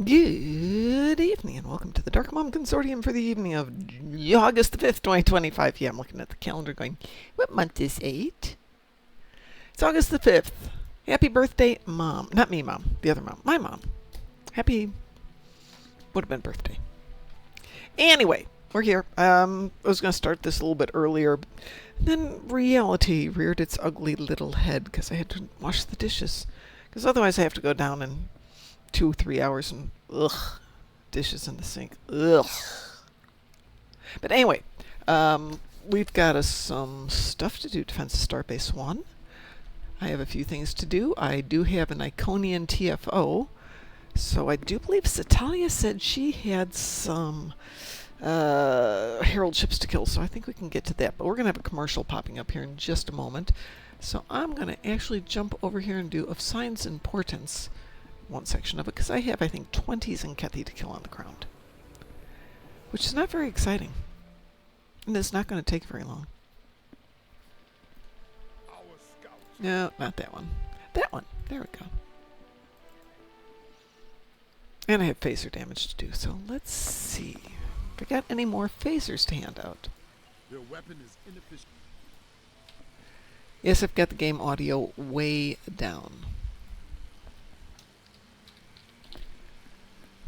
Good evening and welcome to the Darkmom Consortium for the evening of August the 5th, 2025. Yeah, I'm looking at the calendar going, what month is 8? It's August the 5th. Happy birthday, Mom. Not me, Mom. The other mom. My mom. Happy, would have been birthday. Anyway, we're here. I was going to start this a little bit earlier. Then reality reared its ugly little head because I had to wash the dishes. Because otherwise I have to go down in 2-3 hours and dishes in the sink. But anyway, we've got some stuff to do. Defense of Starbase 1. I have a few things to do. I do have an Iconian TFO. So I do believe Satalia said she had some Herald ships to kill. So I think we can get to that. But we're going to have a commercial popping up here in just a moment. So I'm going to actually jump over here and do Of Sign's Importance. One section of it, because I have, I think, 20 Zenkethi to kill on the ground. Which is not very exciting. And it's not going to take very long. No, not that one. That one. There we go. And I have phaser damage to do, so let's see if I got any more phasers to hand out. Their weapon is inefficient. Yes, I've got the game audio way down.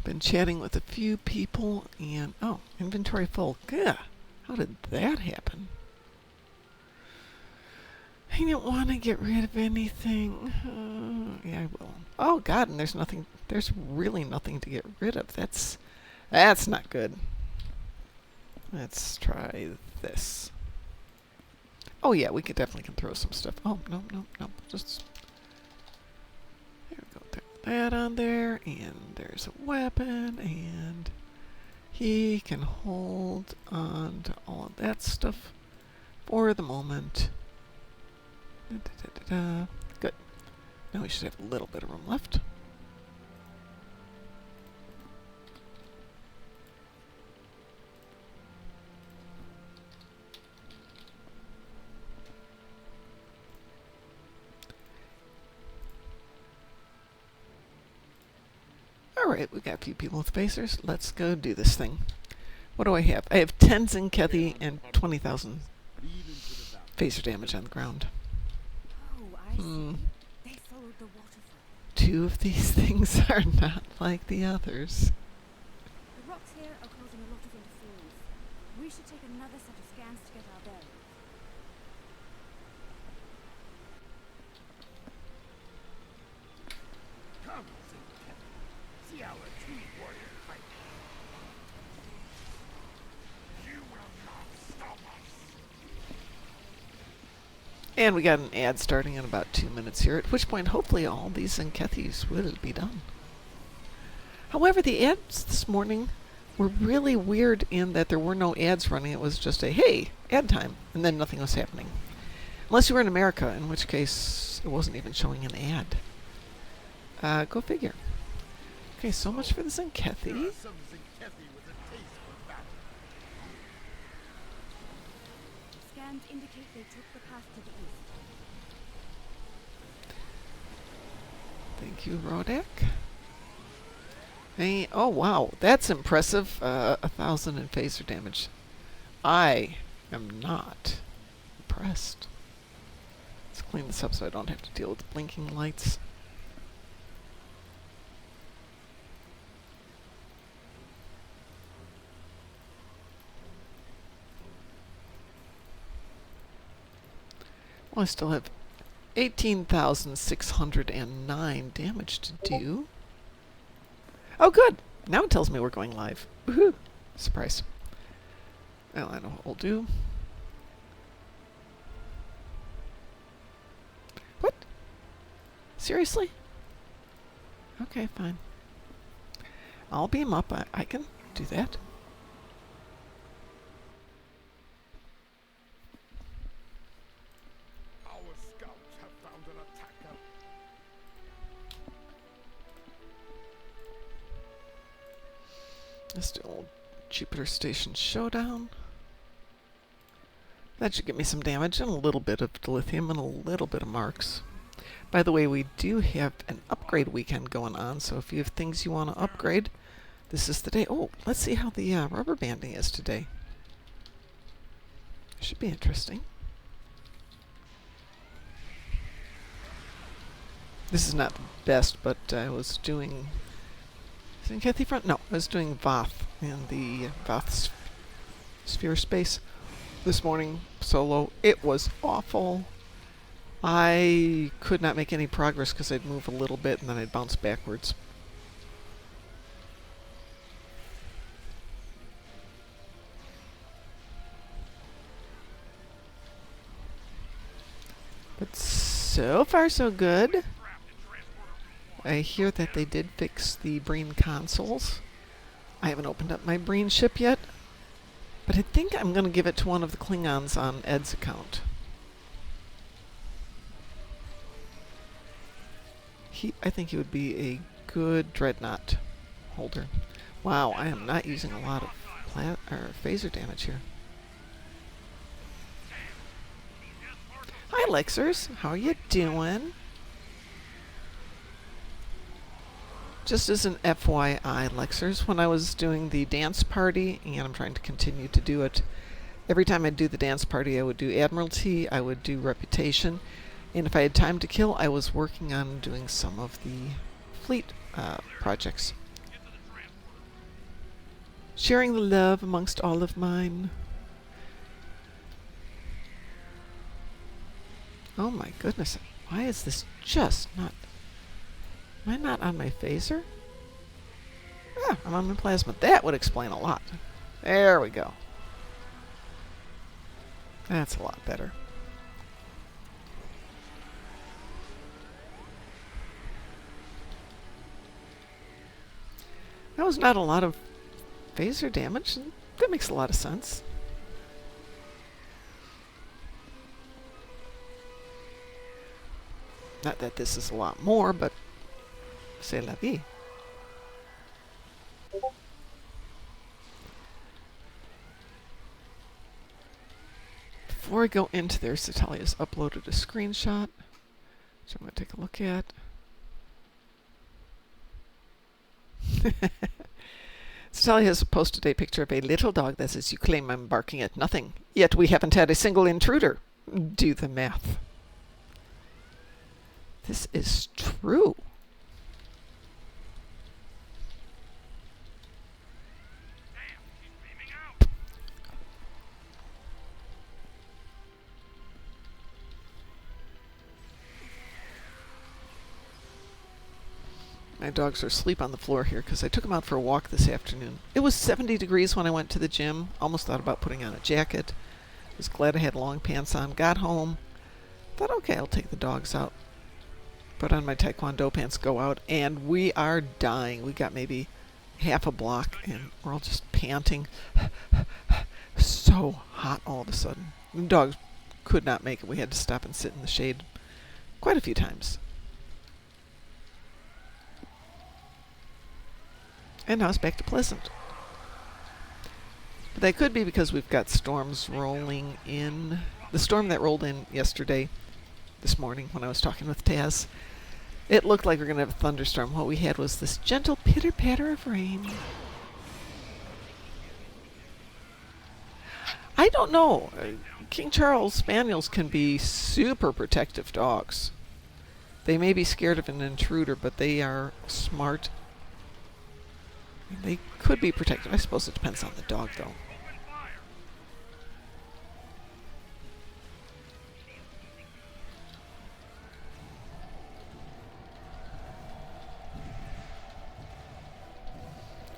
Been chatting with a few people and inventory full. Gah, how did that happen? I don't want to get rid of anything. Yeah, I will. Oh God, and there's really nothing to get rid of. That's not good. Let's try this. Oh yeah, we definitely can throw some stuff. Oh no. Just there we go. That on there, and there's a weapon, and he can hold on to all of that stuff for the moment. Good. Now we should have a little bit of room left. Alright, we got a few people with phasers. Let's go do this thing. What do I have? I have 10 Zenkethi and 20,000 phaser damage on the ground. Oh, I see. They followed the waterfall. 2 of these things are not like the others. The rocks here are causing a lot of interference. We should take another set of scans to get our bearings. Come, Zenkethi. See our true warrior fight. You will not stop us. And we got an ad starting in about 2 minutes here, at which point hopefully all these Zenkethis will be done. However, the ads this morning were really weird in that there were no ads running. It was just a, hey, ad time, and then nothing was happening. Unless you were in America, in which case it wasn't even showing an ad. Go figure. Okay, so much for the There Zenkethi. are some Zenkethi with a taste for battle. Scans indicate they took the path to the east. Thank you, Rodak. Hey, oh wow, that's impressive. 1,000 in phaser damage. I am not impressed. Let's clean this up so I don't have to deal with blinking lights. Well, I still have 18,609 damage to do. Oh, good. Now it tells me we're going live. Woohoo! Surprise. Well, I know what we'll do. What? Seriously? Okay, fine. I'll beam up. I can do that. Our scouts have found an attacker. Let's do a little Jupiter Station Showdown. That should get me some damage and a little bit of dilithium and a little bit of marks. By the way, we do have an upgrade weekend going on, so if you have things you want to upgrade, this is the day. Oh, let's see how the rubber banding is today. Should be interesting. This is not the best, but I was doing... Is it in Kathy Front? No, I was doing Voth in the Voth sphere space this morning solo. It was awful. I could not make any progress because I'd move a little bit and then I'd bounce backwards. But so far so good. I hear that they did fix the Breen consoles. I haven't opened up my Breen ship yet, but I think I'm going to give it to one of the Klingons on Ed's account. I think he would be a good dreadnought holder. Wow, I am not using a lot of phaser damage here. Hi, Lexers. How are you doing? Just as an FYI, Lexers, when I was doing the dance party, and I'm trying to continue to do it, every time I do the dance party, I would do Admiralty, I would do Reputation, and if I had time to kill, I was working on doing some of the fleet projects. Sharing the love amongst all of mine. Oh my goodness, why is this just not... Am I not on my phaser? Yeah, I'm on my plasma. That would explain a lot. There we go. That's a lot better. That was not a lot of phaser damage. That makes a lot of sense. Not that this is a lot more, but c'est la vie. Before I go into there, Satalia's uploaded a screenshot, which I'm going to take a look at. Sally has posted a picture of a little dog that says, "You claim I'm barking at nothing, yet we haven't had a single intruder." Do the math. This is true. My dogs are asleep on the floor here because I took them out for a walk this afternoon. It was 70 degrees when I went to the gym. Almost thought about putting on a jacket. Was glad I had long pants on. Got home. Thought, okay, I'll take the dogs out. Put on my Taekwondo pants, go out, and we are dying. We got maybe half a block, and we're all just panting. So hot all of a sudden. The dogs could not make it. We had to stop and sit in the shade quite a few times. And now it's back to pleasant. But that could be because we've got storms rolling in. The storm that rolled in yesterday, this morning when I was talking with Taz, it looked like we were going to have a thunderstorm. What we had was this gentle pitter-patter of rain. I don't know. King Charles Spaniels can be super protective dogs. They may be scared of an intruder, but they are smart. They could be protective. I suppose it depends on the dog, though.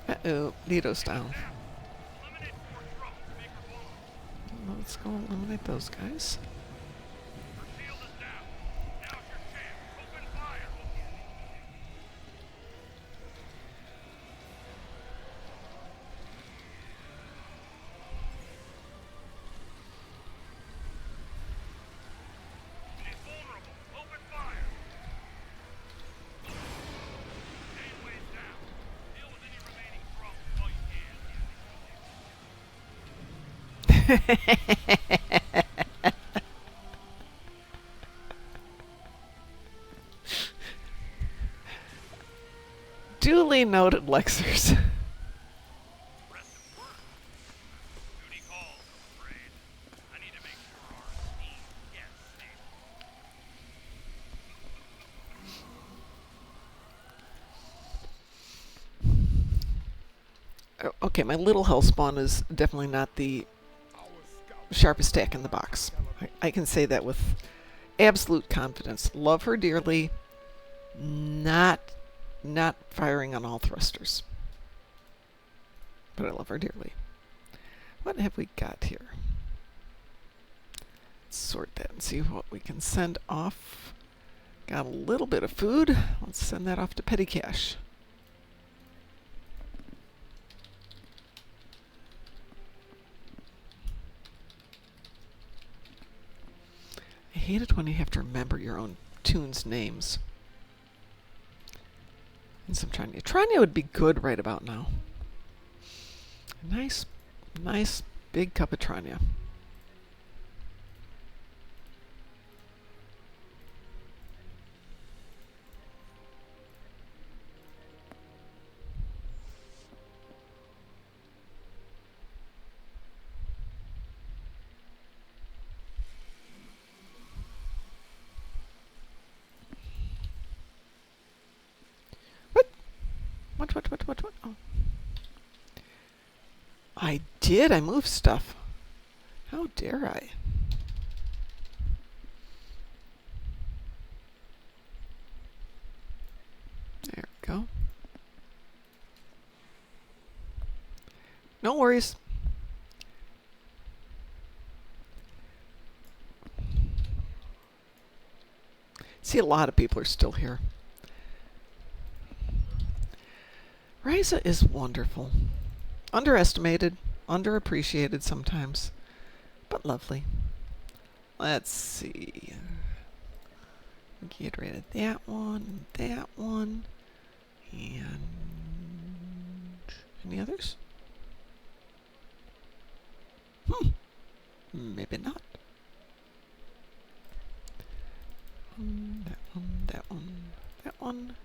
Uh-oh, Lito's down. Let's go eliminate those guys. Duly noted, Lexers. Press report. Duty calls, I'm afraid. I need to make sure our team gets stable. Okay, my little hellspawn is definitely not the Our scout sharpest stack in the box. I can say that with absolute confidence. Love her dearly. Not firing on all thrusters. But I love her dearly. What have we got here? Let's sort that and see what we can send off. Got a little bit of food. Let's send that off to petty cash. I hate it when you have to remember your own tunes' names. And some Tranya. Tranya would be good right about now. Nice big cup of Tranya. What? Oh. I did. I moved stuff. How dare I? There we go. No worries. See, a lot of people are still here. Ryza is wonderful. Underestimated, underappreciated sometimes, but lovely. Let's see. Get rid of that one, and any others? Maybe not. That one, that one, that one.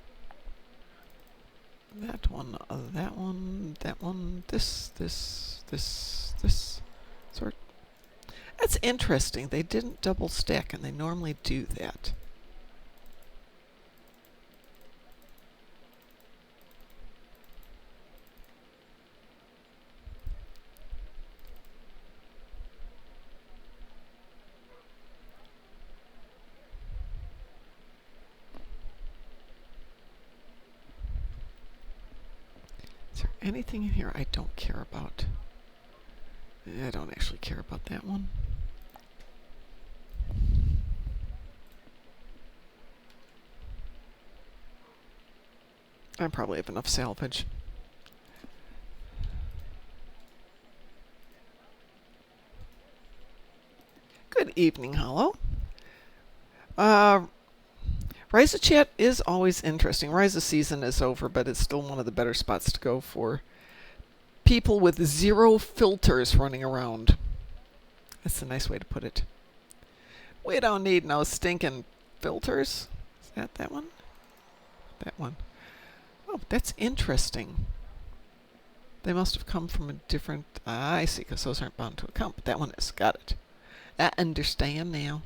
That one, this sort. That's interesting. They didn't double stack, and they normally do that. Is there anything in here I don't care about? I don't actually care about that one. I probably have enough salvage. Good evening, Hollow. Ryza chat is always interesting. Ryza season is over, but it's still one of the better spots to go for people with zero filters running around. That's a nice way to put it. We don't need no stinking filters. Is that one? That one. Oh, that's interesting. They must have come from a different... I see, because those aren't bound to account, but that one is. Got it. I understand now.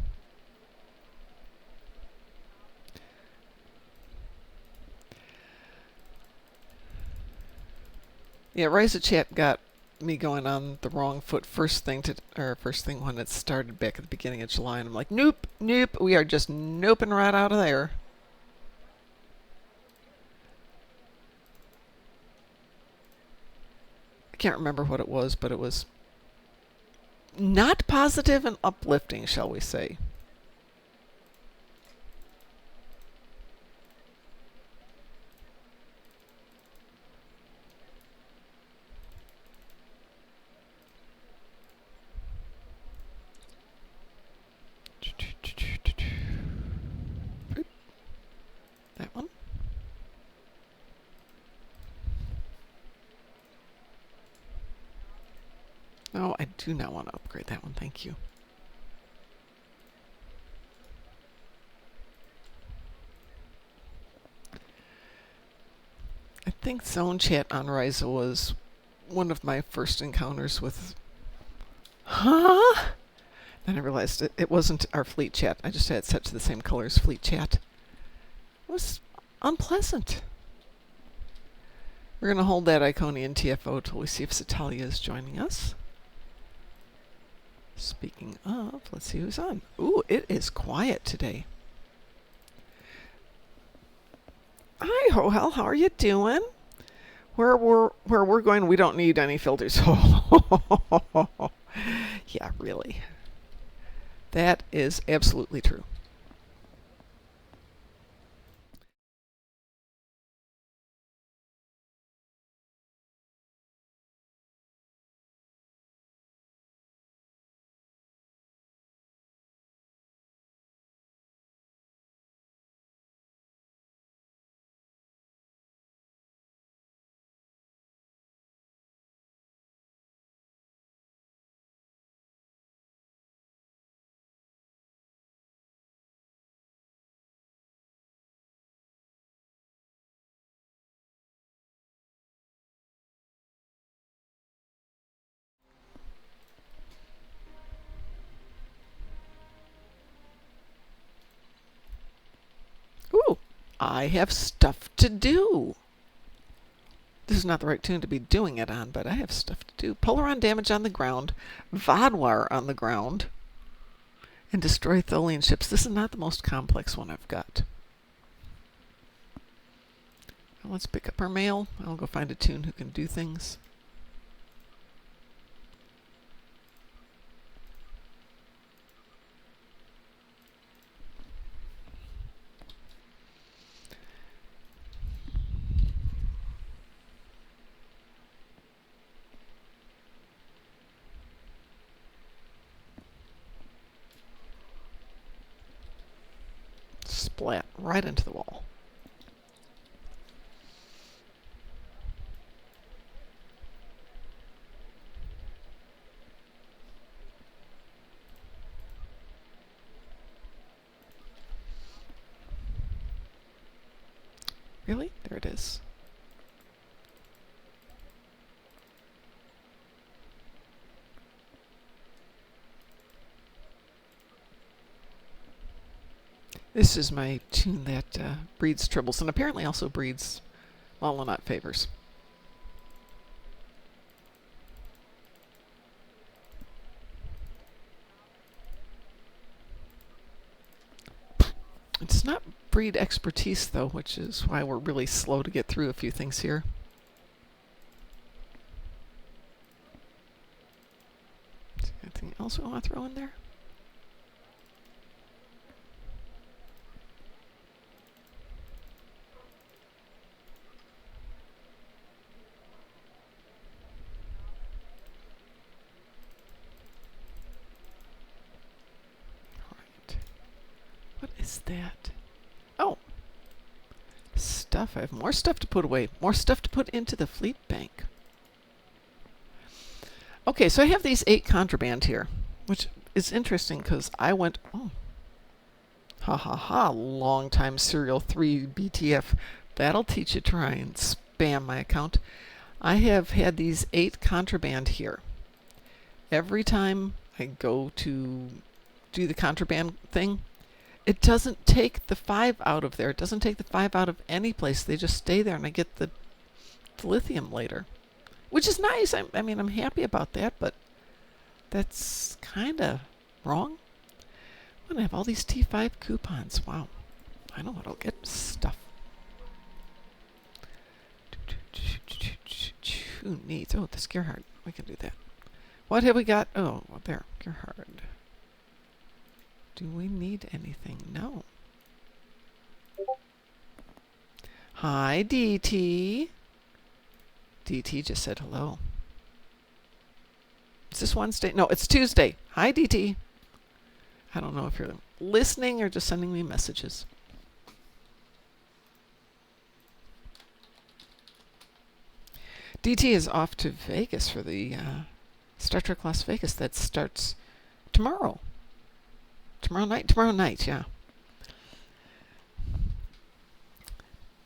Yeah, Ryza chat got me going on the wrong foot first thing when it started back at the beginning of July, and I'm like, nope, we are just noping right out of there. I can't remember what it was, but it was not positive and uplifting, shall we say. That one. No, I do not want to upgrade that one. Thank you. I think Zone Chat on Ryza was one of my first encounters with... Huh? Then I realized it wasn't our fleet chat. I just had it set to the same color as fleet chat. It was unpleasant. We're going to hold that Iconian TFO till we see if Satalia is joining us. Speaking of, let's see who's on. Ooh, it is quiet today. Hi, Hohel. How are you doing? Where we're going, we don't need any filters. Yeah, really. That is absolutely true. Ooh, I have stuff to do. This is not the right tune to be doing it on, but I have stuff to do. Polaron damage on the ground, Vodwar on the ground, and destroy Tholian ships. This is not the most complex one I've got. Well, let's pick up our mail. I'll go find a tune who can do things. Splat right into the wall. Really? There it is. This is my tune that breeds tribbles and apparently also breeds Lalanot favors. It does not breed expertise though, which is why we're really slow to get through a few things here. Anything else we want to throw in there? What is that? Oh! Stuff. I have more stuff to put away. More stuff to put into the fleet bank. Okay, so I have these 8 contraband here, which is interesting because I went... Oh. Ha ha ha. Long time serial 3 BTF. That'll teach you to try and spam my account. I have had these 8 contraband here. Every time I go to do the contraband thing, it doesn't take the 5 out of there. It doesn't take the 5 out of any place. They just stay there and I get the lithium later. Which is nice. I mean, I'm happy about that, but that's kind of wrong. I'm going to have all these T5 coupons. Wow. I know what I'll get. Stuff. Who needs... Oh, the Gerhard. We can do that. What have we got? Oh, well, there. Gerhard. Do we need anything? No. Hi, DT. DT just said hello. Is this Wednesday? No, it's Tuesday. Hi, DT. I don't know if you're listening or just sending me messages. DT is off to Vegas for the Star Trek Las Vegas. That starts tomorrow. Tomorrow night, yeah.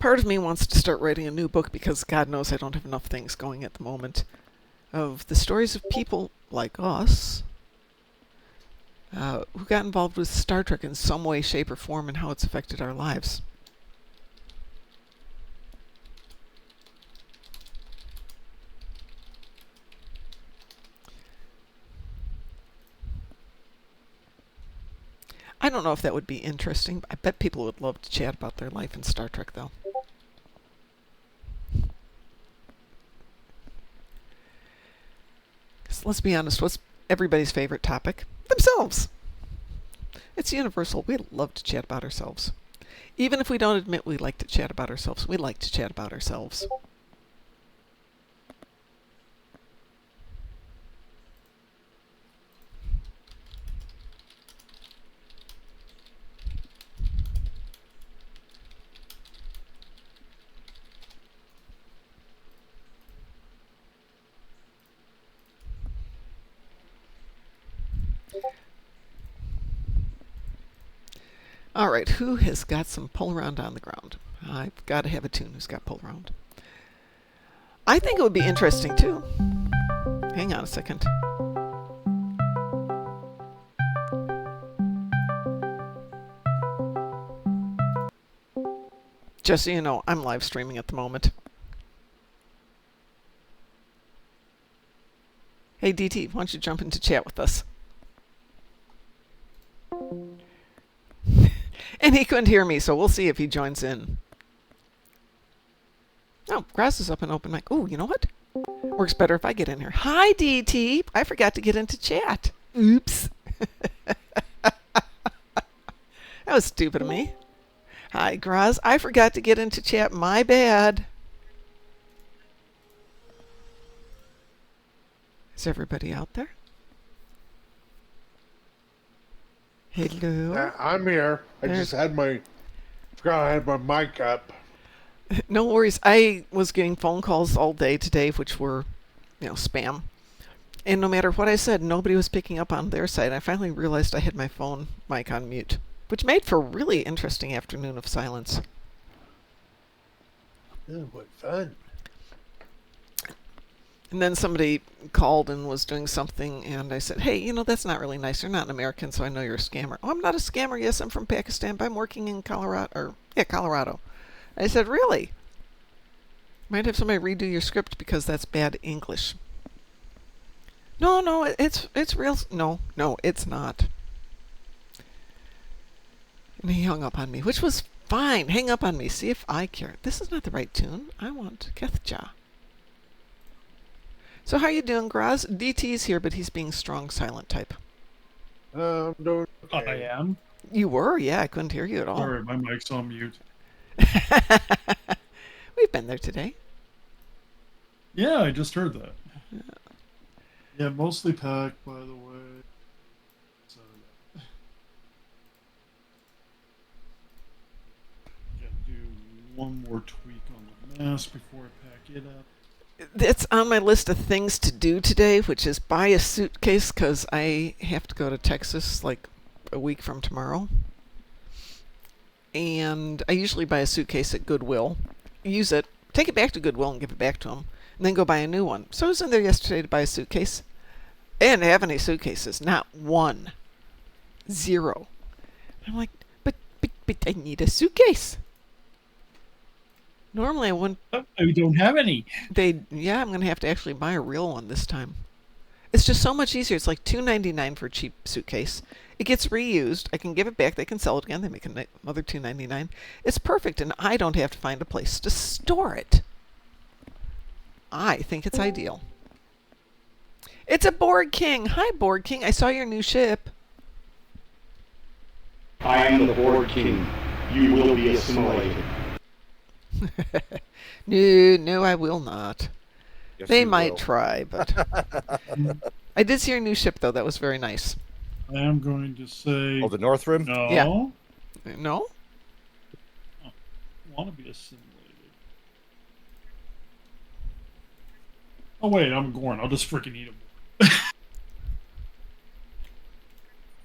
Part of me wants to start writing a new book because God knows I don't have enough things going at the moment. Of the stories of people like us who got involved with Star Trek in some way, shape, or form and how it's affected our lives. I don't know if that would be interesting. I bet people would love to chat about their life in Star Trek, though. Let's be honest, what's everybody's favorite topic? Themselves. It's universal. We love to chat about ourselves. Even if we don't admit we like to chat about ourselves, we like to chat about ourselves. All right, who has got some pull around on the ground? I've got to have a tune who's got pull around. I think it would be interesting too. Hang on a second. Just so you know, I'm live streaming at the moment. Hey DT, why don't you jump into chat with us? And he couldn't hear me, so we'll see if he joins in. Oh, Grass is up and open mic. Oh, you know what? Works better if I get in here. Hi, DT. I forgot to get into chat. Oops. That was stupid of me. Hi, Graz. I forgot to get into chat. My bad. Is everybody out there? Hello? I'm here. I just forgot I had my mic up. No worries. I was getting phone calls all day today, which were, spam. And no matter what I said, nobody was picking up on their side. I finally realized I had my phone mic on mute, which made for a really interesting afternoon of silence. Oh, what fun. And then somebody called and was doing something, and I said, hey, that's not really nice. You're not an American, so I know you're a scammer. Oh, I'm not a scammer. Yes, I'm from Pakistan, but I'm working in Colorado. Colorado. I said, really? Might have somebody redo your script because that's bad English. No, it's real. No, it's not. And he hung up on me, which was fine. Hang up on me. See if I care. This is not the right tune. I want Kethja. So how you doing, Graz? DT's here, but he's being strong silent type. I'm doing okay. I am. You were? Yeah, I couldn't hear you at all. Sorry, my mic's on mute. We've been there today. Yeah, I just heard that. Yeah, mostly packed, by the way. So, gotta do one more tweak on the mask before I pack it up. It's on my list of things to do today, which is buy a suitcase because I have to go to Texas like a week from tomorrow. And I usually buy a suitcase at Goodwill, use it, take it back to Goodwill and give it back to them, and then go buy a new one. So I was in there yesterday to buy a suitcase. I didn't have any suitcases, not one. 0. I'm like, but I need a suitcase. Normally I wouldn't. We don't have any. I'm going to have to actually buy a real one this time. It's just so much easier. It's like $2.99 for a cheap suitcase. It gets reused. I can give it back. They can sell it again. They make another $2.99. It's perfect, and I don't have to find a place to store it. I think it's ideal. It's a Borg King. Hi, Borg King. I saw your new ship. I am the Borg King. You will be assimilated. No, I will not. Yes, They you might will. try, but I did see your new ship, though. That was very nice. I am going to say Oh, the North Rim? no. Yeah. No? I want to be assimilated. Oh wait, I'm Gorn. I'll just freaking eat him.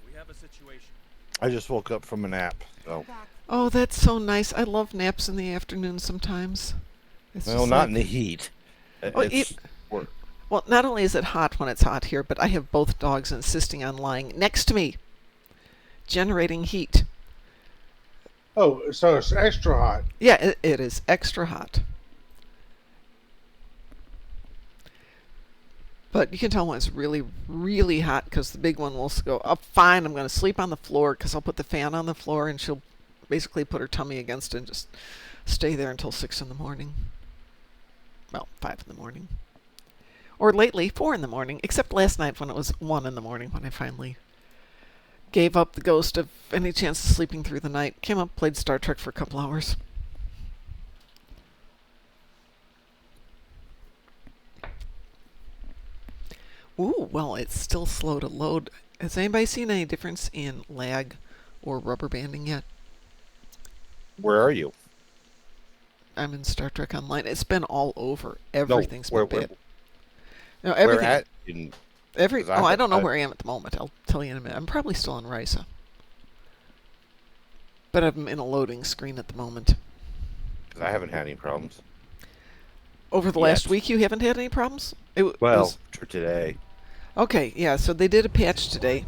We have a situation. I just woke up from a nap. So. Oh, that's so nice. I love naps in the afternoon sometimes. It's Well, just not like, in the heat. Oh, It's we're- well, not only is it hot when it's hot here, but I have both dogs insisting on lying next to me, generating heat. Oh, so it's extra hot. Yeah, it is extra hot. But you can tell when it's really, really hot because the big one will go, oh, fine, I'm going to sleep on the floor because I'll put the fan on the floor and she'll basically put her tummy against it and just stay there until 6 in the morning. Well, 5 in the morning. Or lately, 4 in the morning, except last night when it was 1 in the morning when I finally gave up the ghost of any chance of sleeping through the night. Came up, played Star Trek for a couple hours. Ooh, well, it's still slow to load. Has anybody seen any difference in lag or rubber banding yet? Where are you? I'm in Star Trek Online. It's been all over. No, Everything's where been bad. No, where everything. at? In, Every. 'cause Oh, I don't know where I am at the moment. I'll tell you in a minute. I'm probably still on Risa, but I'm in a loading screen at the moment. 'cause I haven't had any problems. Over the Yet. last week, you haven't had any problems? Well, for today. Okay, yeah. So they did a patch today,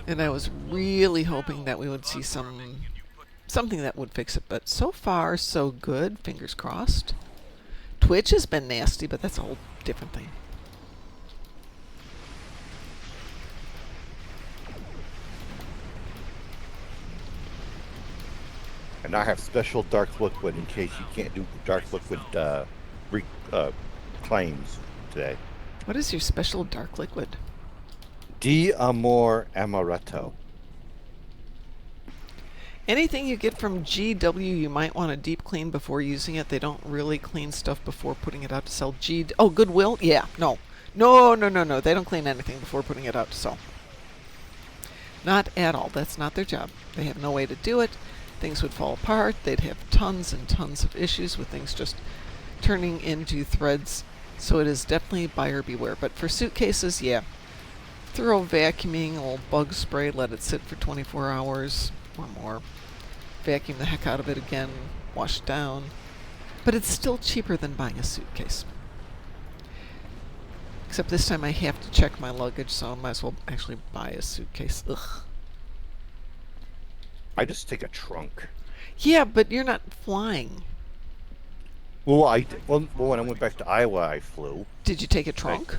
and I was really hoping that we would see something that would fix it. But so far, so good. Fingers crossed. Twitch has been nasty, but that's a whole different thing. And I have special dark liquid in case you can't do dark liquid claims today. What is your special dark liquid? Di Amor Amaretto. Anything you get from GW, you might want to deep clean before using it. They don't really clean stuff before putting it out to sell. Oh, Goodwill? Yeah, no. No. They don't clean anything before putting it out to sell. Not at all. That's not their job. They have no way to do it. Things would fall apart. They'd have tons and tons of issues with things just turning into threads. So it is definitely buyer beware. But for suitcases, yeah. Thorough vacuuming, a little bug spray, let it sit for 24 hours or more. Vacuum the heck out of it again, wash it down. But it's still cheaper than buying a suitcase. Except this time I have to check my luggage, so I might as well actually buy a suitcase. Ugh. I just take a trunk. Yeah, but you're not flying. Well, when I went back to Iowa, I flew. Did you take a trunk?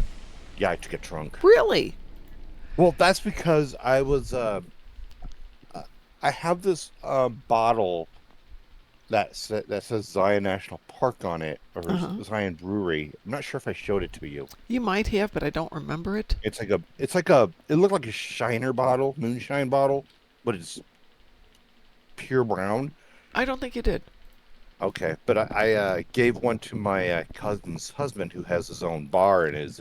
Yeah, I took a trunk. Really? Well, that's because I was. I have this bottle that says Zion National Park on it, or Zion Brewery. I'm not sure if I showed it to you. You might have, but I don't remember it. It looked like a Shiner bottle, moonshine bottle, but it's pure brown. I don't think you did. Okay, but I gave one to my cousin's husband who has his own bar in his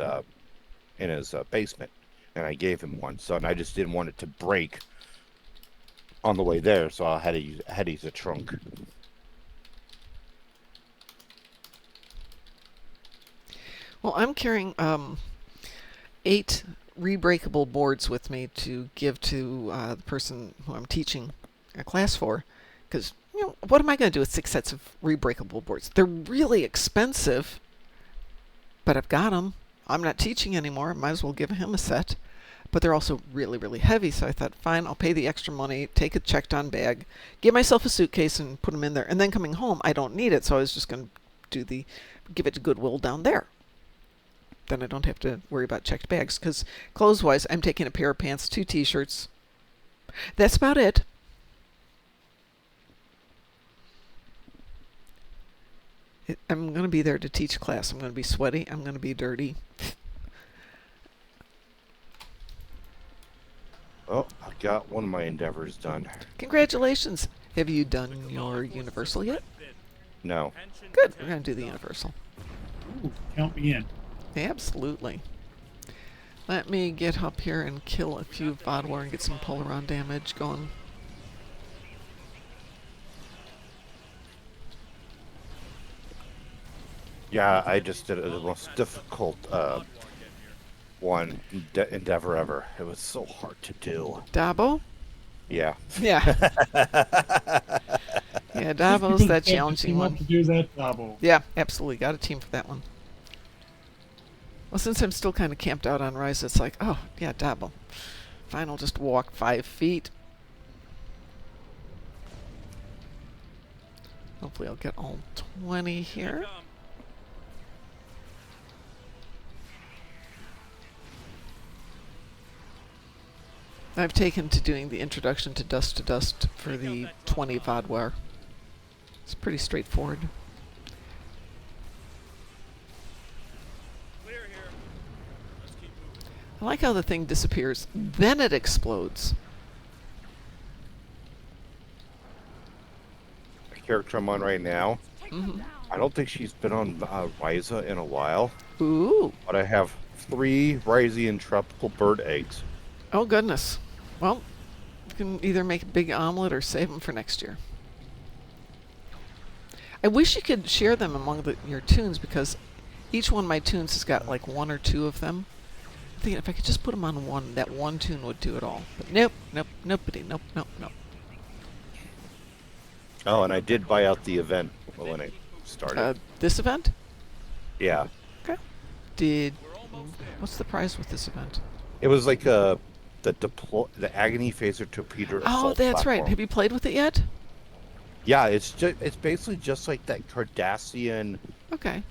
basement, and I gave him one. And I just didn't want it to break on the way there, so I had to use a trunk. Well, I'm carrying 8 rebreakable boards with me to give to the person who I'm teaching a class for, because what am I going to do with 6 sets of rebreakable boards? They're really expensive, but I've got them. I'm not teaching anymore. I might as well give him a set. But they're also really, really heavy, so I thought, fine, I'll pay the extra money, take a checked-on bag, give myself a suitcase and put them in there. And then coming home, I don't need it, so I was just going to give it to Goodwill down there. Then I don't have to worry about checked bags, because clothes-wise, I'm taking a pair of pants, 2 t-shirts. That's about it. I'm going to be there to teach class. I'm going to be sweaty. I'm going to be dirty. Oh, I got one of my endeavors done. Congratulations. Have you done your Universal yet? No. Good. We're going to do the Universal. Ooh, count me in. Absolutely. Let me get up here and kill a few Vodwar and get some Polaron damage going. Yeah, I just did the most difficult endeavor ever. It was so hard to do. Dabo? Yeah. Yeah. Yeah, Dabo's that challenging Team up one. to do that, Dabo. Yeah, absolutely. Got a team for that one. Well, since I'm still kind of camped out on Rise, it's like, oh, yeah, Dabo. Fine, I'll just walk 5 feet. Hopefully I'll get all 20 here. Come. I've taken to doing the introduction to Dust for the 20 Vodwar. It's pretty straightforward. Clear here. Let's keep moving. I like how the thing disappears, then it explodes. The character I'm on right now, Take them Mhm. down. I don't think she's been on Ryza in a while, Ooh. but I have 3 Ryzian tropical bird eggs. Oh, goodness. Well, you can either make a big omelet or save them for next year. I wish you could share them among your tunes, because each one of my tunes has got like 1 or 2 of them. I'm thinking if I could just put them on one, that one tune would do it all. But nope, nope, nobody, nope, nope, nope. Oh, and I did buy out the event when it started. This event? Yeah. Okay. What's the prize with this event? It was like the Agony Phaser Torpedo Oh, Assault that's right. platform. Have you played with it yet? Yeah, it's basically just like that Cardassian Okay.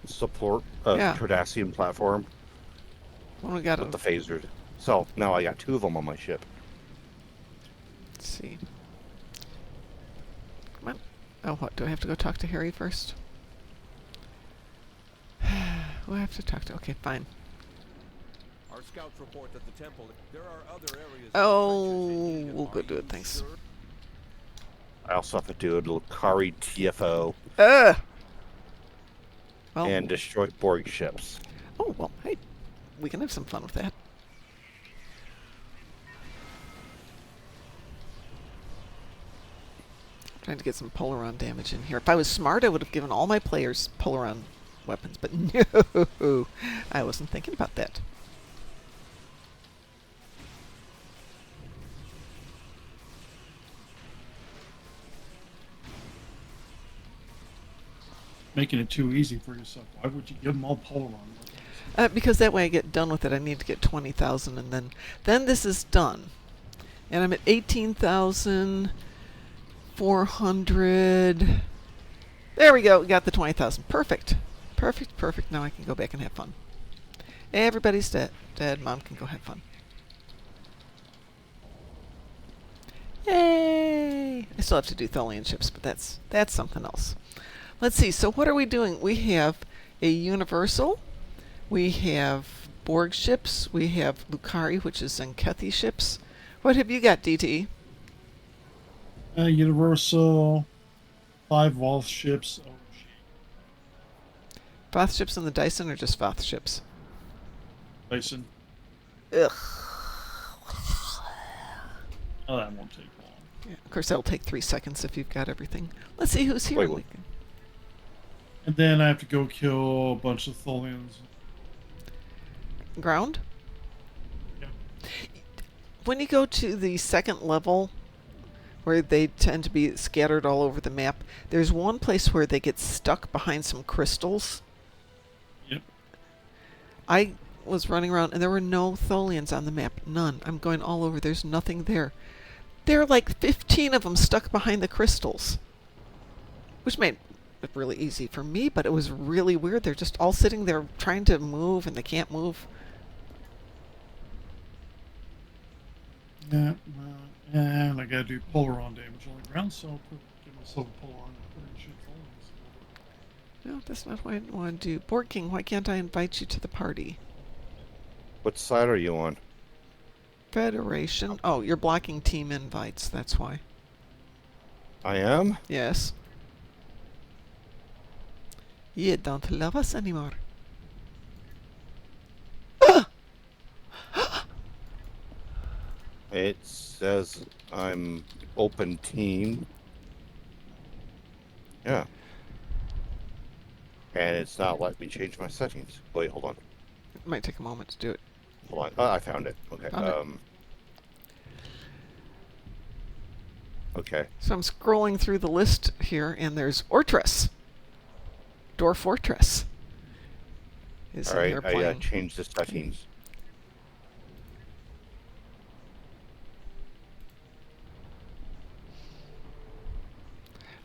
support Yeah. Cardassian platform Well, we got with to the phasers. So now I got 2 of them on my ship. let's see. Come on. Oh, what? Do I have to go talk to Harry first? Who do I have to talk to? Okay, fine. Our scouts report that the temple. There are other areas. Oh, we'll go do it. Thanks. I also have to do a Lucari TFO Well. and destroy Borg ships. Oh, well, hey. We can have some fun with that. Trying to get some Polaron damage in here. If I was smart, I would have given all my players Polaron weapons, but no, I wasn't thinking about that. Making it too easy for yourself. Why would you give them all Polaron? Because that way I get done with it. I need to get 20,000, and then this is done. And I'm at 18,400. There we go. We got the 20,000. Perfect. Perfect, perfect. Now I can go back and have fun. Everybody's dead. Mom can go have fun. Yay! I still have to do Tholian ships, but that's something else. Let's see. So what are we doing? We have a Universal. We have Borg ships. We have Lucari, which is Zenkethi ships. What have you got, DT? Universal, 5 Voth ships. Oh, Voth ships and the Dyson, or just Voth ships? Dyson. Ugh. Oh, that won't take long. Yeah, of course, that'll take 3 seconds if you've got everything. Let's see who's here. Wait. And then I have to go kill a bunch of Tholians. Ground? Yeah. When you go to the second level, where they tend to be scattered all over the map, there's one place where they get stuck behind some crystals. Yep. I was running around and there were no Tholians on the map. None. I'm going all over. There's nothing there. There are like 15 of them stuck behind the crystals. Which made it really easy for me, but it was really weird. They're just all sitting there trying to move and they can't move. Yeah, and I gotta do Polaron damage on the ground, so I'll give myself a Polaron and put in shoot Tholians. No, that's not what I want to do. Borg King, why can't I invite you to the party? What side are you on? Federation. Oh, you're blocking team invites. That's why. I am? Yes. You don't love us anymore. It says I'm open team. Yeah. And it's not letting me change my settings. Wait, hold on. It might take a moment to do it. Hold on. Oh, I found it. Okay. Found it. Okay. So I'm scrolling through the list here, and there's Ortress. Dwarf Fortress is All in right. here I playing. changed the settings.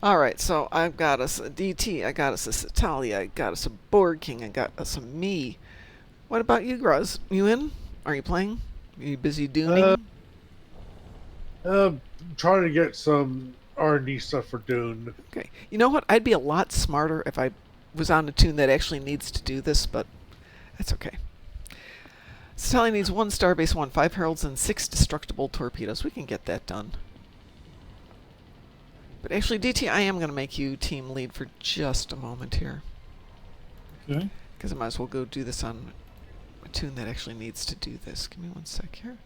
All right, so I've got us a DT, I got us a Satalia, I got us a Board King, I got us a me. What about you, Gruz? You in? Are you playing? Are you busy dooning? Trying to get some R&D stuff for Dune. Okay. You know what? I'd be a lot smarter if I was on a tune that actually needs to do this, but that's okay. Satalia needs 1 starbase 1, 5 heralds, and 6 destructible torpedoes. We can get that done. But actually, DT, I am going to make you team lead for just a moment here. Okay. Because I might as well go do this on a tune that actually needs to do this. Give me 1 sec here.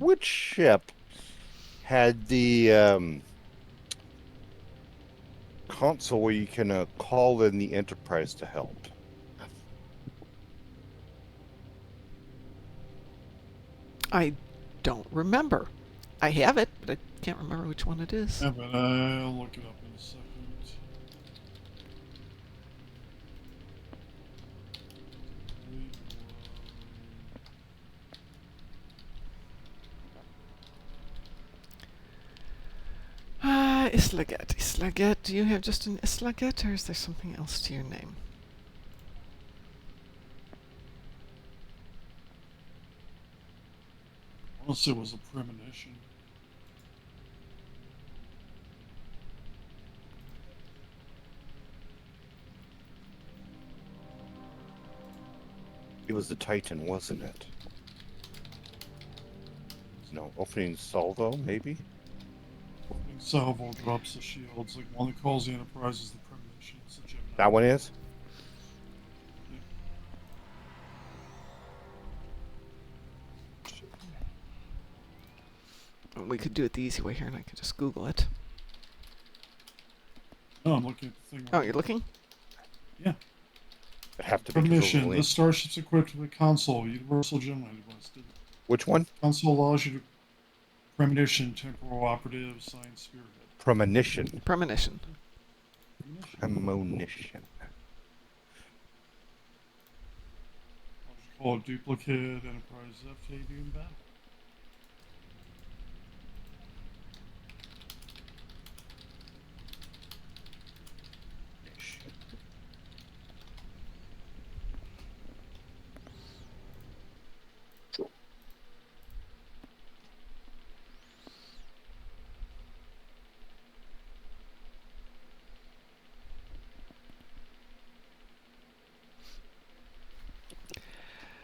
Which ship had the console where you can call in the Enterprise to help? I don't remember. I have it, but I can't remember which one it is. Yeah, but I'll look it up in a second. Islaget. Islaget. Do you have just an Islaget, or is there something else to your name? Unless it was a premonition. It was the Titan, wasn't it? No, opening salvo, maybe? Opening salvo drops the shields. Like one that calls the Enterprise is the premonition. It's the Gemini. That one is? We could do it the easy way here, and I could just Google it. No, I'm looking at the thing. Oh, you're looking? Yeah. It'd have to be Premonition. completely- This starship's equipped with a console, universal Gemini device. The Which one? console allows you to premonition, temporal operative, science spearhead. Premonition. Premonition. Premonition. Premonition. I'll just call it duplicate Enterprise FTV in battle.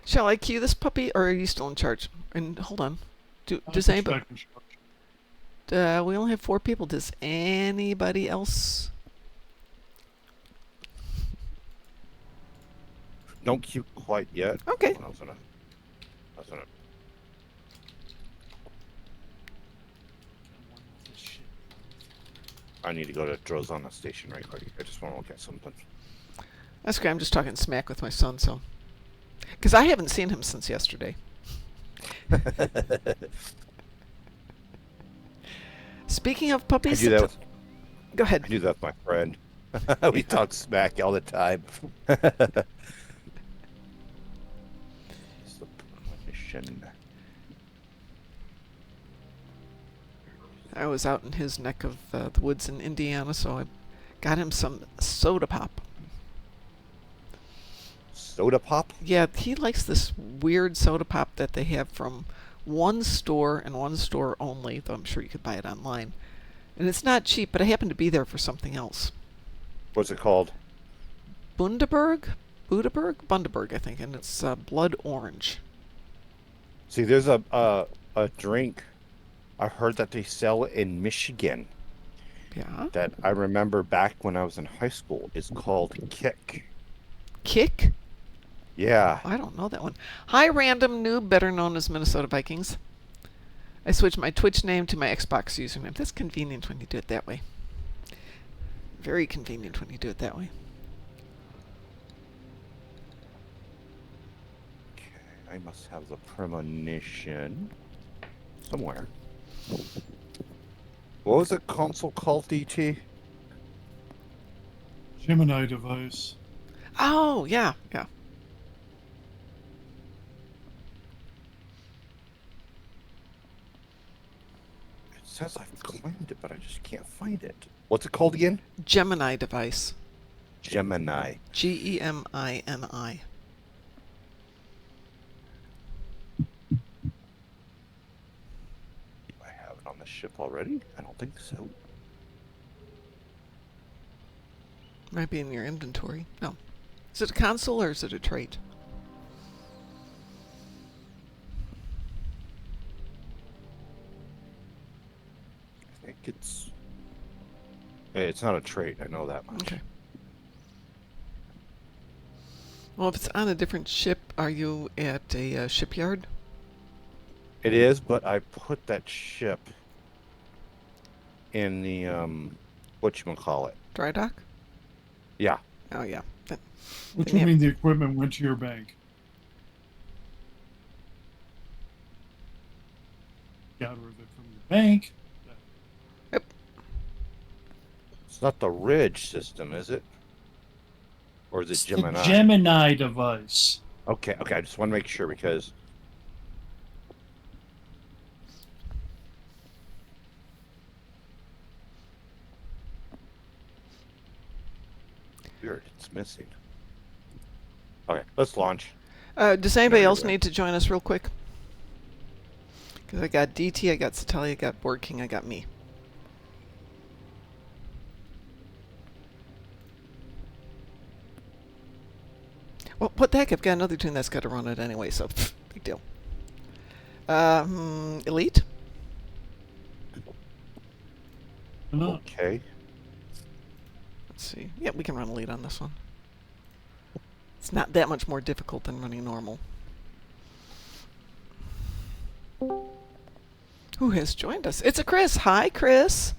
Shall I cue this puppy, or are you still in charge? And hold on. Does anybody? Back instruction. We only have 4 people. Does anybody else? Don't cue quite yet. Okay. I was gonna. I need to go to Drozana Station right quick. I just want to look at something. That's okay. I'm just talking smack with my son, so. Because I haven't seen him since yesterday. Speaking of I puppies, do that with, go ahead. I do that with my friend. We talk smack all the time. It's the premonition. I was out in his neck of the woods in Indiana, so I got him some soda pop. Soda pop? Yeah, he likes this weird soda pop that they have from one store and one store only, though I'm sure you could buy it online. And it's not cheap, but I happened to be there for something else. What's it called? Bundaberg, I think, and it's blood orange. See, there's a drink I heard that they sell in Michigan Yeah. that I remember back when I was in high school. It's called Kick. Kick? Yeah. I don't know that one. Hi, random noob, better known as Minnesota Vikings. I switched my Twitch name to my Xbox username. That's convenient when you do it that way. Very convenient when you do it that way. Okay, I must have the premonition somewhere. What was the console called, DT? Gemini device. Oh, yeah, yeah. It says I've claimed it, but I just can't find it. What's it called again? Gemini device. Gemini. Gemini. Do I have it on the ship already? I don't think so. Might be in your inventory. No. Is it a console or is it a trait? I think it's... It's not a trait, I know that much. Okay. Well, if it's on a different ship, are you at a shipyard? It is, but I put that ship in the, whatchamacallit. Dry dock? Yeah. Oh, yeah. Which And would yeah. mean the equipment went to your bank. Got rid of it from your bank. It's not the Ridge system, is it? Or is it It's Gemini? the Gemini device. Okay, I just want to make sure because... Weird, it's missing. Okay, let's launch. Does anybody No, else you're need to join us real quick? Because I got DT, I got Satalia, I got Board King, I got me. Well, what the heck? I've got another tune that's got to run it anyway, so big deal. Elite? No. Okay. Let's see. Yeah, we can run Elite on this one. It's not that much more difficult than running normal. Who has joined us? It's a Chris. Hi, Chris.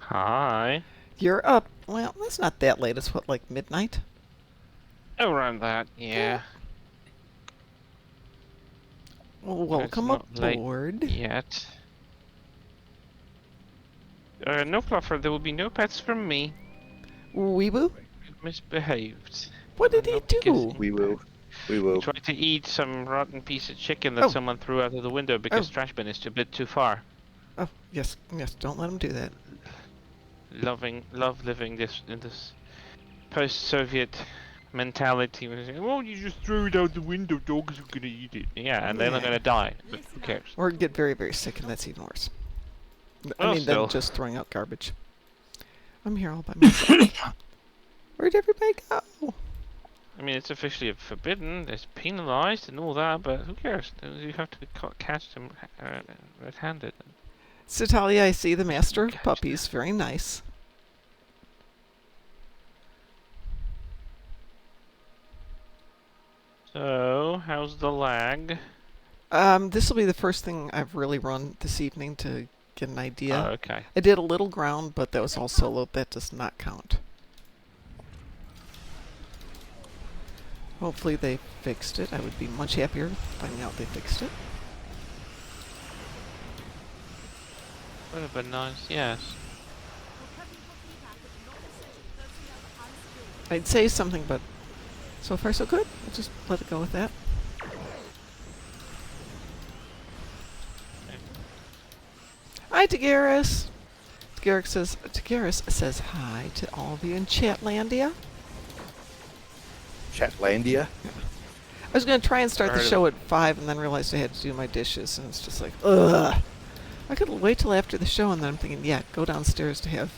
Hi. You're up. Well, that's not that late. It's what, like midnight? Around that, yeah. Well, welcome not late aboard. Yet. No fluffer, there will be no pets from me. Weeboo? Misbehaved. What did he Not do? kissing. We will. We will. Tried to eat some rotten piece of chicken that Oh. someone threw out of the window because Oh. trash bin is a bit too far. Oh, yes, don't let him do that. Love living this in this post-Soviet mentality. Where they say, "Oh, you just threw it out the window, dogs are gonna eat it." Yeah, and then they're Yeah. gonna die. But who cares? Or get very, very sick, and that's even worse. I Well, mean, still. than just throwing out garbage. I'm here all by myself. Where'd everybody go? I mean, it's officially forbidden, it's penalized and all that, but who cares? You have to catch them red-handed. Satalia, I see the master of Gotcha. puppies. Very nice. So, how's the lag? This will be the first thing I've really run this evening to get an idea. Oh, okay. I did a little ground, but that was all solo. That does not count. Hopefully they fixed it. I would be much happier finding out they fixed it. Would have been nice, yes. I'd say something, but so far so good. I'll just let it go with that. Hi, Tagaris. Tagaris says hi to all of you in Chatlandia. Chatlandia? was going to try and start the Heard of show at 5 and then realized I had to do my dishes. And it's just like, ugh. I could wait till after the show, and then I'm thinking, yeah, go downstairs to have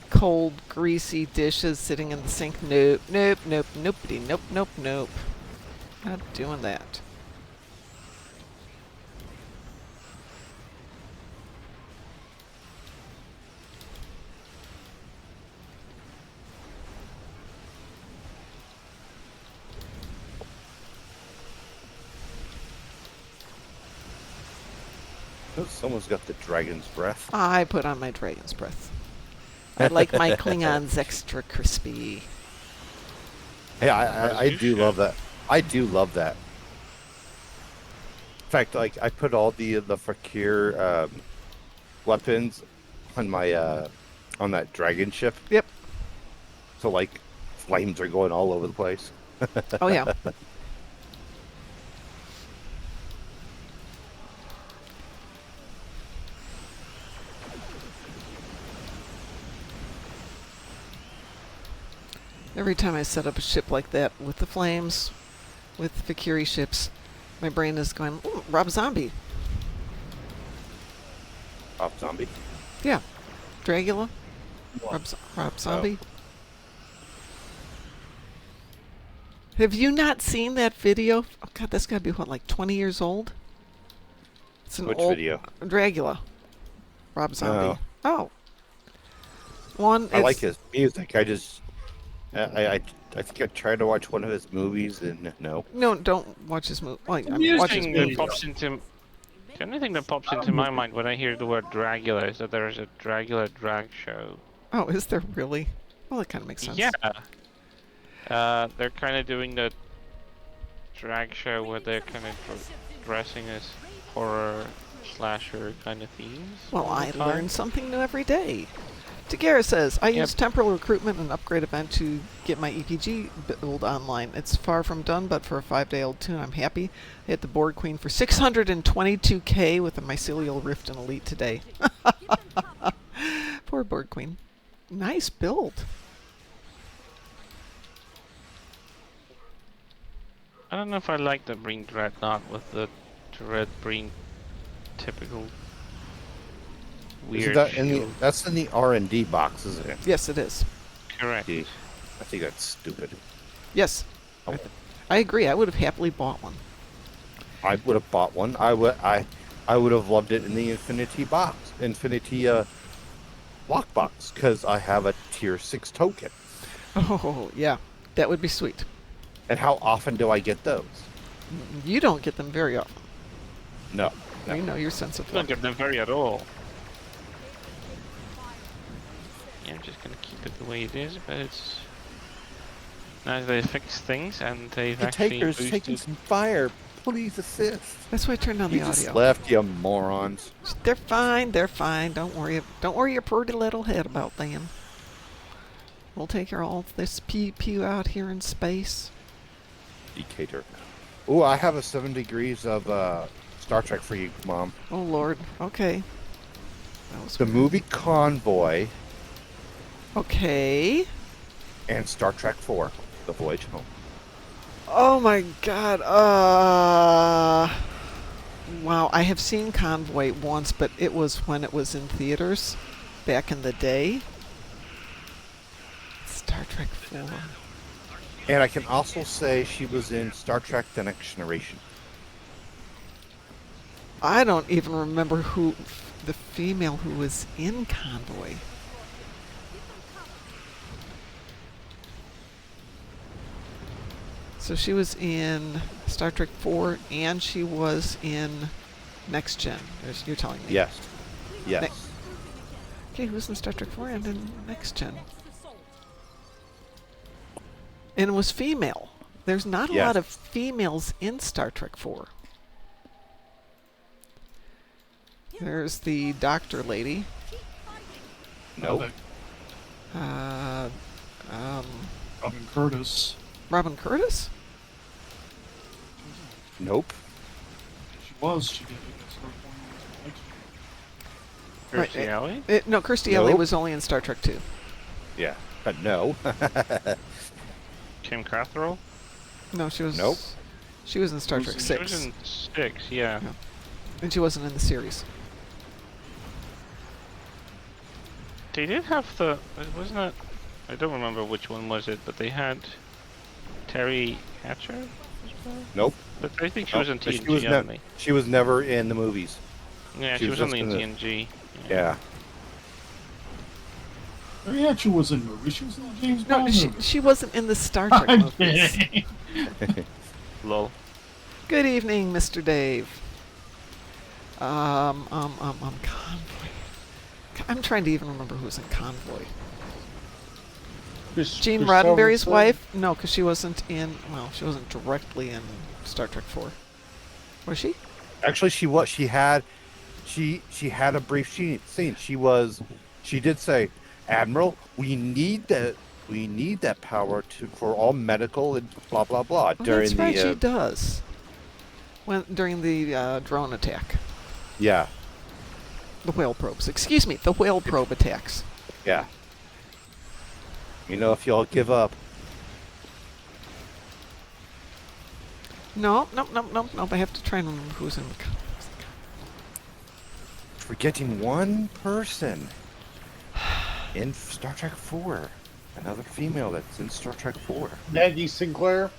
cold, greasy dishes sitting in the sink. Nope, nope, nope, nobody, nope, nope, nope. Not doing that. Someone's got the dragon's breath. I put on my dragon's breath. I like my Klingons extra crispy. Hey, I do love that. I do love that. In fact, like I put all the Fakir weapons on my on that dragon ship. Yep. So like flames are going all over the place. Oh, yeah. Every time I set up a ship like that with the flames, with Fakiri ships, my brain is going, ooh, Rob Zombie. Rob Zombie. Yeah. Dragula. Rob Zombie. Have you not seen that video? Oh, God, that's got to be, what, like 20 years old? It's an Which old video? Dragula. Rob Zombie. Oh. One. I like his music. I think I tried to watch one of his movies and no. No, don't watch his movie. Well, I mean, watch his movie. The only thing that pops into my mind when I hear the word Dragula is that there is a Dragula drag show. Oh, is there really? Well, that kind of makes sense. Yeah. They're kind of doing the drag show where they're kind of dressing as horror slasher kind of themes. Well, all I the time. learn something new every day. Tagara says, I use temporal recruitment and upgrade event to get my EPG build online. It's far from done, but for a 5-day-old tune, I'm happy. I hit the Board Queen for 622k with a mycelial rift and elite today. Poor Board Queen. Nice build. I don't know if I like the Breen Dreadnought with the red Breen typical weird shield. That's in the R&D box, isn't it? Yes, it is. Correct. I think that's stupid. Yes. I agree. I would have happily bought one. I would have bought one. I would have loved it in the Infinity box, lockbox, because I have a tier 6 token. Oh, yeah. That would be sweet. And how often do I get those? You don't get them very often. No. We know your sense of I don't luck. get them very at all. Yeah, I'm just gonna keep it the way it is, but it's nice they fixed things and they've actually Taker's boosted. taking some fire. Please assist. That's why I turned on the You just audio. left, you morons. They're fine. They're fine. Don't worry. Don't worry your pretty little head about them. We'll take care of all this pew out here in space. Decatur. Ooh, I have a 7 degrees of Star Trek for you, Mom. Oh, Lord. Okay. That was The movie Convoy okay. and Star Trek 4, The Voyage Home. Oh, my God. Wow. I have seen Convoy once, but it was when it was in theaters back in the day. Star Trek 4. And I can also say she was in Star Trek The Next Generation. I don't even remember who the female who was in Convoy. So she was in Star Trek 4 and she was in Next Gen. You're telling me. Yes. Yes. Okay, who's in Star Trek 4 and in Next Gen? And it was female. There's not a Yes. lot of females in Star Trek 4. There's the doctor lady. Nope. Um, Robin Curtis. Robin Curtis? Nope. She was. She did it. Kirstie Right, Alley? No, Kirstie Alley Nope. was only in Star Trek 2. Yeah. But no. Kim Cattrall? No, she was. Nope. She was in Star Trek She 6. was in 6, yeah. Yeah. And she wasn't in the series. They did have the... Wasn't it... I don't remember which one was it, but they had Terry Hatcher as well? Nope. But I think she Nope, was in but TNG only. she was never in the movies. Yeah, she she was was only in just in TNG. Yeah. Yeah, she was in movies. She was in the James No, Bond she, movie. she wasn't in the Star Trek I'm movies. kidding. Lol. Good evening, Mr. Dave. Convoy. I'm trying to even remember who was in Convoy. Gene Roddenberry's wife? No, because she wasn't in. Well, she wasn't directly in Star Trek 4. Was she? Actually, she was. She had a brief scene. She did say, "Admiral, we need that power for all medical and blah blah blah." Oh, during that's right, the she does. During the drone attack. yeah, The whale probes. Excuse me, the whale probe attacks. yeah. If y'all give up, No. I have to try and remember who's in the. forgetting one person in Star Trek 4, another female that's in Star Trek 4. Maggie Sinclair.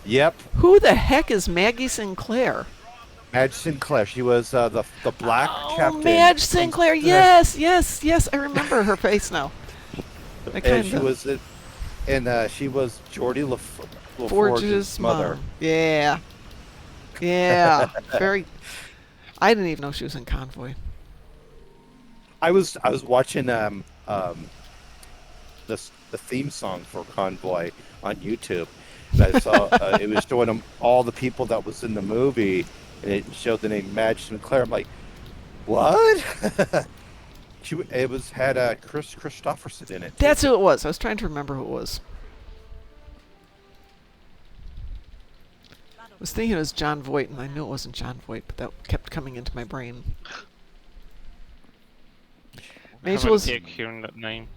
Yep, Who the heck is Maggie Sinclair? Madge Sinclair. She was the black Oh, captain. Madge Sinclair. Yes. I remember her face now. And she was she was Geordie Forge's mother. mom. Yeah. Very. I didn't even know she was in Convoy. I was watching the theme song for Convoy on YouTube, and I saw it was showing them all the people that was in the movie, and it showed the name Madge Sinclair. I'm like, what? Had Chris Christopherson in it. That's who it was. I was trying to remember who it was. I was thinking it was John Voight, and I knew it wasn't John Voight, but that kept coming into my brain. I have was a dick hearing that name.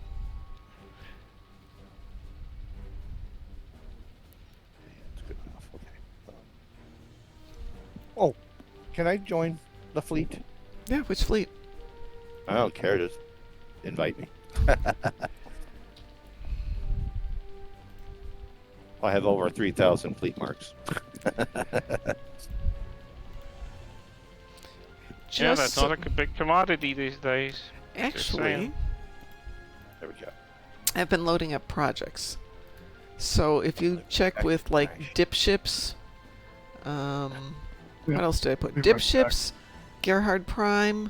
That's good enough. Okay. Oh, can I join the fleet? Yeah, which fleet? I don't care. Just invite me. I have over 3,000 fleet marks. Yeah, that's not like a big commodity these days. Actually, saying. There we go. I've been loading up projects. So if you check with like dip ships, what else did I put? Dip ships, Gerhard Prime.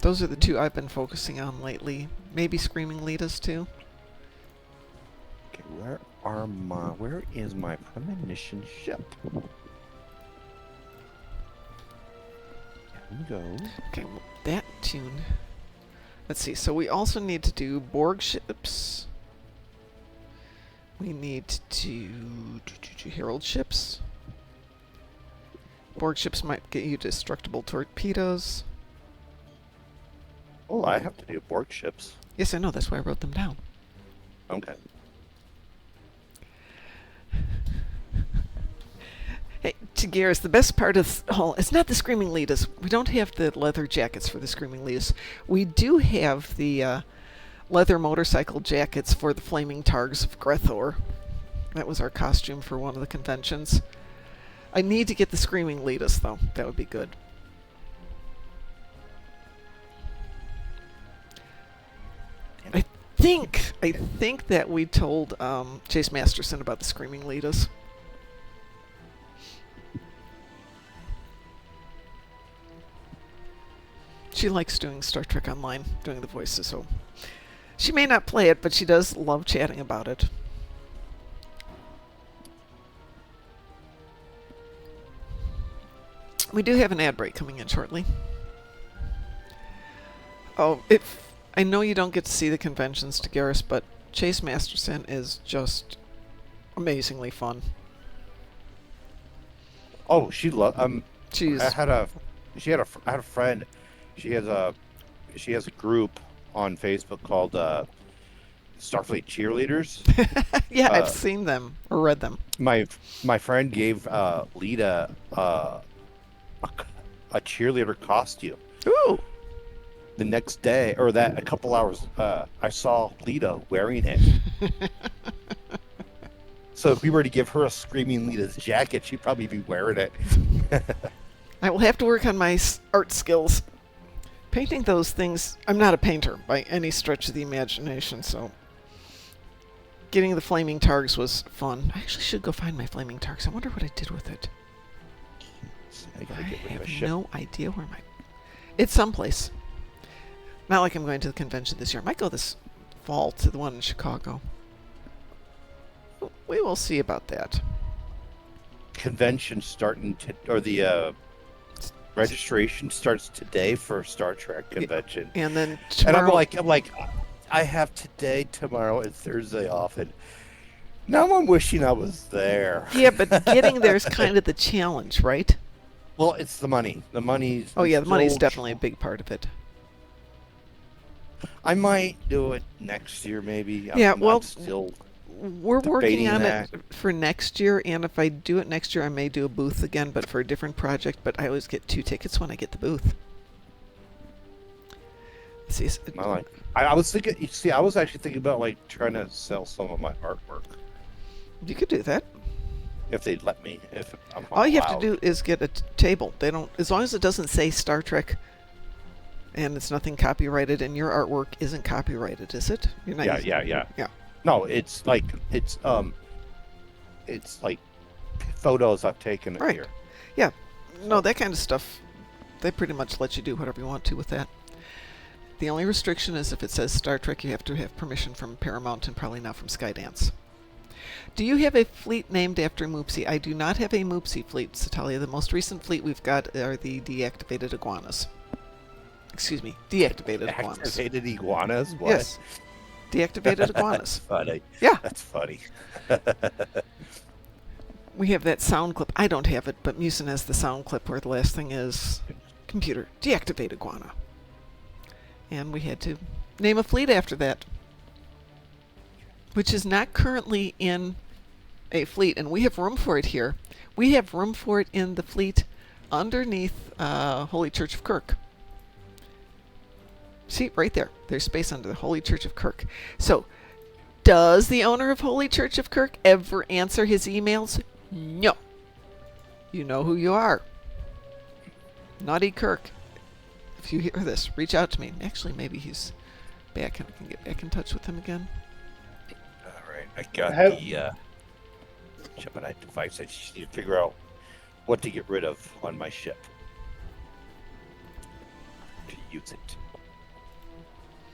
Those are the two I've been focusing on lately. Maybe Screaming Litas too. Okay, where is my premonition ship? Here we go. Okay, well, that tune. Let's see. So we also need to do Borg ships. We need to do Herald ships. Borg ships might get you destructible torpedoes. Oh, I have to do Borg ships. Yes, I know. That's why I wrote them down. Okay. Hey, Tagiris, the best part of it's not the Screaming Litas. We don't have the leather jackets for the Screaming Litas. We do have the leather motorcycle jackets for the Flaming Targs of Grethor. That was our costume for one of the conventions. I need to get the Screaming Litas, though. That would be good. I think that we told Chase Masterson about the Screaming Litas. She likes doing Star Trek Online, doing the voices, so she may not play it, but she does love chatting about it. We do have an ad break coming in shortly. Oh, I know you don't get to see the conventions, Tagiris, but Chase Masterson is just amazingly fun. Oh, she She's I had a friend. She has a group on Facebook called Starfleet cheerleaders. Yeah, I've Uh, seen them or read them. my friend gave Lita a cheerleader costume. Ooh. The next day, or that a couple hours, I saw Lita wearing it. So if we were to give her a Screaming Lita's jacket, she'd probably be wearing it. I will have to work on my art skills. Painting those things, I'm not a painter by any stretch of the imagination, so getting the flaming targs was fun. I actually should go find my flaming targs. I wonder what I did with it. I I gotta get rid of a have ship. no idea where my... It's someplace. Not like I'm going to the convention this year. I might go this fall to the one in Chicago. We will see about that. Convention starting to, or the registration starts today for Star Trek convention. And then And tomorrow... I'm like, I have today, tomorrow, and Thursday off, and now I'm wishing I was there. Yeah, but getting there is kind of the challenge, right? Well, it's the money. The money's. Oh yeah, the money's still- definitely a big part of it. I might do it next year, maybe. Yeah, I'm well, still. We're working debating on that. it for next year, and if I do it next year, I may do a booth again, but for a different project. But I always get 2 tickets when I get the booth. See, I was thinking. You see, I was actually thinking about like trying to sell some of my artwork you could do that. if they'd let me. If I'm All you have allowed. to do is get a table. They don't, as long as it doesn't say Star Trek, and it's nothing copyrighted, and your artwork isn't copyrighted, is it? You're not using- Yeah. No, it's like photos I've taken Right. here. Yeah, no, that kind of stuff. They pretty much let you do whatever you want to with that. The only restriction is if it says Star Trek, you have to have permission from Paramount and probably not from Skydance. Do you have a fleet named after Moopsy? I do not have a Moopsy fleet, Satalia. The most recent fleet we've got are the deactivated iguanas. Excuse me, deactivated iguanas. Activated iguanas? What? Yes, deactivated That's iguanas. funny. Yeah. That's funny. We have that sound clip. I don't have it, but Musin has the sound clip where the last thing is computer, deactivate iguana. And we had to name a fleet after that, which is not currently in a fleet, and we have room for it here. We have room for it in the fleet underneath Holy Church of Kirk. See, right there. There's space under the Holy Church of Kirk. So, does the owner of Holy Church of Kirk ever answer his emails? No. You know who you are. Naughty Kirk. If you hear this, reach out to me. Actually, maybe he's back and I can get back in touch with him again. All right, I got Have- the Gemini device. I just need to figure out what to get rid of on my ship to use it.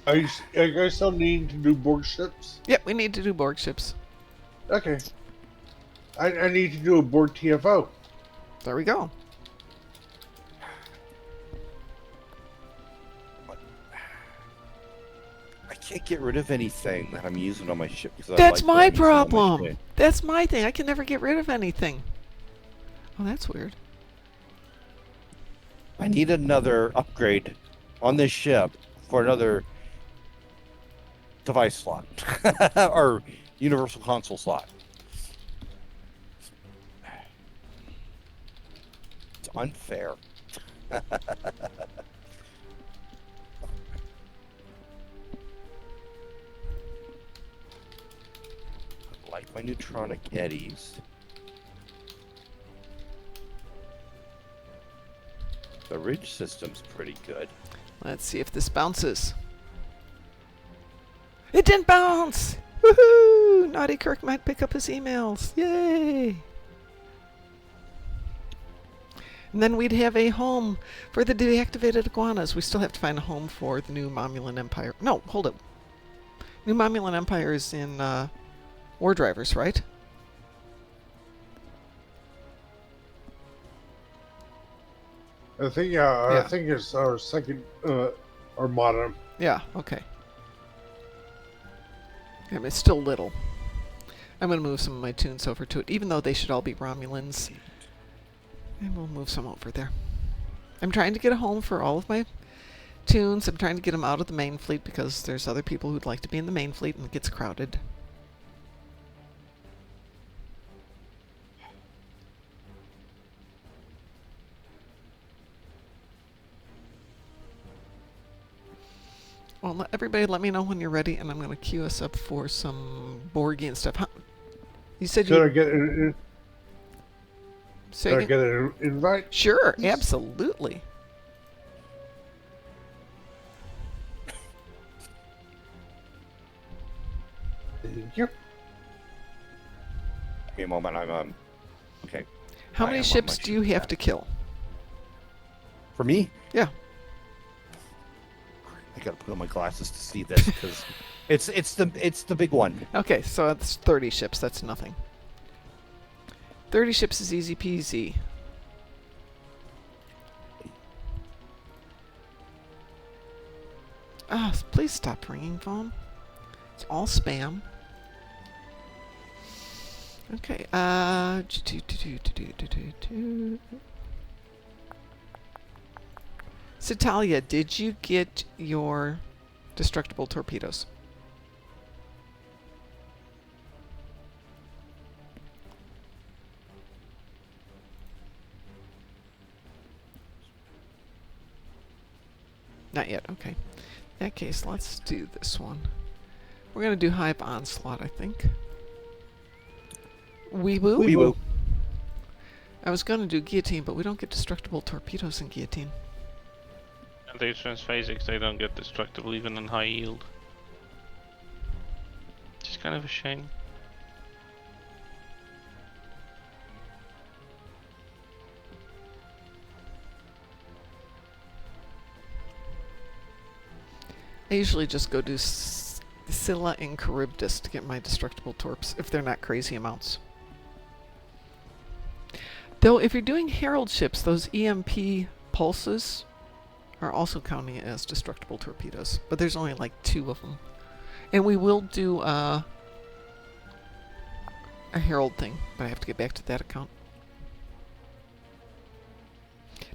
Are you guys still needing to do Borg ships? Yep, we need to do Borg ships. Okay. I need to do a Borg TFO. There we go. I can't get rid of anything that I'm using on my ship. That's my problem. That's my thing. I can never get rid of anything. Oh, that's weird. I need another upgrade on this ship for another device slot or universal console slot. It's unfair. I like my neutronic eddies. The ridge system's pretty good. Let's see if this bounces. It didn't bounce! Woohoo! Naughty Kirk might pick up his emails. Yay! And then we'd have a home for the deactivated iguanas. We still have to find a home for the new Momulan Empire. No, hold it. New Momulan Empire is in War Drivers, right? I think Yeah. I think it's our second Armada. Yeah, okay. Yeah, but it's still little. I'm going to move some of my tunes over to it, even though they should all be Romulans. And we'll move some over there. I'm trying to get a home for all of my Tunes, I'm trying to get them out of the main fleet because there's other people who'd like to be in the main fleet and it gets crowded. Well, everybody let me know when you're ready, and I'm going to queue us up for some Borgie and stuff. Huh? You said Should I you... get an, Say should I again? get an invite? Sure, absolutely. Thank you. Give me a moment. I'm okay. How I many am on ships my do you ship have now. to kill? For me, Yeah. I gotta put on my glasses to see this because it's the big one. Okay, so that's 30 ships. That's nothing. 30 ships is easy peasy. Ah, please stop ringing phone. It's all spam. Okay, Citalia, did you get your destructible torpedoes? Not yet, okay. In that case, let's do this one. We're going to do Hive Onslaught, I think. Weeboo? Weeboo. I was going to do Guillotine, but we don't get destructible torpedoes in Guillotine. And they transphasics, they don't get destructible even in high yield. Which is kind of a shame. I usually just go do Scylla and Charybdis to get my destructible torps, if they're not crazy amounts. Though, if you're doing Herald ships, those EMP pulses are also counting as destructible torpedoes. But there's only like 2 of them. And we will do a Herald thing, but I have to get back to that account.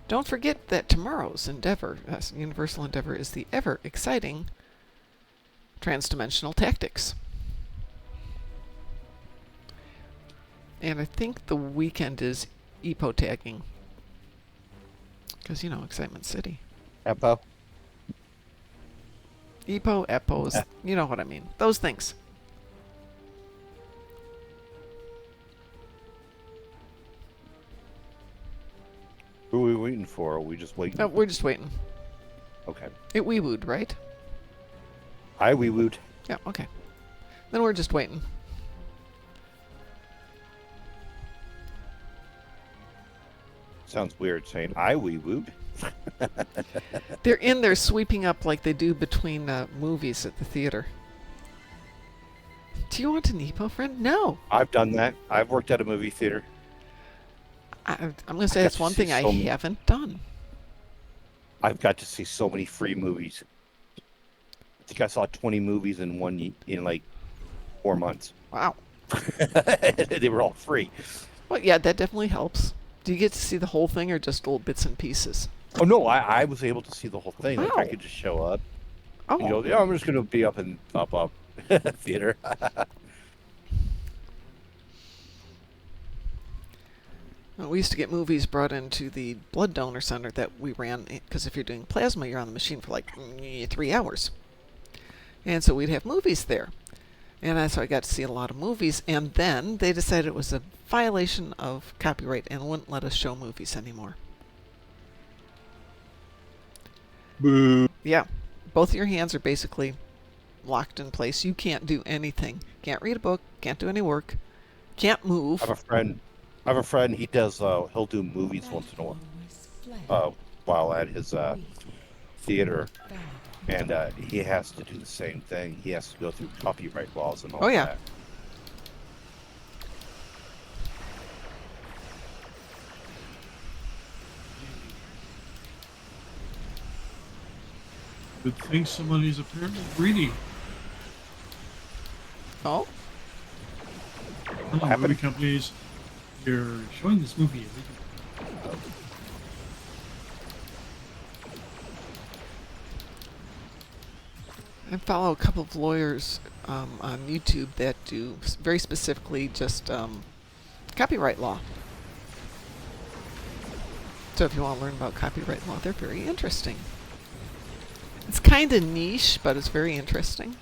Don't forget that tomorrow's Endeavor, Universal Endeavor, is the ever exciting Transdimensional Tactics. And I think the weekend is EPO tagging. Because, you know, Excitement City. Epo. EPO, EPOs, you know what I mean. Those things. Who are we waiting for? Are we just waiting? No, we're just waiting. Okay. It wee-wooed, right? I wee-wooed. Yeah, okay. Then we're just waiting. Sounds weird saying I wee-wooed. They're in there sweeping up like they do between movies at the theater. Do you want an EPO, friend? No. I've done that. I've worked at a movie theater. I'm going to say got that's to one see thing I so haven't done. I've got to see so many free movies. I think I saw 20 movies in like 4 months. Wow. They were all free. Well, yeah, that definitely helps. Do you get to see the whole thing or just little bits and pieces? Oh no, I was able to see the whole thing. Like Wow. I could just show up. Oh. You know, yeah, I'm just gonna be up theater. Well, we used to get movies brought into the blood donor center that we ran, because if you're doing plasma, you're on the machine for like 3 hours. And so we'd have movies there. And so I got to see a lot of movies, and then they decided it was a violation of copyright and wouldn't let us show movies anymore. Boo. Yeah, both your hands are basically locked in place. You can't do anything. Can't read a book, can't do any work, can't move. I have a friend. He does. He'll do movies once in a while. While at his theater, and he has to do the same thing. He has to go through copyright laws and all Oh, yeah. that. Good thing somebody's apparently reading. Oh? Movie companies, you're showing this movie illegally. I follow a couple of lawyers on YouTube that do very specifically just copyright law. So if you want to learn about copyright law, they're very interesting. It's kind of niche, but it's very interesting.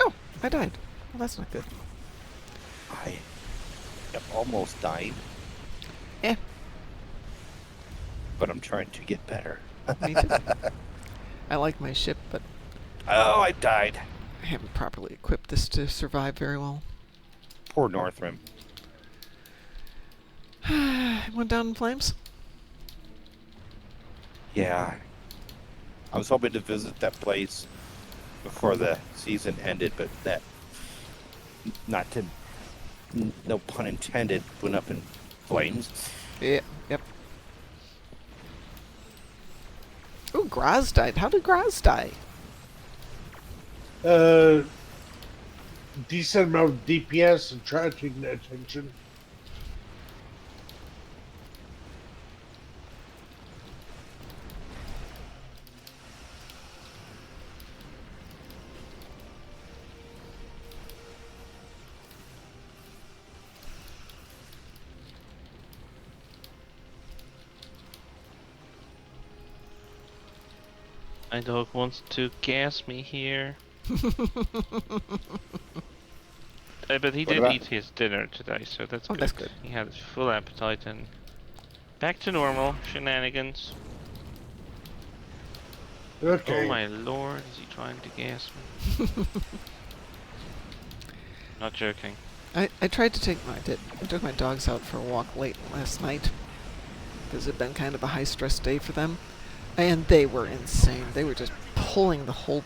Oh, I died. Well, that's not good. I have almost died, Eh, but I'm trying to get better. me too. I like my ship, but Oh, I died. I haven't properly equipped this to survive very well. Poor Northrim. Went down in flames? Yeah. I was hoping to visit that place before the season ended, but that, no pun intended, went up in flames. Yeah, yep. Ooh, Graz died. How did Graz die? Decent amount of DPS and attracting the attention. My dog wants to gas me here. But he What did about- eat his dinner today, so that's Oh, good. that's good. He had his full appetite and back to normal shenanigans. Okay. Oh my lord, is he trying to gas me? Not joking. I tried to I took my dogs out for a walk late last night because it had been kind of a high stress day for them, and they were insane. They were just pulling the whole,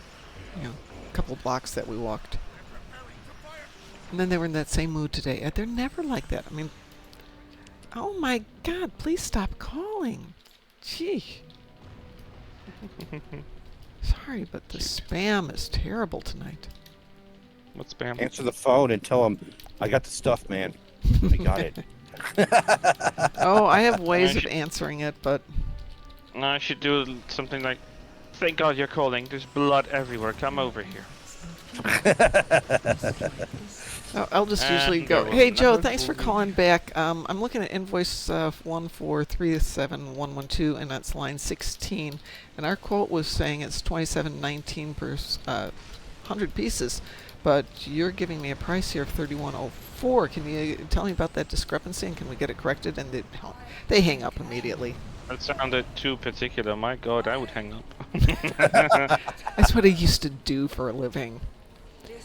couple blocks that we walked. And then they were in that same mood today. And they're never like that. I mean, oh my God! Please stop calling. Gee. Sorry, but the spam is terrible tonight. What's spam? Answer the phone and tell him, I got the stuff, man. I got it. Oh, I have ways of answering it, but No, I should do something like, thank God you're calling. There's blood everywhere. Come over here. I'll just usually And go, go hey on. Joe, thanks for calling back. I'm looking at invoice 1437112, and that's line 16. And our quote was saying it's $27.19 per 100 pieces, but you're giving me a price here of $31.04. Can you tell me about that discrepancy, and can we get it corrected? And they hang up immediately. That sounded too particular. My God, I would hang up. That's what I used to do for a living.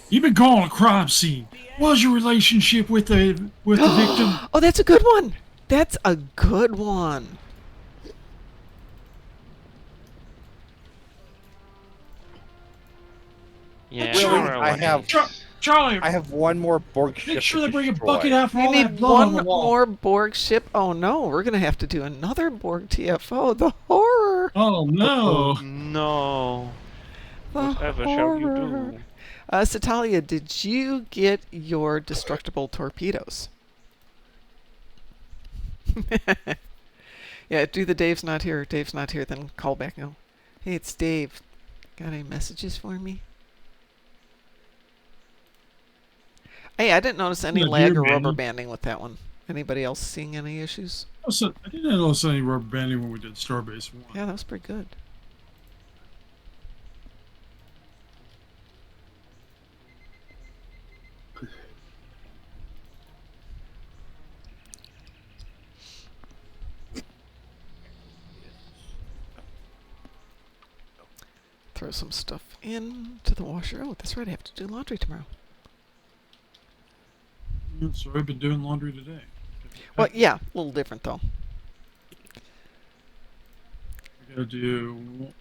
You've been calling a crime scene. What's your relationship with the victim? Oh, that's a good one. That's a good one. Yeah, Really? we're I lucky. have- Charlie, I have one more Borg ship make sure to they bring a destroy. bucket out for You all that need blood on one the wall. more Borg ship? Oh no, we're going to have to do another Borg TFO. The horror. Oh no! No. The Whatever shall you horror. do? Satalia, did you get your destructible torpedoes? Yeah, do the Dave's not here. Dave's not here, then call back and go, hey, it's Dave. Got any messages for me? Hey, I didn't notice any Yeah, lag dear or rubber man. banding with that one. Anybody else seeing any issues? Also, I didn't notice any rubber banding when we did Starbase 1. Yeah, that was pretty good. Throw some stuff into the washer. Oh, that's right, I have to do laundry tomorrow. So I've been doing laundry today. Well, yeah, a little different though. I gotta do.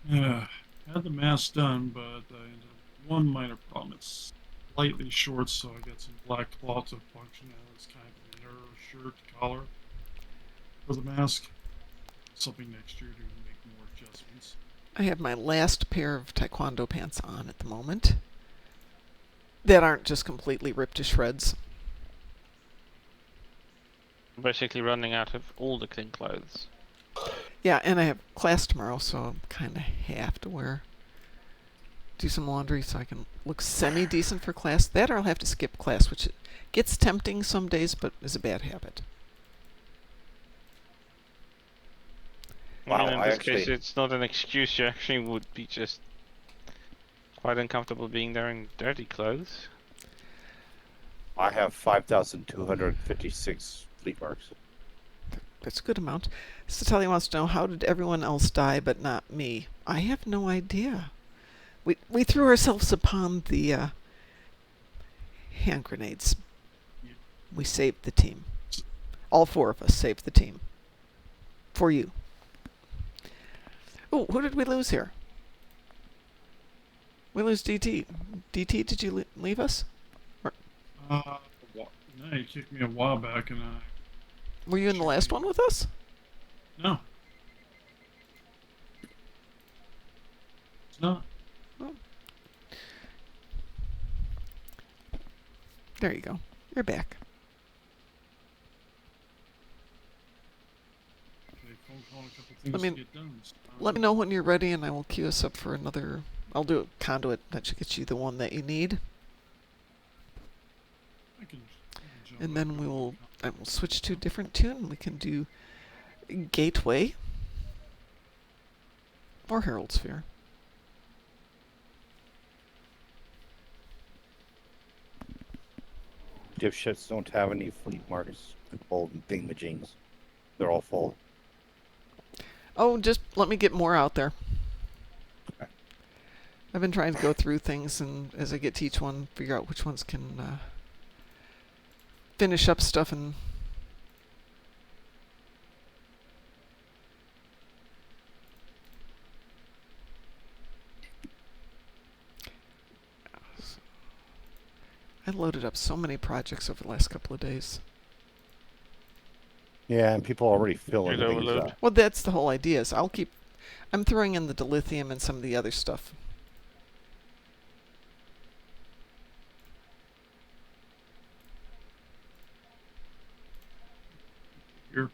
Yeah, I had the mask done, but I ended up one minor problem. It's slightly short, so I got some black cloth to function as kind of a narrow shirt collar for the mask. Something next year to make more adjustments. I have my last pair of taekwondo pants on at the moment that aren't just completely ripped to shreds. basically running out of all the clean clothes. Yeah, and I have class tomorrow, so I kind of have to do some laundry so I can look semi-decent for class. That or I'll have to skip class, which gets tempting some days, but is a bad habit. I Wow, mean, in I this case, actually- it's not an excuse. You actually would be just quite uncomfortable being there in dirty clothes. I have 5,256 fleet marks. That's a good amount. Cecilia wants to know, how did everyone else die but not me? I have no idea. We threw ourselves upon the hand grenades. We saved the team. All four of us saved the team. For you. Oh, who did we lose here? We lose DT. DT, did you leave us? No, you kicked me a while back, and Were you in the last one with us? no. It's not. Oh. There you go. You're back. Okay, phone call, a couple things Let me- to get done. So, Let me know when you're ready, and I will queue us up for another. I'll do a conduit. That should get you the one that you need, I can jump and up then and we go. will. I will switch to a different tune. We can do Gateway or Herald Sphere. Dipshits don't have any fleet marks. Old thingamajings. They're all full. Oh, just let me get more out there. I've been trying to go through things, and as I get to each one, figure out which ones can finish up stuff and. I loaded up so many projects over the last couple of days. Yeah, and people already fill You'd in things overload. up. Well, that's the whole idea. Is I'm throwing in the dilithium and some of the other stuff. Here.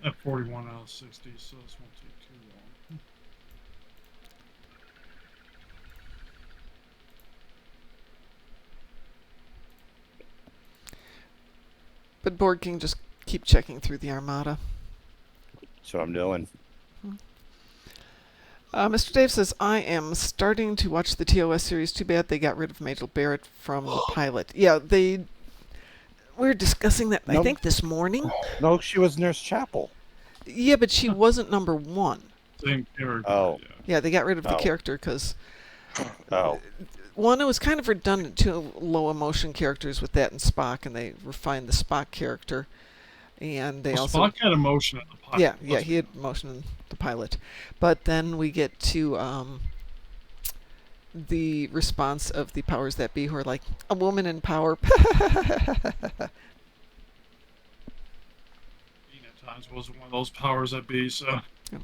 At 41 out of 60, so this won't take too long. But Board King, just keep checking through the Armada. That's what I'm doing. Mr. Dave says, I am starting to watch the TOS series. Too bad they got rid of Majel Barrett from the pilot. Yeah, we were discussing that, I Nope. think, this morning. No, she was Nurse Chapel. Yeah, but she wasn't number one. Same character. Oh. Yeah. Yeah, they got rid of the Oh. character because, Oh. one, it was kind of redundant to low emotion characters with that and Spock, and they refined the Spock character. And they Well, also. Spock had emotion in the pilot. Yeah, he had emotion in the pilot. But then we get to the response of the powers that be, who are like, a woman in power. Dean at times wasn't one of those powers that be, so. Yep.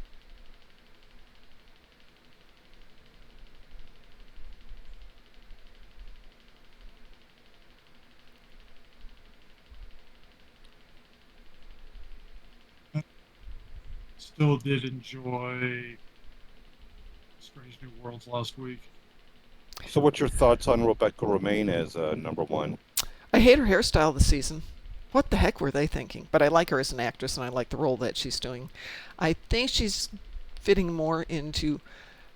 Still did enjoy Strange New Worlds last week. So what's your thoughts on Rebecca Romaine as number one? I hate her hairstyle this season. What the heck were they thinking? But I like her as an actress, and I like the role that she's doing. I think she's fitting more into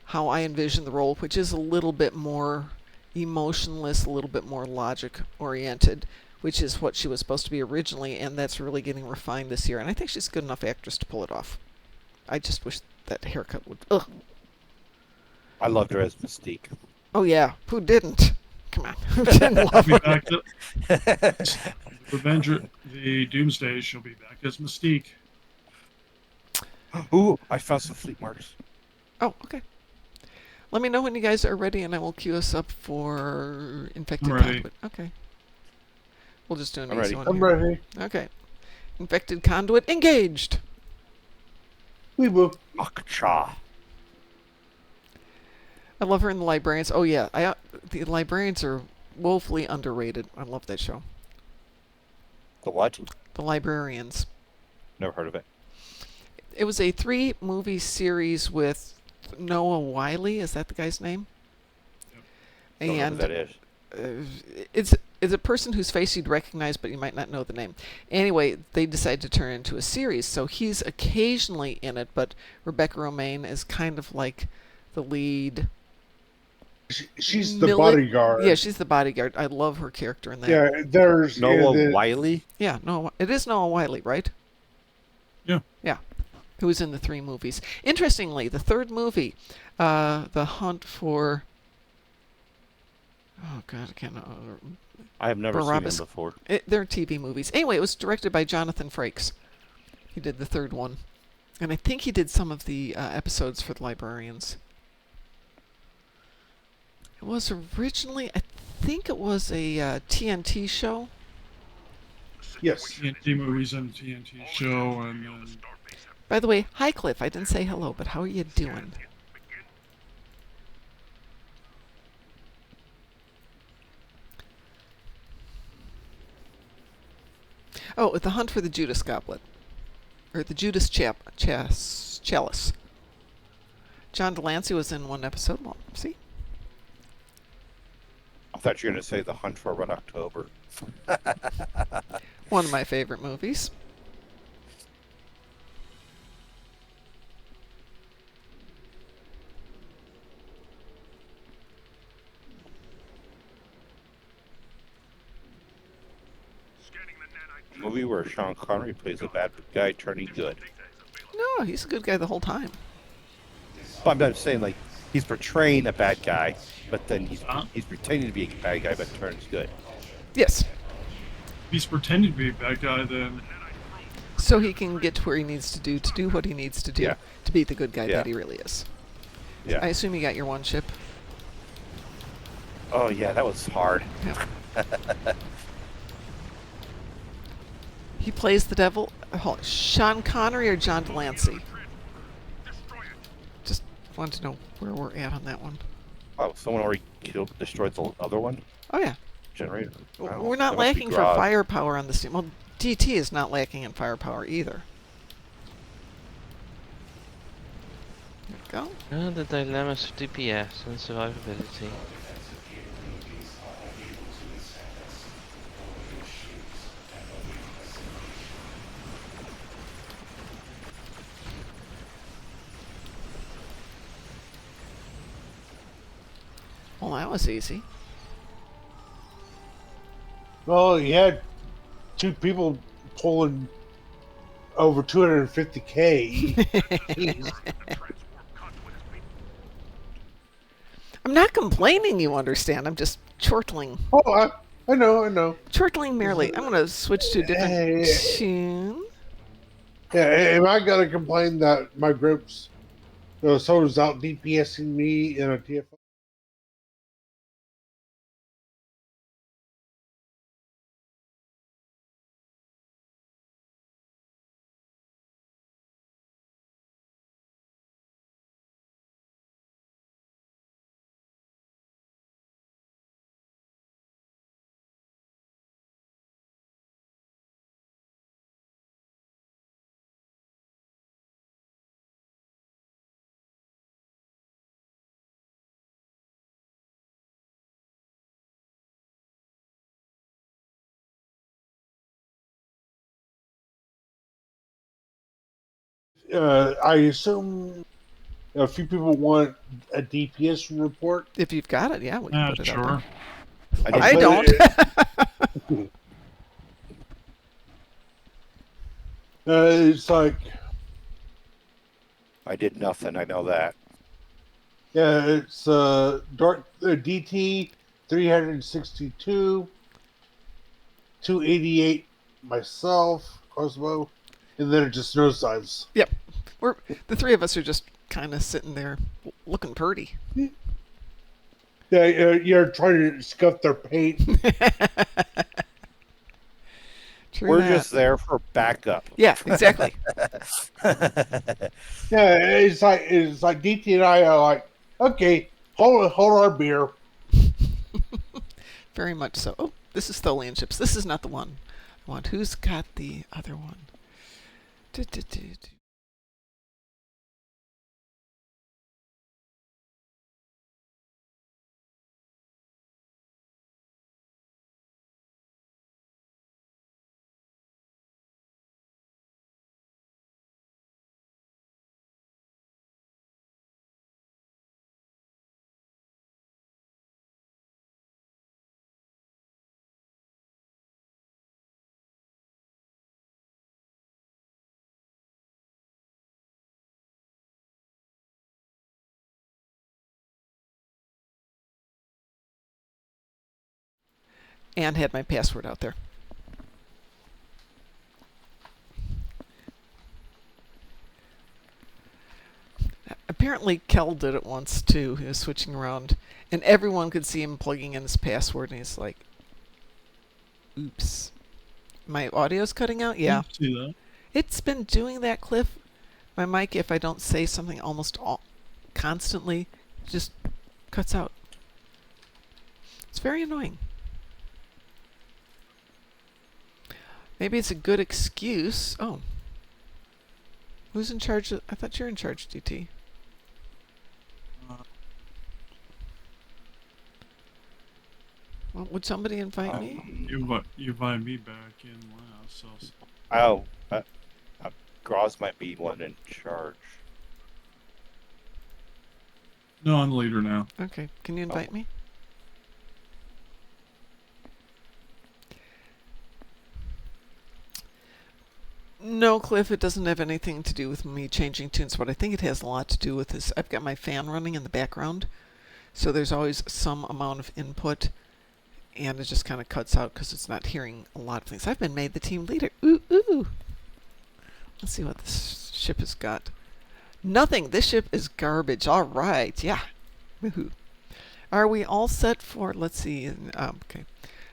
how I envision the role, which is a little bit more emotionless, a little bit more logic-oriented, which is what she was supposed to be originally, and that's really getting refined this year. And I think she's a good enough actress to pull it off. I just wish that haircut would... Ugh. I loved her as Mystique. Oh, yeah. Who didn't? Come on. Who didn't love Be her? back to Revenger, the Doomsday. She'll be back as Mystique. Ooh, I found some fleet marks. Oh, okay. Let me know when you guys are ready, and I will queue us up for Infected I'm ready. Conduit. Okay. We'll just do an I'm easy ready. one I'm here. ready. Okay. Infected Conduit engaged. Weebo. Makcha. I love her in the Librarians. Oh, yeah. The Librarians are woefully underrated. I love that show. The what? The Librarians. Never heard of it. It was a 3-movie series with Noah Wiley. Is that the guy's name? Don't know who that is. It's a person whose face you'd recognize, but you might not know the name. Anyway, they decided to turn it into a series, so he's occasionally in it, but Rebecca Romaine is kind of like the lead. She's the bodyguard. Yeah, she's the bodyguard. I love her character in that. Yeah, there's Noah Wiley? Yeah, Noah. It is Noah Wiley, right? Yeah. Yeah. Who was in the 3 movies. Interestingly, the 3rd movie, The Hunt for... Oh, God, I can't... I have never seen Barabbas. him before. They're TV movies. Anyway, it was directed by Jonathan Frakes. He did the 3rd one. And I think he did some of the episodes for the Librarians. It was originally... I think it was a TNT show. Yes. TNT movies and TNT show, and then By the way, hi Cliff. I didn't say hello, but how are you doing? Oh, The Hunt for the Judas Goblet. Or the Judas Chalice. John Delancey was in one episode. Well, see? I thought you were going to say The Hunt for Red October. One of my favorite movies. A movie where Sean Connery plays a bad guy turning good. No, he's a good guy the whole time. Well, I'm not saying, like, he's portraying a bad guy, but then he's pretending to be a bad guy, but turns good. Yes. if he's pretending to be a bad guy, then So he can get to where he needs to do what he needs to do Yeah. to be the good guy Yeah. that he really is. Yeah. I assume you got your one ship. Oh, yeah, that was hard. Yeah. He plays the devil. Hold on, Sean Connery or John Delancey? Just wanted to know where we're at on that one. Oh, someone already destroyed the other one? Oh yeah, Generator? Wow, we're not that must be lacking for Grodd. firepower on this team. Well, DT is not lacking in firepower either. There we go. Oh, the dilemmas of DPS and survivability. Well, that was easy. Well, you had 2 people pulling over 250K. Jeez. I'm not complaining, you understand. I'm just chortling. Oh, I know. Chortling merely. I'm going to switch to a different Hey. tune. Yeah, am I gonna complain that my groups, someone's out DPSing me in a TFO? I assume a few people want a DPS report. If you've got it, yeah, we can put it sure. up I I did- don't. It's like, I did nothing, I know that. yeah, it's DT 362, 288 myself, Cosmo, and then it just nosedives. Yep. The 3 of us are just kind of sitting there looking pretty. Yeah, you're trying to scuff their paint. True We're that. just there for backup. Yeah, exactly. Yeah, it's like DT and I are like, okay, hold our beer. Very much so. Oh, this is Tholian ships. This is not the one one. Who's got the other one? And had my password out there. Apparently Kel did it once too. He was switching around and everyone could see him plugging in his password and he's like, oops. My audio's cutting out? Yeah. See that? It's been doing that, Cliff. My mic, if I don't say something almost constantly, just cuts out. It's very annoying. Maybe it's a good excuse. Oh. Who's in charge? I thought you're in charge, DT. Well, would somebody invite me? You invite me back in last. So. Oh, Groz might be one in charge. No, I'm the leader now. Okay, can you invite me? No, Cliff, it doesn't have anything to do with me changing tunes. What I think it has a lot to do with is I've got my fan running in the background, so there's always some amount of input, and it just kind of cuts out because it's not hearing a lot of things. I've been made the team leader. Ooh, ooh. Let's see what this ship has got. Nothing. This ship is garbage. All right. Yeah. Woohoo. Are we all set for, let's see. Okay.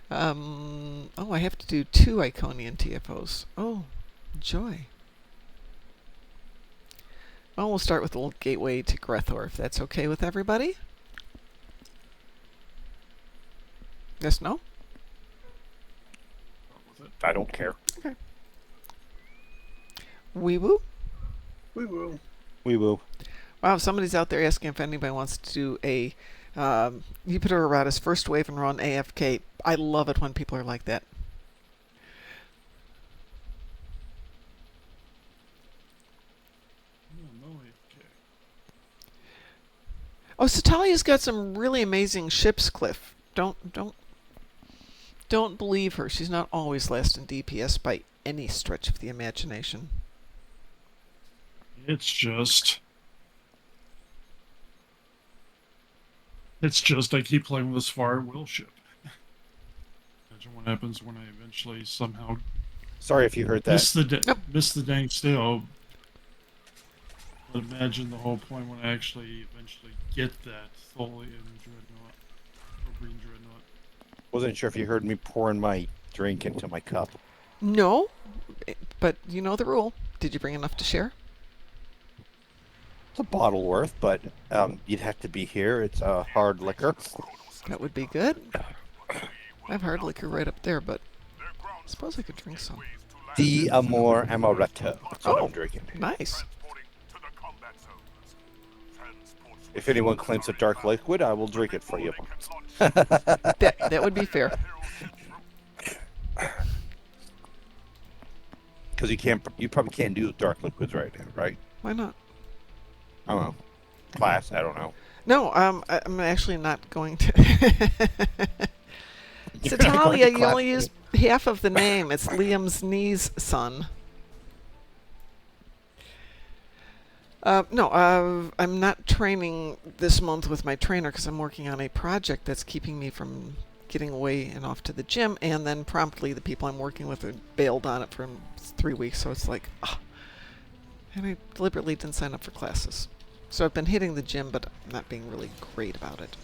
Oh, I have to do 2 Iconian TFOs. Oh, joy. Well, we'll start with a little gateway to Grethor, if that's okay with everybody. Yes, no? I don't care. Okay. Wee woo? We will. We will. Wow, somebody's out there asking if anybody wants to do a Jupiter Erratus first wave and run AFK. I love it when people are like that. Oh, Satalia's got some really amazing ships, Cliff. Don't believe her. She's not always last in DPS by any stretch of the imagination. It's just I keep playing with this fire at will ship. Imagine what happens when I eventually somehow Sorry if you heard that. miss the dang stale. But imagine the whole point when I actually eventually get that Tholian Dreadnought or Green Dreadnought. Wasn't sure if you heard me pouring my drink into my cup. No, but you know the rule. Did you bring enough to share? It's a bottle worth, but you'd have to be here. It's hard liquor. That would be good. I have hard liquor right up there, but I suppose I could drink some. The Amor Amaretto. That's what I'm drinking. Nice. If anyone claims a dark liquid, I will drink it for you. That would be fair. Because you probably can't do dark liquids right now, right? Why not? I don't know. Class, I don't know. No, I'm actually not going to. Satalia, you only used half of the name. It's Liam's niece's son. No, I'm not training this month with my trainer because I'm working on a project that's keeping me from getting away and off to the gym, and then promptly the people I'm working with are bailed on it for 3 weeks, so it's like, and I deliberately didn't sign up for classes. So I've been hitting the gym, but I'm not being really great about it.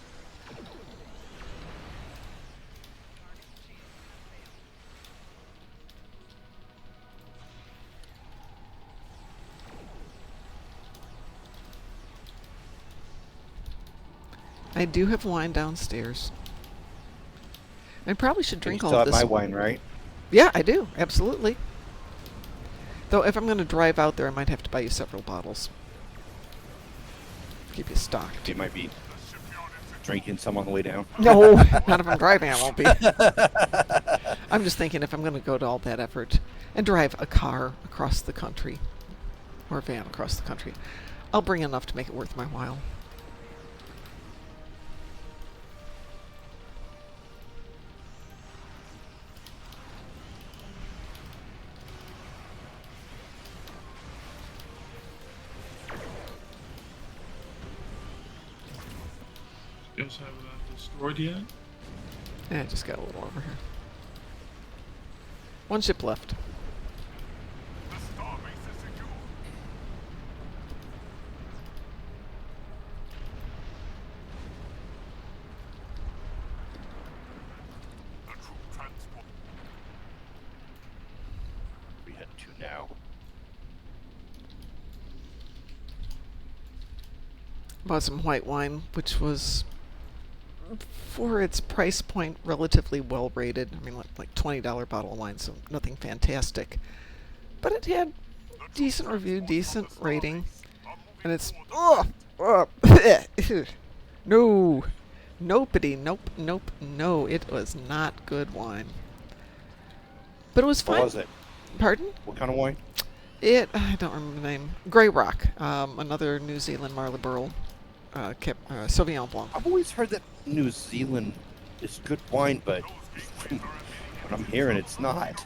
I do have wine downstairs. I probably should drink You all still of have this. my wine, right? Yeah, I do. Absolutely. Though if I'm going to drive out there, I might have to buy you several bottles. Keep you stocked. You might be drinking some on the way down. No, not if I'm driving, I won't be. I'm just thinking if I'm going to go to all that effort and drive a car across the country, or a van across the country, I'll bring enough to make it worth my while. You guys have that destroyed yet? Yeah, I just got a little over here. One ship left. The starbase is secure. The troop transport. We had 2 now. Bought some white wine, which was, for its price point, relatively well rated. I mean, like $20 bottle of wine, so nothing fantastic. But it had decent review, decent rating, and it's no, nopity, nope, no. It was not good wine, but it was fine. What was it? Pardon? What kind of wine? I don't remember the name. Grey Rock, another New Zealand Marlborough Sauvignon Blanc. I've always heard that New Zealand is good wine, but what I'm hearing, it's not.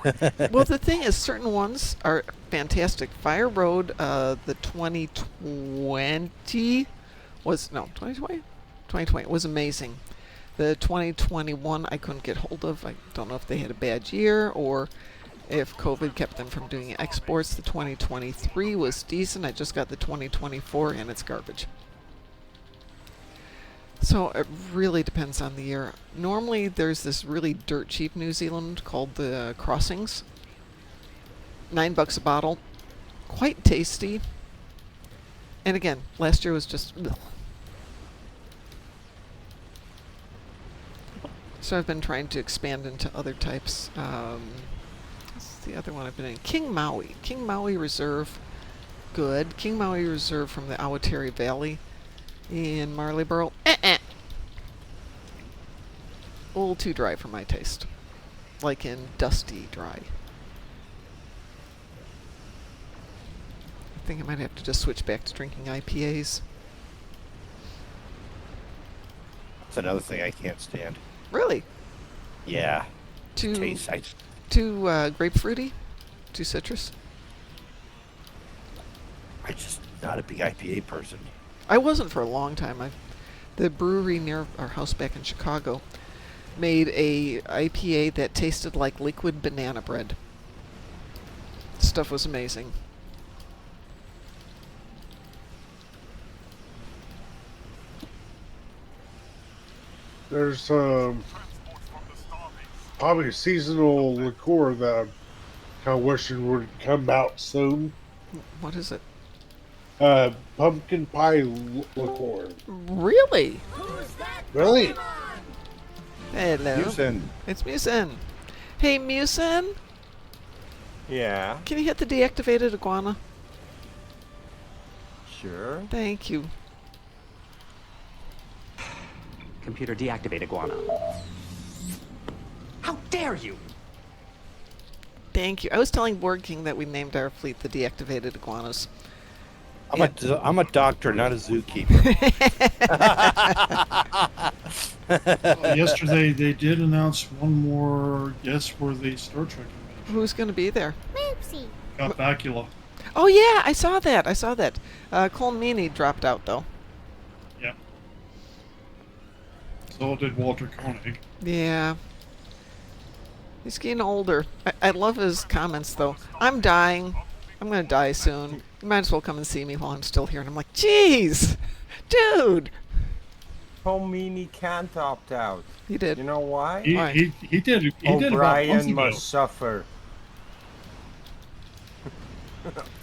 Well, the thing is, certain ones are fantastic. Fire Road, the 2020 was, no, 2020? 2020 was amazing. The 2021 I couldn't get hold of. I don't know if they had a bad year or if COVID kept them from doing exports. The 2023 was decent. I just got the 2024 and it's garbage. So it really depends on the year. Normally there's this really dirt cheap New Zealand called the Crossings. $9 a bottle. Quite tasty. And again, last year was just ugh. So I've been trying to expand into other types. What's the other one I've been in? King Maui. King Maui Reserve. Good. King Maui Reserve from the Awatiri Valley in Marlborough. A little too dry for my taste. Like in dusty dry. I think I might have to just switch back to drinking IPAs. That's another thing I can't stand. Really? Yeah. Too Taste. too grapefruity? Too citrus? I'm just not a big IPA person. I wasn't for a long time. The brewery near our house back in Chicago made a IPA that tasted like liquid banana bread. Stuff was amazing. There's probably a seasonal liqueur that I'm kind of wishing would come out soon. What is it? Pumpkin pie liqueur. Really? Really? Hello. Musin. It's Musin. Hey, Musin, Yeah, can you hit the deactivated iguana? sure. Thank you. Computer deactivate iguana. How dare you! Thank you. I was telling Board King that we named our fleet the deactivated iguanas. I'm a doctor, not a zookeeper. Yesterday they did announce one more guest for the Star Trek convention. Who's going to be there? Moopsy. Got Bacula. Oh yeah, I saw that. Cole Meany dropped out though. Yeah. So did Walter Koenig. Yeah. He's getting older. I love his comments though. I'm dying. I'm gonna die soon. You might as well come and see me while I'm still here. And I'm like, jeez, dude. Homini can't opt out. He did. You know why? Why? He did. He did about a month O'Brien ago. must suffer.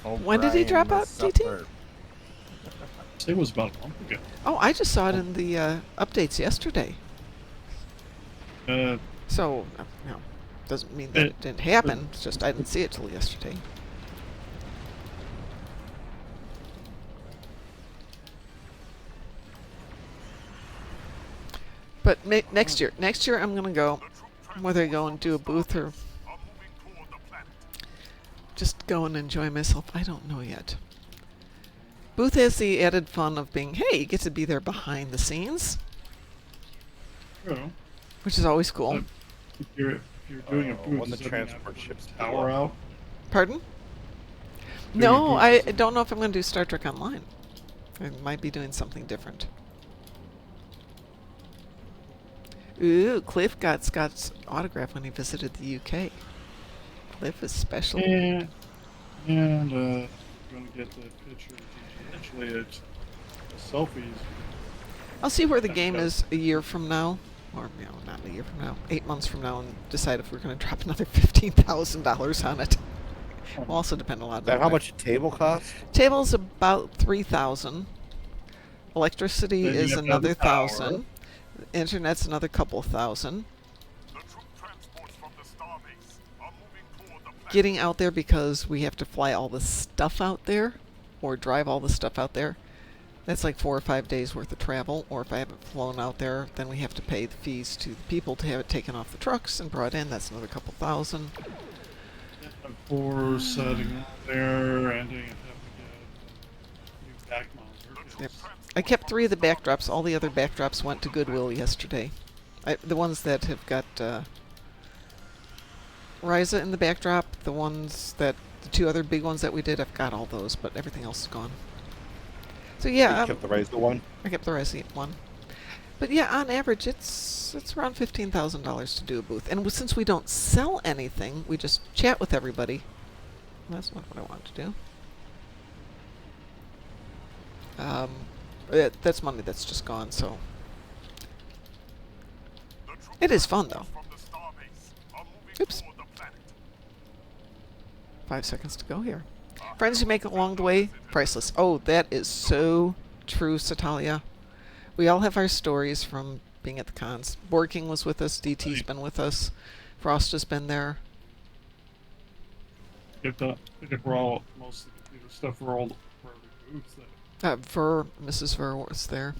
When did he O'Brien drop out, must DT? suffer. It was about a month ago. Oh, I just saw it in the updates yesterday. Uh, So, no, Doesn't mean that it didn't happen. It's just I didn't see it till yesterday. But next year I'm gonna go. Whether I go and do a booth or just go and enjoy myself, I don't know yet. Booth has the added fun of being, hey, you get to be there behind the scenes, which is always cool. If you're doing a booth, when the transport ships power out. Pardon? No, I don't know if I'm going to do Star Trek Online. I might be doing something different. Ooh, Cliff got Scott's autograph when he visited the UK. Cliff is special. Yeah, and I'm going to get the picture. Actually, it's selfies. I'll see where the game is a year from now. Or, not a year from now. 8 months from now, and decide if we're going to drop another $15,000 on it. Will also depend a lot on that how much a table costs? Table's about $3,000. Electricity is another 1,000. Internet's another couple thousand. Getting out there because we have to fly all the stuff out there, or drive all the stuff out there. That's like 4 or 5 days worth of travel. Or if I haven't flown out there, then we have to pay the fees to the people to have it taken off the trucks and brought in. That's another couple thousand. For setting up there and having to get new backmount. Yep. I kept 3 of the backdrops. All the other backdrops went to Goodwill yesterday. The ones that have got Ryza in the backdrop, the 2 other big ones that we did, I've got all those, but everything else is gone. So yeah, you kept the Ryza one. I kept the Ryza one. But yeah, on average, it's around $15,000 to do a booth. And since we don't sell anything, we just chat with everybody. That's not what I want to do. That's money that's just gone, so. It is fun, though. Oops. 5 seconds to go here. Friends you make along the way, priceless. Oh, that is so true, Satalia. We all have our stories from being at the cons. Board King was with us. DT's been with us. Frost has been there. Most of the computer stuff were all for the booths there. Mrs. Ver was there.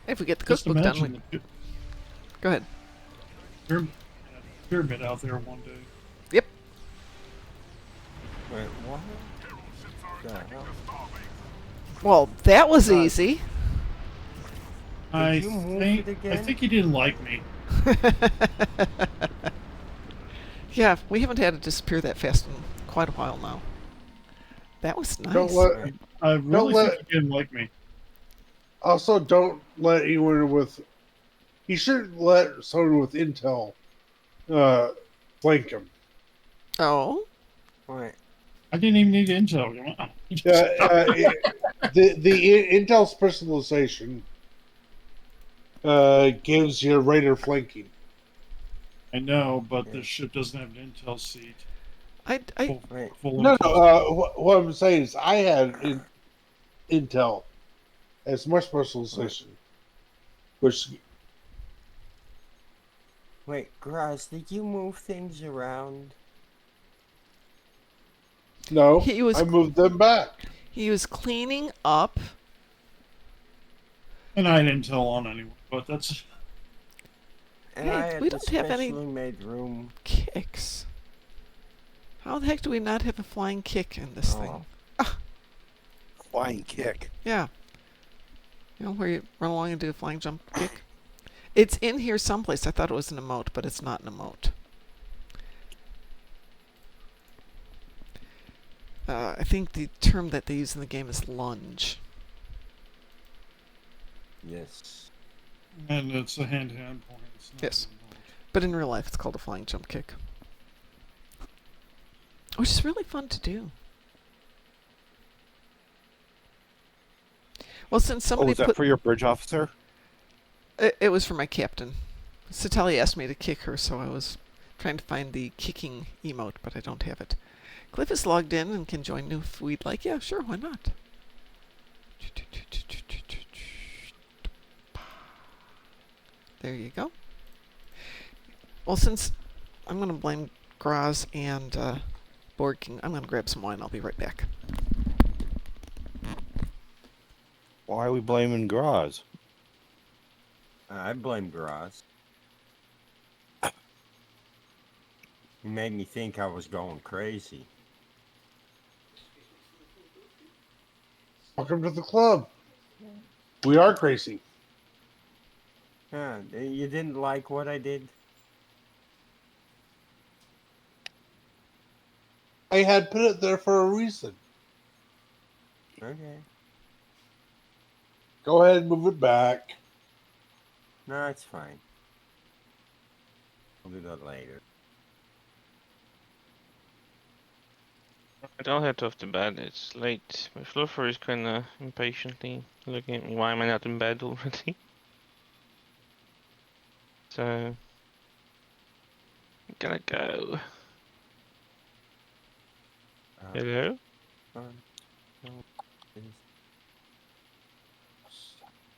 If we get the cookbook done, go ahead. Pyramid out there one day. Yep. Wait, what? The hell? Well, that was easy. I think he didn't like me. Yeah, we haven't had it disappear that fast in quite a while now. That was nice. I really think he didn't like me. Also, don't let anyone with... You shouldn't let someone with intel flank him. Oh? Wait. I didn't even need intel. The intel's personalization gives you radar flanking. I know, but this ship doesn't have an intel seat. No. What I'm saying is, I had intel as much personalization, which. Wait, Graz, did you move things around? No, I moved them back. He was cleaning up. And I didn't tell on anyone, but that's... And I had we don't have any made room. kicks. How the heck do we not have a flying kick in this thing? Ah. Flying kick? Yeah. You know, where you run along and do a flying jump kick? It's in here someplace. I thought it was an emote, but it's not an emote. I think the term that they use in the game is lunge. Yes. And it's a hand-to-hand point. Yes. But in real life, it's called a flying jump kick. Which is really fun to do. Well, since somebody was that for your bridge officer? It was for my captain. Satali asked me to kick her, so I was trying to find the kicking emote, but I don't have it. Cliff is logged in and can join you if we'd like. Yeah, sure, why not? There you go. Well, since I'm going to blame Graz and Board King, I'm going to grab some wine. I'll be right back. Why are we blaming Graz? I blame Graz. He made me think I was going crazy. Welcome to the club. We are crazy. You didn't like what I did? I had put it there for a reason. Okay. Go ahead and move it back. No, it's fine. I'll do that later. I'll head off to bed. It's late. My fluffer is kinda impatiently looking at me. Why am I not in bed already? So I'm gonna go. Hello?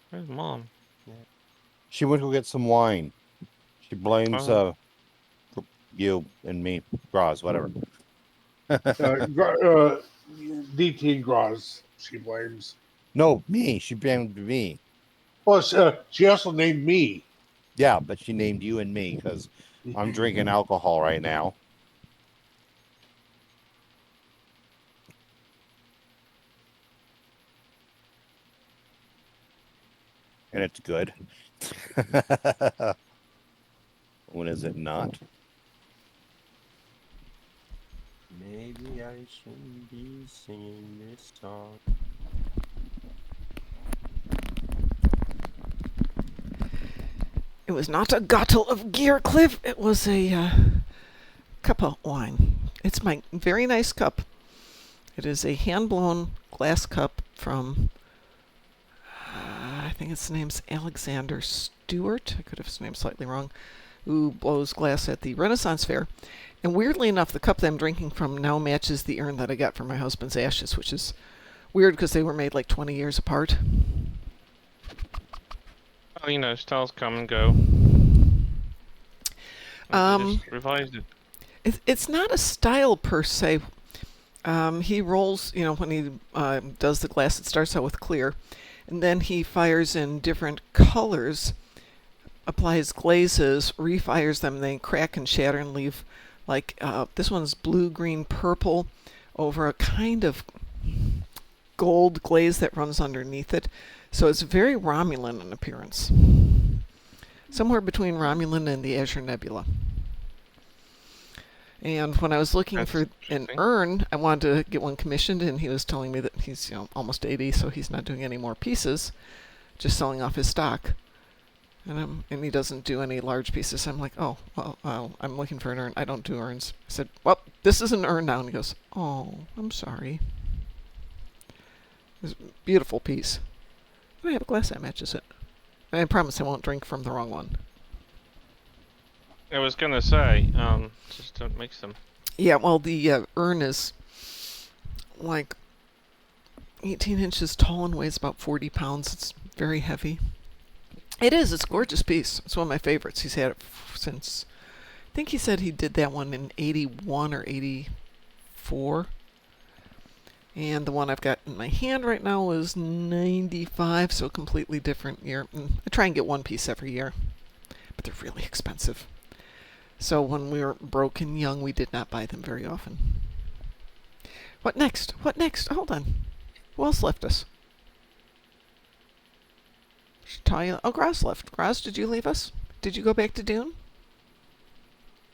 Where's Mom? She went to go get some wine. She blames you and me, Graz, whatever. DT and Graz, she blames. No, me. She blamed me. Well, she also named me. Yeah, but she named you and me because I'm drinking alcohol right now. And it's good. When is it not? Maybe I shouldn't be singing this song. It was not a bottle of gear, Cliff. It was a cup of wine. It's my very nice cup. It is a hand-blown glass cup from, I think its name's Alexander Stewart. I could have his name slightly wrong. Who blows glass at the Renaissance Fair. And weirdly enough, the cup that I'm drinking from now matches the urn that I got for my husband's ashes, which is weird because they were made like 20 years apart. Well, you know, styles come and go. Just revised it. It's not a style per se. He rolls, when he does the glass, it starts out with clear, and then he fires in different colors, applies glazes, refires them, they crack and shatter and leave like this one's blue, green, purple over a kind of gold glaze that runs underneath it. So it's very Romulan in appearance. Somewhere between Romulan and the Azure Nebula. And when I was looking for an urn, I wanted to get one commissioned, and he was telling me that he's almost 80, so he's not doing any more pieces, just selling off his stock. And he doesn't do any large pieces. I'm like, oh, well, I'm looking for an urn. I don't do urns. I said, well, this is an urn now. And he goes, oh, I'm sorry. It's a beautiful piece. I have a glass that matches it. And I promise I won't drink from the wrong one. I was gonna say, just don't mix them. Yeah, well, the urn is like 18 inches tall and weighs about 40 pounds. It's very heavy. It is. It's a gorgeous piece. It's one of my favorites. He's had it since, I think he said he did that one in 81 or 84. And the one I've got in my hand right now is 95, so a completely different year. And I try and get one piece every year, but they're really expensive. So when we were broke and young, we did not buy them very often. What next? What next? Hold on. Who else left us? Oh, Graz left. Graz, did you leave us? Did you go back to Dune?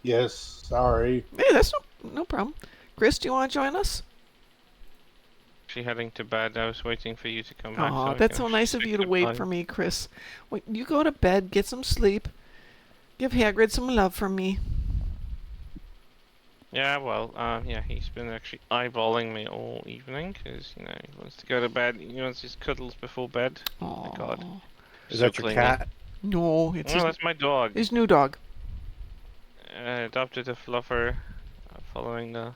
Yes, sorry. Hey, that's no problem. Chris, do you want to join us? Actually heading to bed. I was waiting for you to come back. Oh, that's so nice of you to wait for me, Chris. Wait, you go to bed, get some sleep. Give Hagrid some love from me. Yeah, well, yeah, he's been actually eyeballing me all evening because, he wants to go to bed. He wants his cuddles before bed. Oh my God. Is that your cat? No, it's that's my dog. His new dog. Adopted a fluffer following the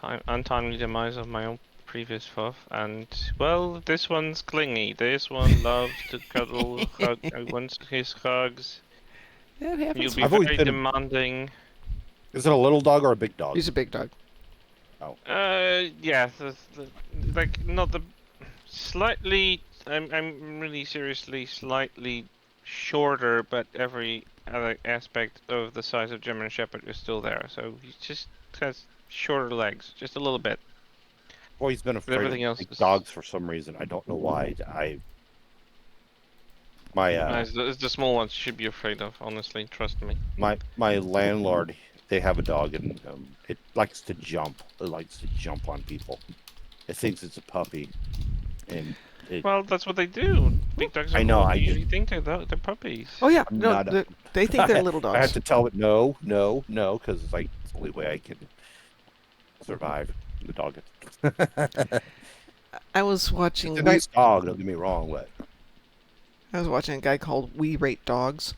untimely demise of my own previous fof, and well, this one's clingy. This one loves to cuddle, hug, wants his hugs. That happens. You'll be I've always very been demanding. Is it a little dog or a big dog? He's a big dog. Yeah, like not the slightly. I'm really seriously slightly shorter, but every other aspect of the size of German Shepherd is still there. So he just has shorter legs, just a little bit. I've always been afraid Everything of else big is- dogs for some reason. I don't know why. It's the small ones you should be afraid of. Honestly, trust me. My landlord, they have a dog, and it likes to jump. It likes to jump on people. It thinks it's a puppy, and Well, that's what they do. Big dogs are I know, I usually think they're puppies. Oh yeah, I'm no, not they think they're little I have dogs. to tell it no, because it's like it's the only way I can survive. The dog. I was watching. It's a nice dog. Don't get me wrong, but I was watching a guy called We Rate Dogs,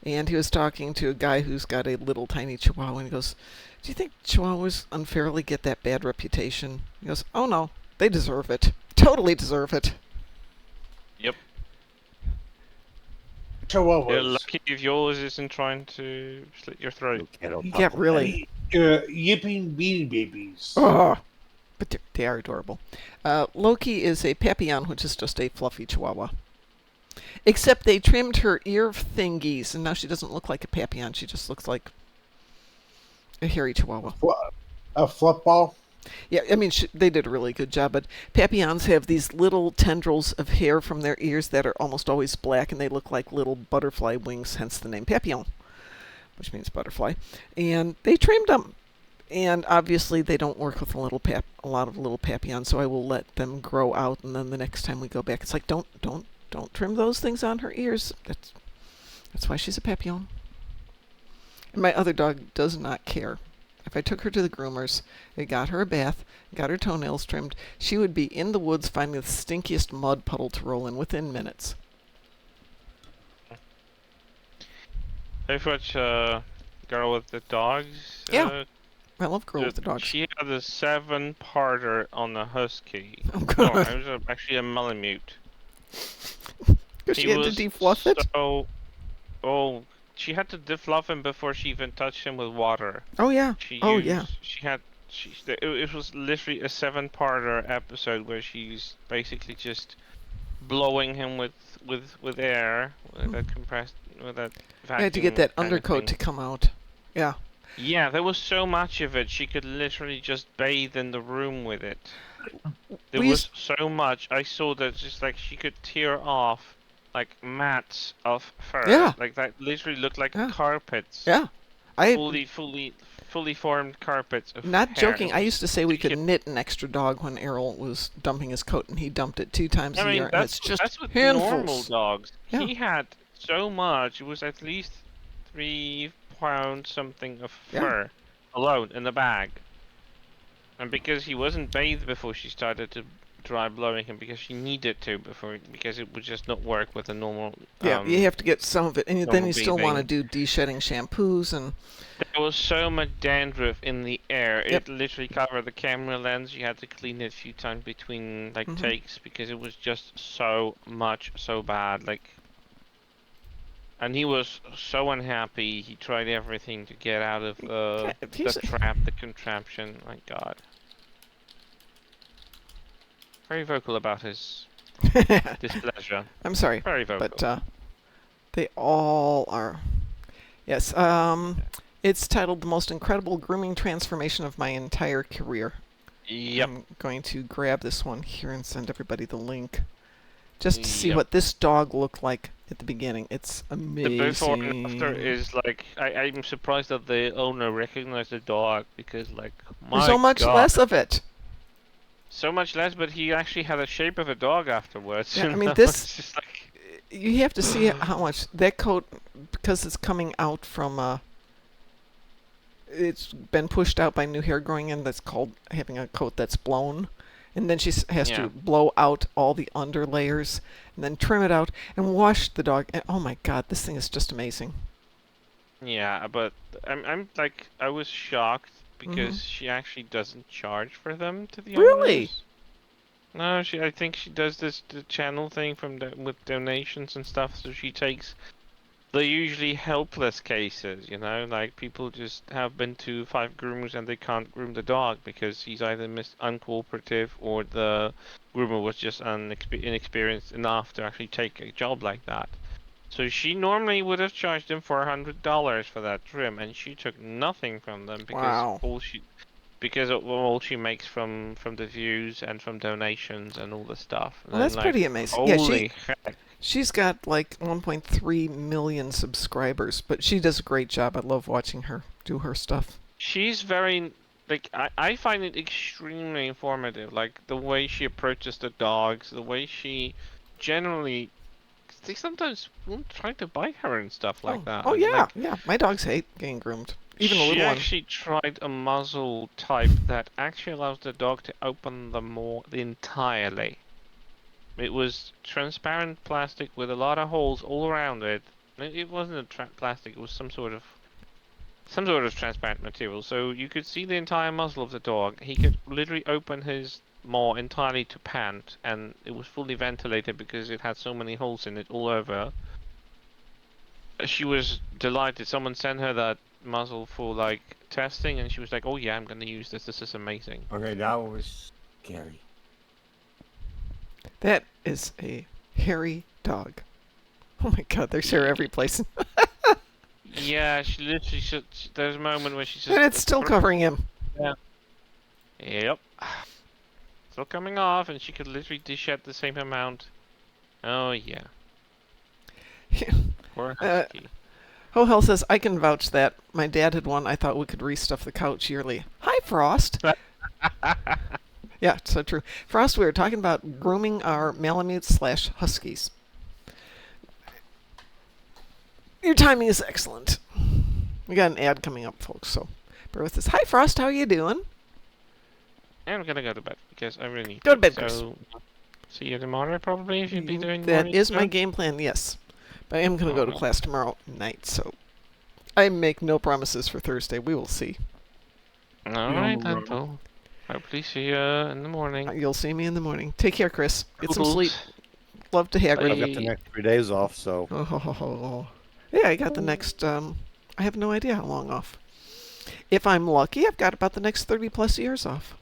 and he was talking to a guy who's got a little tiny Chihuahua, and he goes, "Do you think Chihuahuas unfairly get that bad reputation?" He goes, "Oh no, they deserve it. Totally deserve it." Yep. Chihuahuas. You're lucky if yours isn't trying to slit your throat. Yeah, really. Yipping beanie babies. Oh, but they are adorable. Loki is a Papillon, which is just a fluffy Chihuahua. Except they trimmed her ear thingies, and now she doesn't look like a Papillon. She just looks like a hairy Chihuahua. A fluff ball? Yeah, I mean, they did a really good job, but Papillons have these little tendrils of hair from their ears that are almost always black, and they look like little butterfly wings, hence the name Papillon, which means butterfly. And they trimmed them. And obviously they don't work with a lot of little Papillons, so I will let them grow out, and then the next time we go back, it's like, don't trim those things on her ears. That's why she's a Papillon. And my other dog does not care. If I took her to the groomers, they got her a bath, got her toenails trimmed, she would be in the woods finding the stinkiest mud puddle to roll in within minutes. Have you watched Girl with the Dogs? Yeah. I love Girl with the Dogs. She had a 7-parter on the Husky. Oh, God. No, it was actually a Malamute. Because she had to defluff it? She had to defluff him before she even touched him with water. Oh, yeah. It was literally a 7-parter episode where she's basically just blowing him with air, with that vacuum. I had to get that undercoat to come out. Yeah. Yeah, there was so much of it, she could literally just bathe in the room with it. There was so much. I saw that just like she could tear off like mats of fur. Yeah. Like that literally looked like carpets. Yeah. Fully formed carpets of Not hair. joking. I used to say we could knit an extra dog when Errol was dumping his coat, and he dumped it 2 times a year, and it's just that's with handfuls. normal dogs. Yeah. He had so much. It was at least 3 pounds something of fur alone in the bag. And because he wasn't bathed before she started to try blowing him, because she needed to because it would just not work with a normal. You have to get some of it, and then you still want to bathing. do de-shedding shampoos and. There was so much dandruff in the air. It literally covered the camera lens. You had to clean it a few times between takes because it was just so much, so bad. And he was so unhappy. He tried everything to get out of the contraption. My God. Very vocal about his displeasure. I'm sorry. Very vocal. But they all are. Yes. It's titled "The Most Incredible Grooming Transformation of My Entire Career." Yep. I'm going to grab this one here and send everybody the link, just to see what this dog looked like at the beginning. It's amazing. The before and after is like I'm surprised that the owner recognized the dog because there's so much less of it. So much less, but he actually had the shape of a dog afterwards. Yeah, I mean this. Just you have to see how much that coat, because it's coming out from it's been pushed out by new hair growing in. That's called having a coat that's blown. And then she has to blow out all the under layers and then trim it out and wash the dog. And oh my God, this thing is just amazing. Yeah, but I'm I was shocked because she actually doesn't charge for them to the Really? owners. No, I think she does the channel thing with donations and stuff. So she takes the usually helpless cases, you know, like people just have been to 5 groomers and they can't groom the dog because he's either uncooperative or the groomer was just inexperienced enough to actually take a job like that. So she normally would have charged them $400 for that trim, and she took nothing from them because Wow. because of all she makes from the views and from donations and all the stuff. And Well, that's like, pretty amazing. holy heck. She's got like 1.3 million subscribers, but she does a great job. I love watching her do her stuff. She's very, like, I find it extremely informative. Like, the way she approaches the dogs, the way she generally, they sometimes won't try to bite her and stuff like that. Oh And, yeah, like, yeah. My dogs hate getting groomed. Even the she little one. actually tried a muzzle type that actually allows the dog to open the entirely. It was transparent plastic with a lot of holes all around it. It wasn't a plastic, it was some sort of transparent material, so you could see the entire muzzle of the dog. He could literally open his maw entirely to pant, and it was fully ventilated because it had so many holes in it all over. She was delighted. Someone sent her that muzzle for like testing, and she was like, "Oh yeah, I'm gonna use this. This is amazing." Okay, that was scary. That is a hairy dog. Oh my god, there's hair every place. Yeah, she literally there's a moment where she says, And it's still covering him. Yeah. Yep. Still coming off, and she could literally dish out the same amount. Oh yeah. Poor husky. Oh, Hell says, I can vouch that. My dad had one. I thought we could restuff the couch yearly. Hi, Frost. Yeah, so true. Frost, we were talking about grooming our Malamutes/Huskies. Your timing is excellent. We got an ad coming up, folks, so bear with us. Hi, Frost. How are you doing? I'm gonna go to bed because I really need Go to bed, Chris. So, see you tomorrow, probably, if you'd be doing That morning is my stuff. game plan, yes. But I am going to go to class tomorrow night, so I make no promises for Thursday. We will see. Alright, then, Paul. Hopefully see you in the morning. You'll see me in the morning. Take care, Chris. Get some Toodles. sleep. Love to Hagrid. I've got the next 3 days off, so. Oh. Yeah, I got the next, I have no idea how long off. If I'm lucky, I've got about the next 30 plus years off.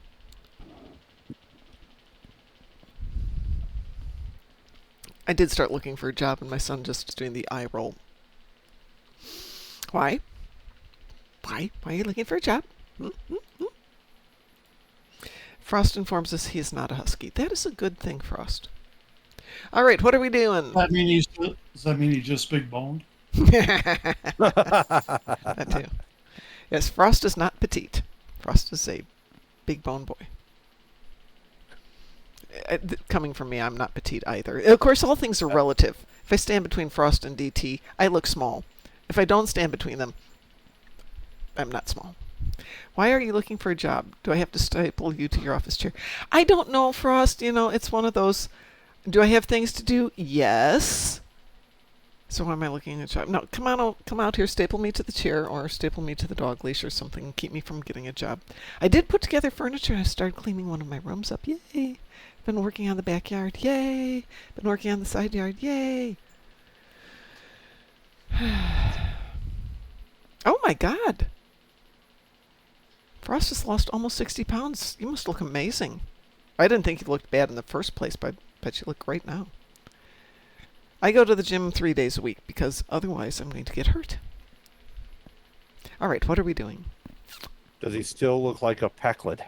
I did start looking for a job, and my son just is doing the eye roll. Why? Why are you looking for a job? Frost informs us he is not a husky. That is a good thing, Frost. All right, what are we doing? Does that mean he's just big boned? That too. Yes, Frost is not petite. Frost is a big bone boy. Coming from me, I'm not petite either. Of course, all things are relative. If I stand between Frost and DT, I look small. If I don't stand between them, I'm not small. Why are you looking for a job? Do I have to staple you to your office chair? I don't know, Frost. You know, it's one of those. Do I have things to do? Yes. So why am I looking at a job? No, come out here, staple me to the chair or staple me to the dog leash or something and keep me from getting a job. I did put together furniture. I started cleaning one of my rooms up. Yay. Been working on the backyard. Yay. Been working on the side yard. Yay. Oh my God. Frost has lost almost 60 pounds. You must look amazing. I didn't think you looked bad in the first place, but I bet you look great now. I go to the gym 3 days a week because otherwise I'm going to get hurt. All right, what are we doing? Does he still look like a packlid?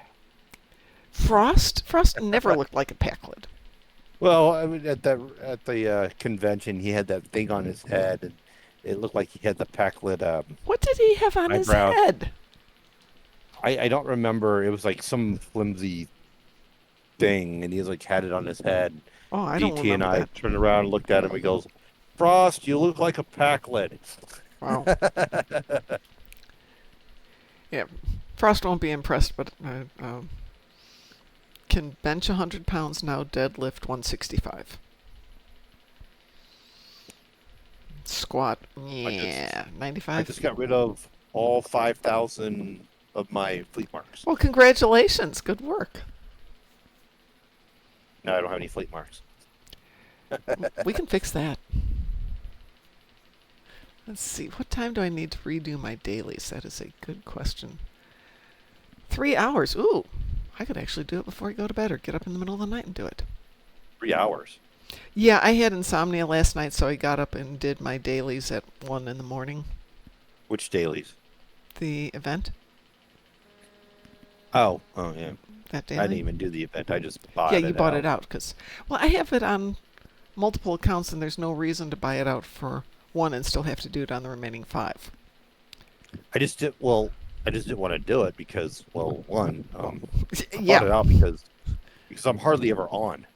Frost never looked like a packlid. Well, I mean, at the convention, he had that thing on his head, and it looked like he had the packlid. What did he have on his eyebrow. head? I don't remember. It was like some flimsy thing, and he was like had it on his head. Oh, I don't DT and remember I that. turned around and looked at him. He goes, "Frost, you look like a packlid." Wow. Yeah, Frost won't be impressed, but can bench 100 pounds now, deadlift 165. Squat, yeah, 95. I just got rid of all 5,000 of my fleet marks. Well, congratulations. Good work. No, I don't have any fleet marks. We can fix that. Let's see. What time do I need to redo my dailies? That is a good question. 3 hours. Ooh. I could actually do it before I go to bed or get up in the middle of the night and do it. 3 hours. Yeah, I had insomnia last night, so I got up and did my dailies at 1 in the morning. Which dailies? The event. Oh, yeah. That daily. I didn't even do the event. I just bought it. Yeah, you bought it out because, well, I have it on multiple accounts, and there's no reason to buy it out for one and still have to do it on the remaining 5. I just didn't want to do it because, well, one, I yeah. bought it out because I'm hardly ever on.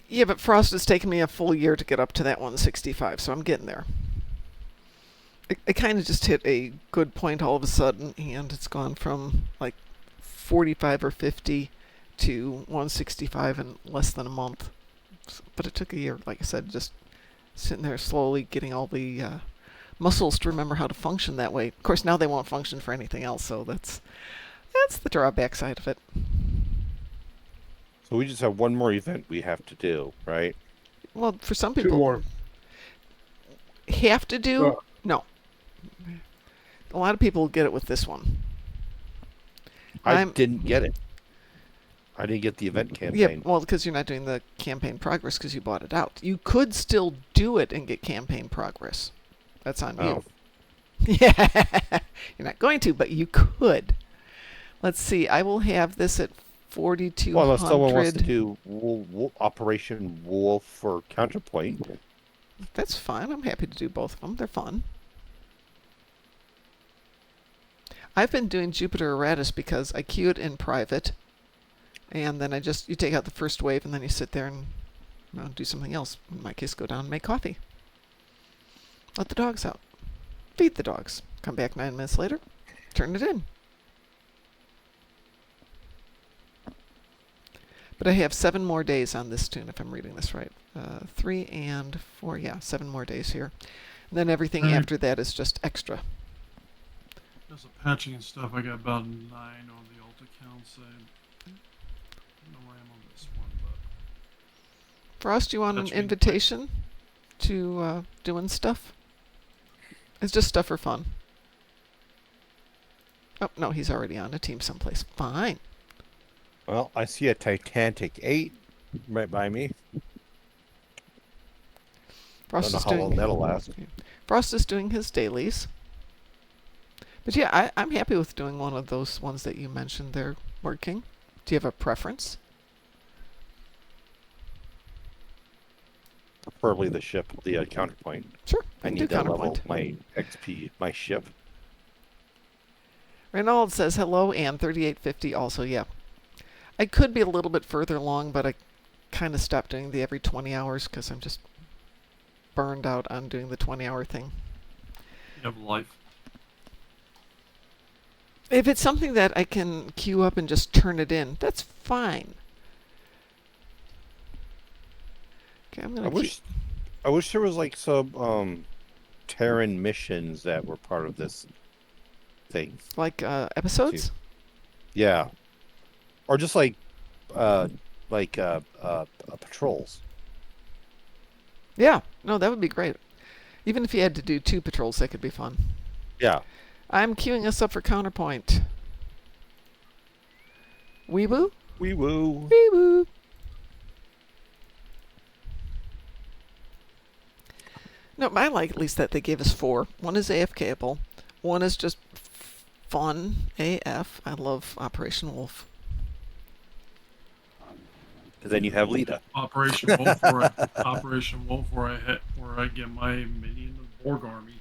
Yeah, but Frost has taken me a full year to get up to that 165, so I'm getting there. I kind of just hit a good point all of a sudden, and it's gone from like 45 or 50 to 165 in less than a month. But it took a year, like I said, just sitting there slowly getting all the muscles to remember how to function that way. Of course, now they won't function for anything else, so that's the drawback side of it. So we just have one more event we have to do, right? Well, for some 2 people, more. have to do? No. A lot of people get it with this one. I didn't get it. I didn't get the event campaign. Yeah, well, because you're not doing the campaign progress because you bought it out. You could still do it and get campaign progress. That's on you. Yeah. You're not going to, but you could. Let's see. I will have this at 4,200. Well, unless someone wants to do Operation Wolf for Counterpoint. That's fine. I'm happy to do both of them. They're fun. I've been doing Jupiter Eratus because I queue it in private, and then you take out the first wave, and then you sit there and do something else. In my case, go down and make coffee. Let the dogs out. Feed the dogs. Come back 9 minutes later. Turn it in. But I have 7 more days on this tune, if I'm reading this right. 3 and 4, yeah, 7 more days here. And then everything after that is just extra. There's a patching and stuff. I got about 9 on the alt accounts. I don't know where I am on this one, but Frost, you want an invitation to doing stuff? It's just stuff for fun. Oh, no, he's already on a team someplace. Fine. Well, I see a Titanic 8 right by me. Frost don't know how long that'll last. Frost is doing his dailies. But yeah, I'm happy with doing one of those ones that you mentioned. They're working. Do you have a preference? Preferably the ship, the Counterpoint. Sure, I need to level my XP, my ship. Reynald says hello, and 3850 also, yeah. I could be a little bit further along, but I kind of stopped doing the every 20 hours because I'm just burned out on doing the 20-hour thing. you have life. If it's something that I can queue up and just turn it in, that's fine. Okay, I'm gonna I wish there was like some Terran missions that were part of this thing. Like episodes? Yeah. Or just like patrols. Yeah, no, that would be great. Even if you had to do 2 patrols, that could be fun. Yeah. I'm queuing us up for Counterpoint. Weeboo? Weeboo. Weeboo. No, I like at least that they gave us 4. One is AFKable. One is just fun AF. I love Operation Wolf. Then you have Lita. Operation Wolf, where I get my minion of Borg army.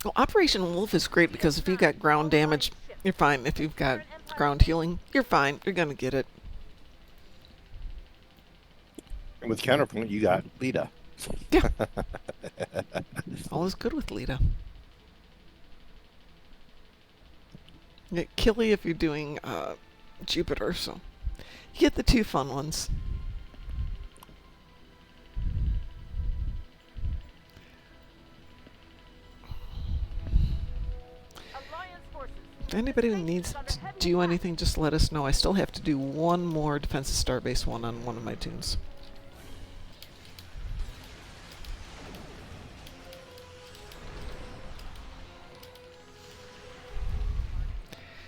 Well, Operation Wolf is great because if you've got ground damage, you're fine. If you've got ground healing, you're fine. You're gonna get it. And with Counterpoint, you got Lita. Yeah. All is good with Lita. You get Killy if you're doing Jupiter, so you get the 2 fun ones. If anybody who needs to do anything, just let us know. I still have to do one more Defensive Starbase one on one of my tunes.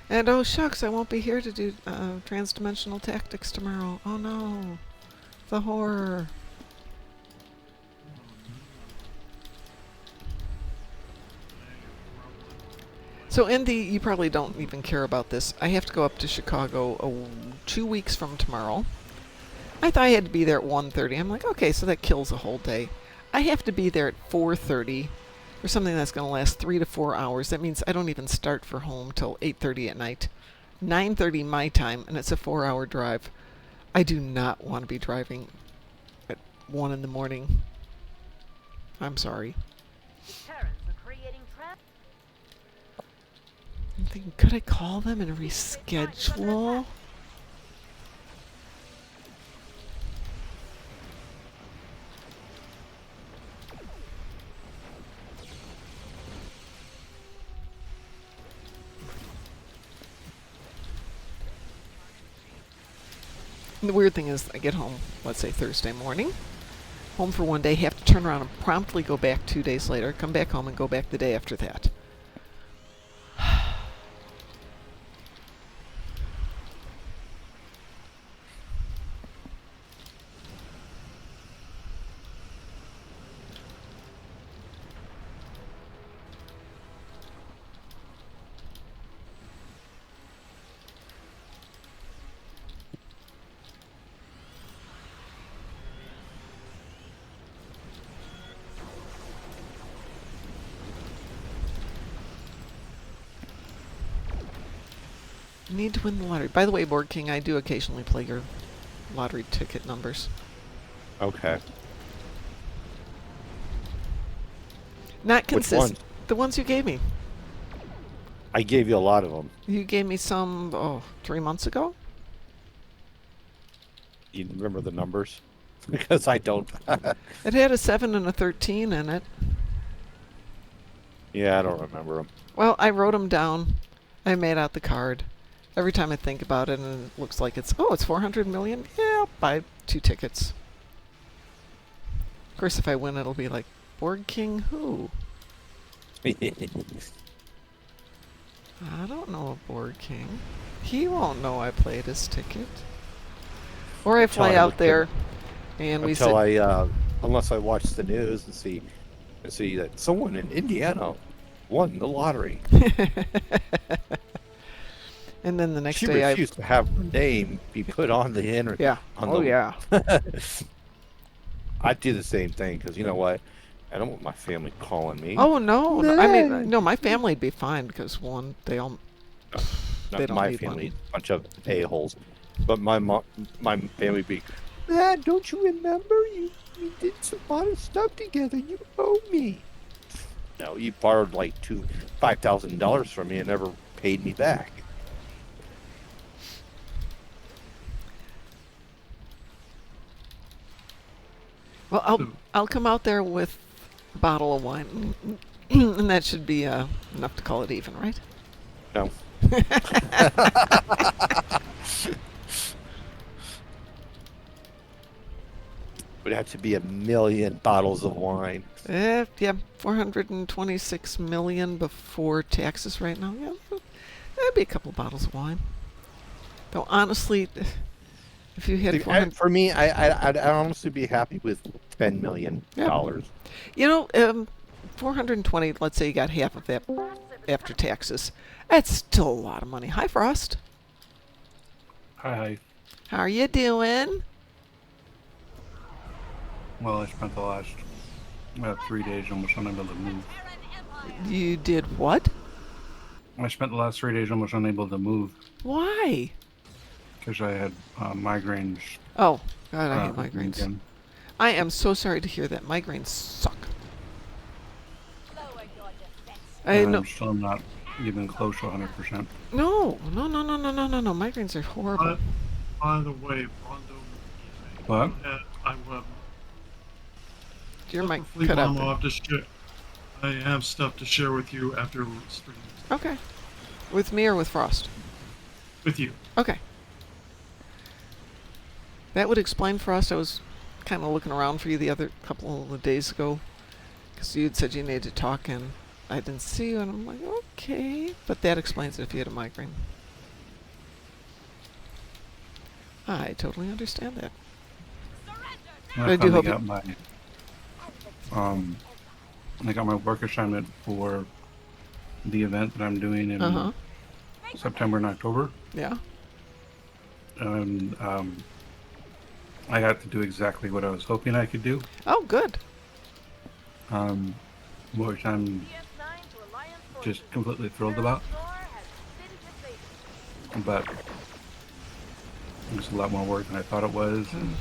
And oh shucks, I won't be here to do transdimensional tactics tomorrow. Oh no, the horror. So Indy, you probably don't even care about this. I have to go up to Chicago 2 weeks from tomorrow. I thought I had to be there at 1:30. I'm like, okay, so that kills a whole day. I have to be there at 4:30 for something that's going to last 3 to 4 hours. That means I don't even start for home till 8:30 at night. 9:30 my time, and it's a 4-hour drive. I do not want to be driving at 1 in the morning. I'm sorry. I'm thinking, could I call them and reschedule? And the weird thing is, I get home, let's say Thursday morning, home for one day, have to turn around and promptly go back 2 days later, come back home and go back the day after that. Need to win the lottery. By the way, Board King, I do occasionally play your lottery ticket numbers. Okay. Not Which consistent. ones? The ones you gave me. I gave you a lot of them. You gave me some, 3 months ago? You remember the numbers? Because I don't. It had a 7 and a 13 in it. Yeah, I don't remember them. Well, I wrote them down. I made out the card. Every time I think about it and it looks like it's 400 million? Yeah, I'll buy 2 tickets. Of course, if I win, it'll be like, Board King who? I don't know a Board King. He won't know I played his ticket. Or I fly out there and we sit... unless I watch the news and see that someone in Indiana won the lottery. And then the next she day refused to have her name be put on the internet. Yeah. Yeah. I'd do the same thing because you know what? I don't want my family calling me. Oh no! I mean, no, my family'd be fine because one, they all Not don't my need family, money. a bunch of a-holes. But my family would be, Dad, don't you remember? You did some honest stuff together. You owe me. No, you borrowed like $5,000 from me and never paid me back. Well, I'll come out there with a bottle of wine, and that should be enough to call it even, right? No. Would have to be 1 million bottles of wine. Yeah, 426 million before taxes right now. Yeah, that'd be a couple of bottles of wine. Though honestly, if you had 400... For me, I'd honestly be happy with $10 million. Yeah. You know, 420. Let's say you got half of that after taxes. That's still a lot of money. Hi, Frost. Hi. How are you doing? Well, I spent the last 3 days almost unable to move. You did what? I spent the last 3 days almost unable to move. Why? Because I had migraines. Oh, God, I hate migraines. Again. I am so sorry to hear that. Migraines suck. I'm still not even close to 100%. No. Migraines are horrible. By the way, Rondo. What? Your mic hopefully cut out. I have stuff to share with you after stream. Okay. With me or with Frost? With you. Okay. That would explain Frost. I was kind of looking around for you the other couple of days ago because you'd said you needed to talk and I didn't see you, and I'm like, okay. But that explains it if you had a migraine. I totally understand that. I do finally hope got my I got my work assignment for the event that I'm doing in September and October. Yeah. And I got to do exactly what I was hoping I could do. Oh, good. Which I'm just completely thrilled about. But it was a lot more work than I thought it was. And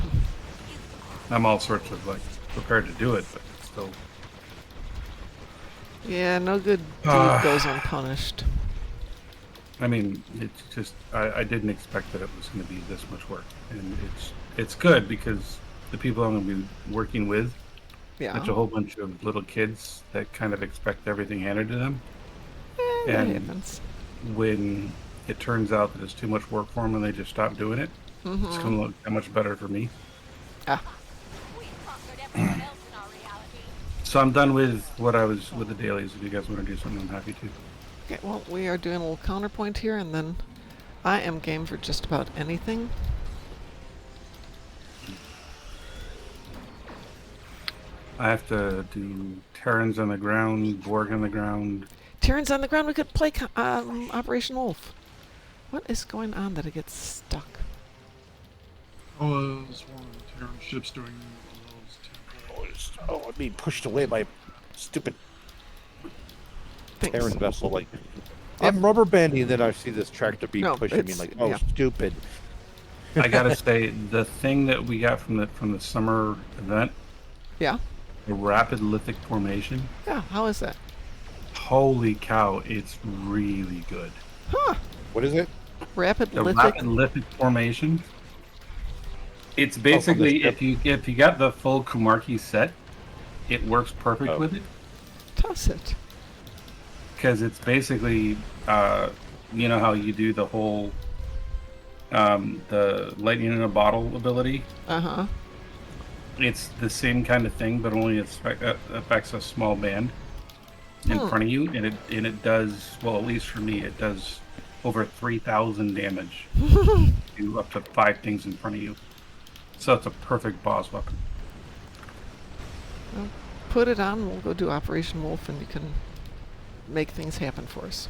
I'm all sorts of like prepared to do it, but still. Yeah, no good deed goes unpunished. I mean, it's just I didn't expect that it was going to be this much work, and it's good because the people I'm going to be working with, it's a whole bunch of little kids that kind of expect everything handed to them, That and happens. when it turns out that it's too much work for them and they just stop doing it, it's going to look that much better for me. So I'm done with what I was with the dailies. If you guys want to do something, I'm happy to. Okay, well, we are doing a little counterpoint here, and then I am game for just about anything. I have to do Terrans on the ground, Borg on the ground. Terrans on the ground, we could play Operation Wolf. What is going on that it gets stuck? Oh, it's one of the Terran ships doing those I'm being pushed away by a stupid Thanks. Terran vessel. Like, I'm rubber banding, and then I see this tractor beam pushing me. Like, oh, stupid. I gotta say, the thing that we got from the summer event, the rapid lithic formation. Yeah, how is that? Holy cow, it's really good. Huh? What is it? Rapid lithic formation. It's basically if you got the full Kumarki set, it works perfect with it. Toss it. Because it's basically, you know how you do the whole, the lightning in a bottle ability. It's the same kind of thing, but only it affects a small band in front of you, and it does, well, at least for me, it does over 3,000 damage to up to 5 things in front of you. So it's a perfect boss weapon. Well, put it on. We'll go do Operation Wolf, and you can make things happen for us.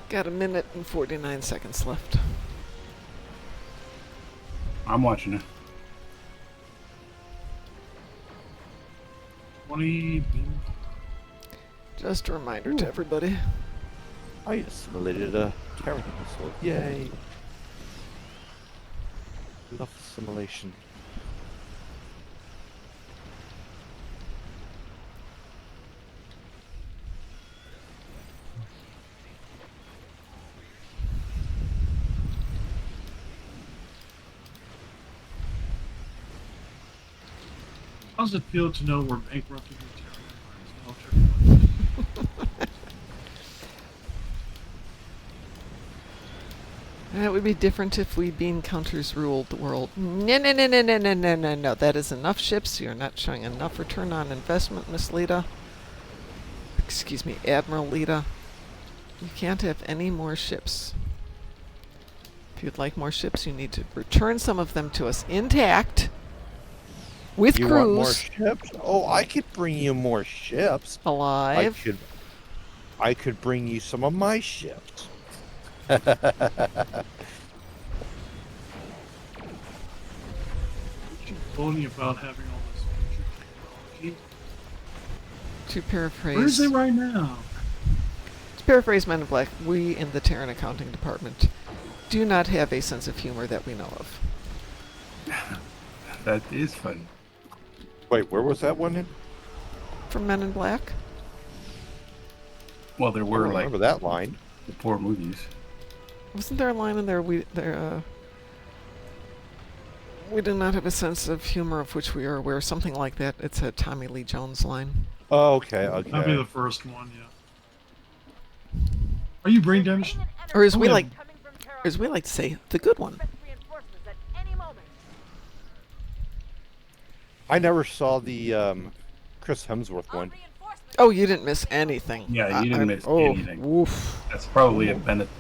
Got a minute and 49 seconds left. I'm watching it. 20. Just a reminder to everybody. I assimilated a Terran missile. Yay! Love assimilation. How does it feel to know we're bankrupting the Terran Empire? That would be different if we bean counters ruled the world. No. That is enough ships. You're not showing enough return on investment, Miss Lita. Excuse me, Admiral Lita. You can't have any more ships. If you'd like more ships, you need to return some of them to us intact. With You crews. want more ships? Oh, I could bring you more ships. Alive. I could bring you some of my ships. Phony about having all this future technology. To paraphrase. Where is it right now? To paraphrase Men in Black, we in the Terran Accounting Department do not have a sense of humor that we know of. That is fun. Wait, where was that one in? From Men in Black? Well, there I were don't like remember that line. 4 movies. Wasn't there a line in there? We do not have a sense of humor of which we are aware. Something like that. It's a Tommy Lee Jones line. Oh, okay. That'd be the first one, yeah. Are you brain damaged? Or as we like to say, the good one. I never saw the Chris Hemsworth one. Oh, you didn't miss anything. Yeah, you didn't miss anything. Oof. That's probably a benefit.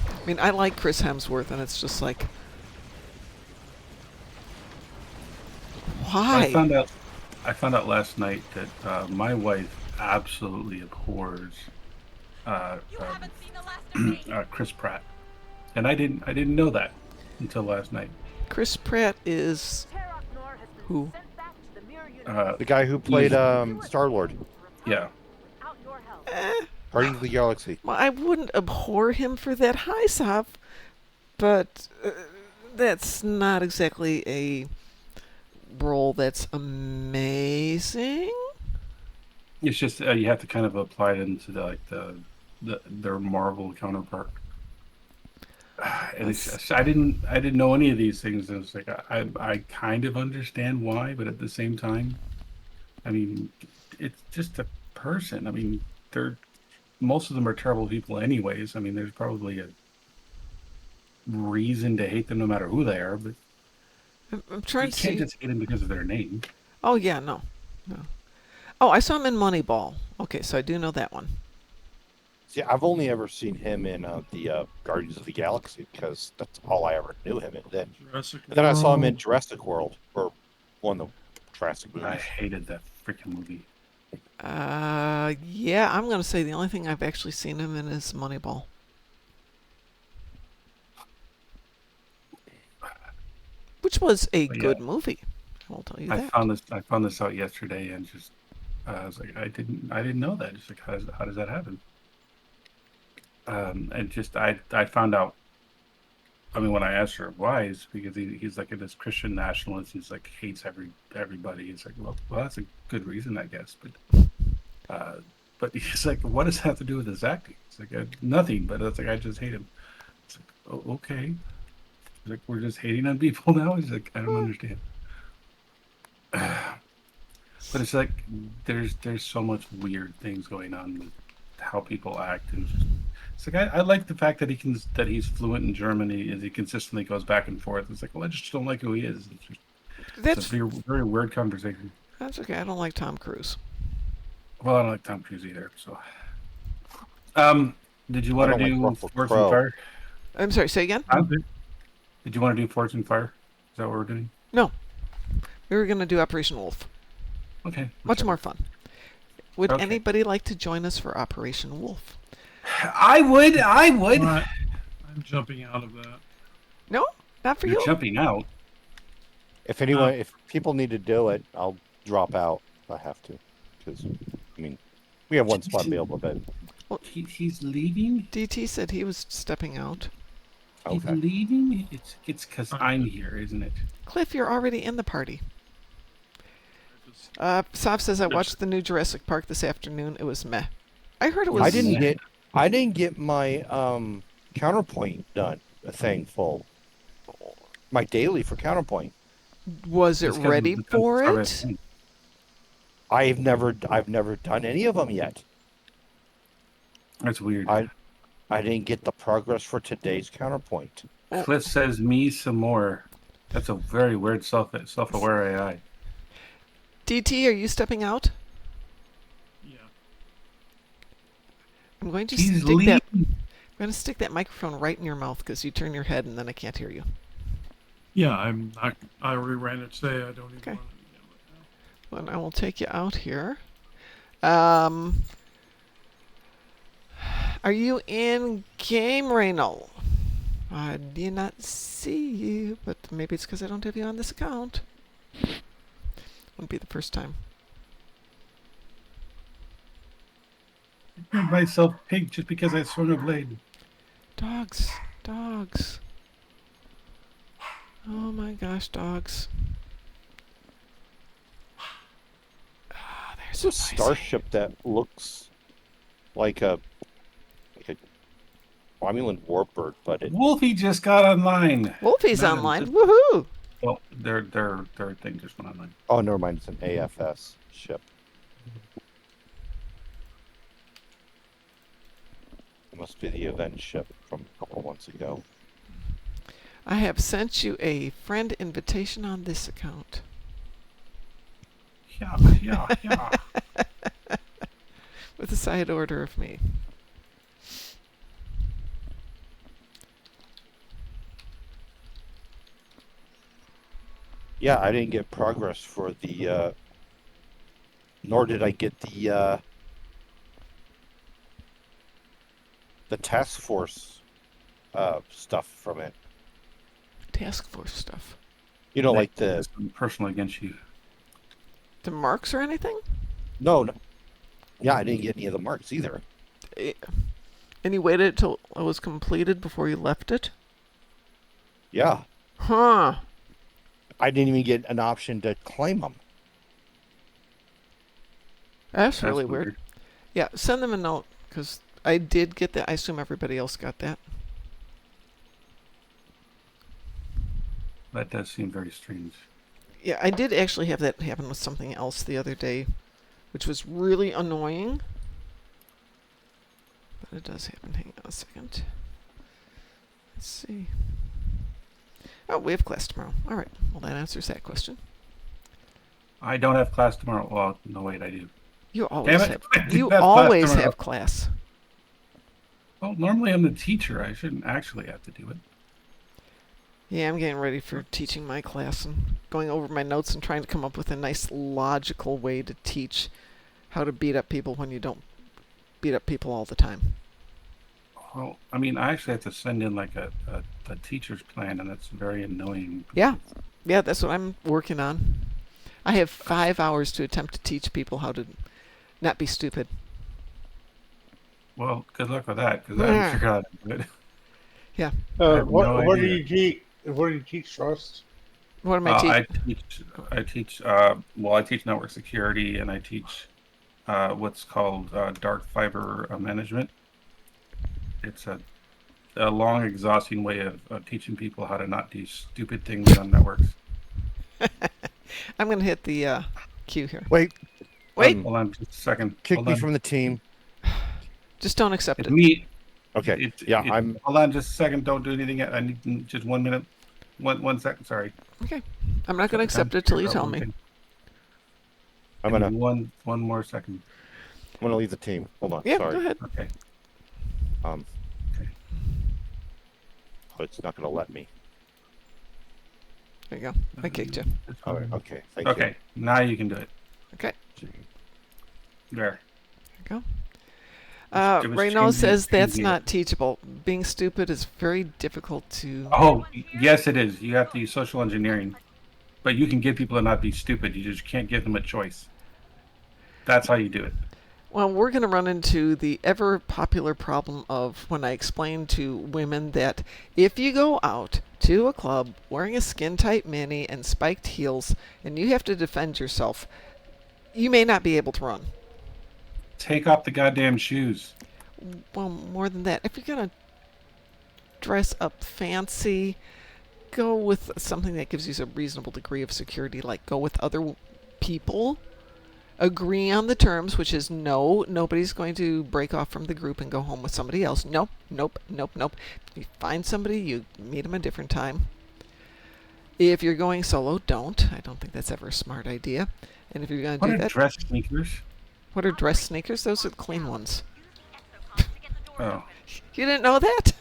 I mean, I like Chris Hemsworth, and it's just like, why? I found out last night that my wife absolutely abhors Chris Pratt, and I didn't know that until last night. Chris Pratt is who? The guy who played Star-Lord. Yeah. Guardians of the Galaxy. Well, I wouldn't abhor him for that, high Sav, but that's not exactly a role that's amazing. It's just you have to kind of apply it into their Marvel counterpart. And I didn't know any of these things, and it's like I kind of understand why, but at the same time, I mean, it's just a person. I mean, most of them are terrible people anyways. I mean, there's probably a reason to hate them no matter who they are, but I'm trying you to can't see. just hate them because of their name. Oh yeah, no. Oh, I saw him in Moneyball. Okay, so I do know that one. See, I've only ever seen him in the Guardians of the Galaxy because that's all I ever knew him in. Then I saw him in Jurassic World, or one of the Jurassic movies. I hated that freaking movie. Yeah, I'm gonna say the only thing I've actually seen him in is Moneyball. Which was a good movie. I will tell you that. I found this out yesterday, and just I was like, I didn't know that. Just like, how does that happen? And just I found out. I mean, when I asked her why, is because he's like this Christian nationalist. He's like hates everybody. It's like, well, that's a good reason, I guess. But he's like, what does that have to do with his acting? It's like nothing. But it's like I just hate him. It's like, oh, okay. It's like we're just hating on people now. He's like, I don't understand. But it's like there's so much weird things going on with how people act, and it's like I like the fact that he's fluent in Germany and he consistently goes back and forth. It's like, well, I just don't like who he is. It's a very, very weird conversation. That's okay. I don't like Tom Cruise. Well, I don't like Tom Cruise either. So, did you want to do Forge and Fire? I'm sorry. Say again. Did you want to do Forge and Fire? Is that what we're doing? No, we were going to do Operation Wolf. Okay. Much more fun. Would anybody like to join us for Operation Wolf? I would. I'm jumping out of that. No, not for You're you. jumping out. If people need to do it, I'll drop out if I have to. Because, I mean, we have one spot available, but... Well, he's leaving? DT said he was stepping out. He's leaving? It's because I'm here, isn't it? Cliff, you're already in the party. Sav says I watched the new Jurassic Park this afternoon. It was meh. I heard it was. I didn't get my counterpoint done. A thing full. My daily for counterpoint. Was it Just 'cause of ready the for start of it? thing. I've never done any of them yet. That's weird. I didn't get the progress for today's counterpoint. Cliff says me some more. That's a very weird self-aware AI. DT, are you stepping out? Yeah. I'm going to He's stick that. leaving. I'm going to stick that microphone right in your mouth because you turn your head and then I can't hear you. Yeah, I'm not. I reran it today. I don't even Okay. run it again right now. Well, I will take you out here. Are you in game, Reynold? I did not see you, but maybe it's because I don't have you on this account. Wouldn't be the first time. I made myself pink just because I swung a blade. Dogs. Dogs. Oh my gosh, dogs. Ah, It's there's a starship that looks like a Romulan warbird, but it Wolfie just got online. Wolfie's Man, online. just- Woohoo! Well, their thing just went online. oh, never mind, it's an AFS ship. It must be the event ship from a couple months ago. I have sent you a friend invitation on this account. Yeah. With a side order of me. Yeah, I didn't get progress for the nor did I get the task force stuff from it. Task force stuff. You know, like the personal against you. The marks or anything? no. Yeah, I didn't get any of the marks either. And you waited till it was completed before you left it? Yeah, Huh. I didn't even get an option to claim them. That's really weird. Yeah, send them a note, because I did get that. I assume everybody else got that. That does seem very strange. Yeah, I did actually have that happen with something else the other day, which was really annoying. But it does happen. Hang on a second. Let's see. Oh, we have class tomorrow. All right. Well, that answers that question. I don't have class tomorrow. Well, no, wait, I do. You always Damn it, have. I do You have class always tomorrow. have class. Well, normally I'm the teacher. I shouldn't actually have to do it. Yeah, I'm getting ready for teaching my class and going over my notes and trying to come up with a nice logical way to teach how to beat up people when you don't beat up people all the time. Well, I mean, I actually have to send in like a teacher's plan, and that's very annoying. Yeah. Yeah, that's what I'm working on. I have 5 hours to attempt to teach people how to not be stupid. Well, good luck with that, because I haven't figured out how to do it. Yeah. I have What no do idea. you teach? What do you teach, Trust? What am I teaching? I teach network security, and I teach what's called dark fiber management. It's a long, exhausting way of teaching people how to not do stupid things on networks. I'm going to hit the queue here. Wait. Wait. Hold on just a second. Kick Hold me on. from the team. Just don't accept It's it. me. Okay. I'm. Hold on just a second. Don't do anything yet. I need just 1 minute. One second. Sorry. Okay. I'm not going to accept it till you tell me. I'm gonna. One more second. I'm gonna leave the team. Hold on. Yeah, Sorry. go ahead. Okay. Okay. Oh, it's not gonna let me. There you go. I kicked you. All right. Okay. Thank you. Okay. Now you can do it. Okay. There. There you go. It was Reyno changing- says that's changing not it. teachable. Being stupid is very difficult to... Oh, yes, it is. You have to use social engineering. But you can get people to not be stupid. You just can't give them a choice. That's how you do it. Well, we're going to run into the ever popular problem of when I explain to women that if you go out to a club wearing a skin-tight mini and spiked heels and you have to defend yourself, you may not be able to run. Take off the goddamn shoes. Well, more than that, if you're going to dress up fancy, go with something that gives you a reasonable degree of security, like go with other people, agree on the terms, which is no, nobody's going to break off from the group and go home with somebody else. Nope, nope, nope, nope. If you find somebody, you meet them a different time. If you're going solo, don't. I don't think that's ever a smart idea. And if you're going to do What are that... dress sneakers? What are dress sneakers? Those are the clean ones. Oh. You didn't know that?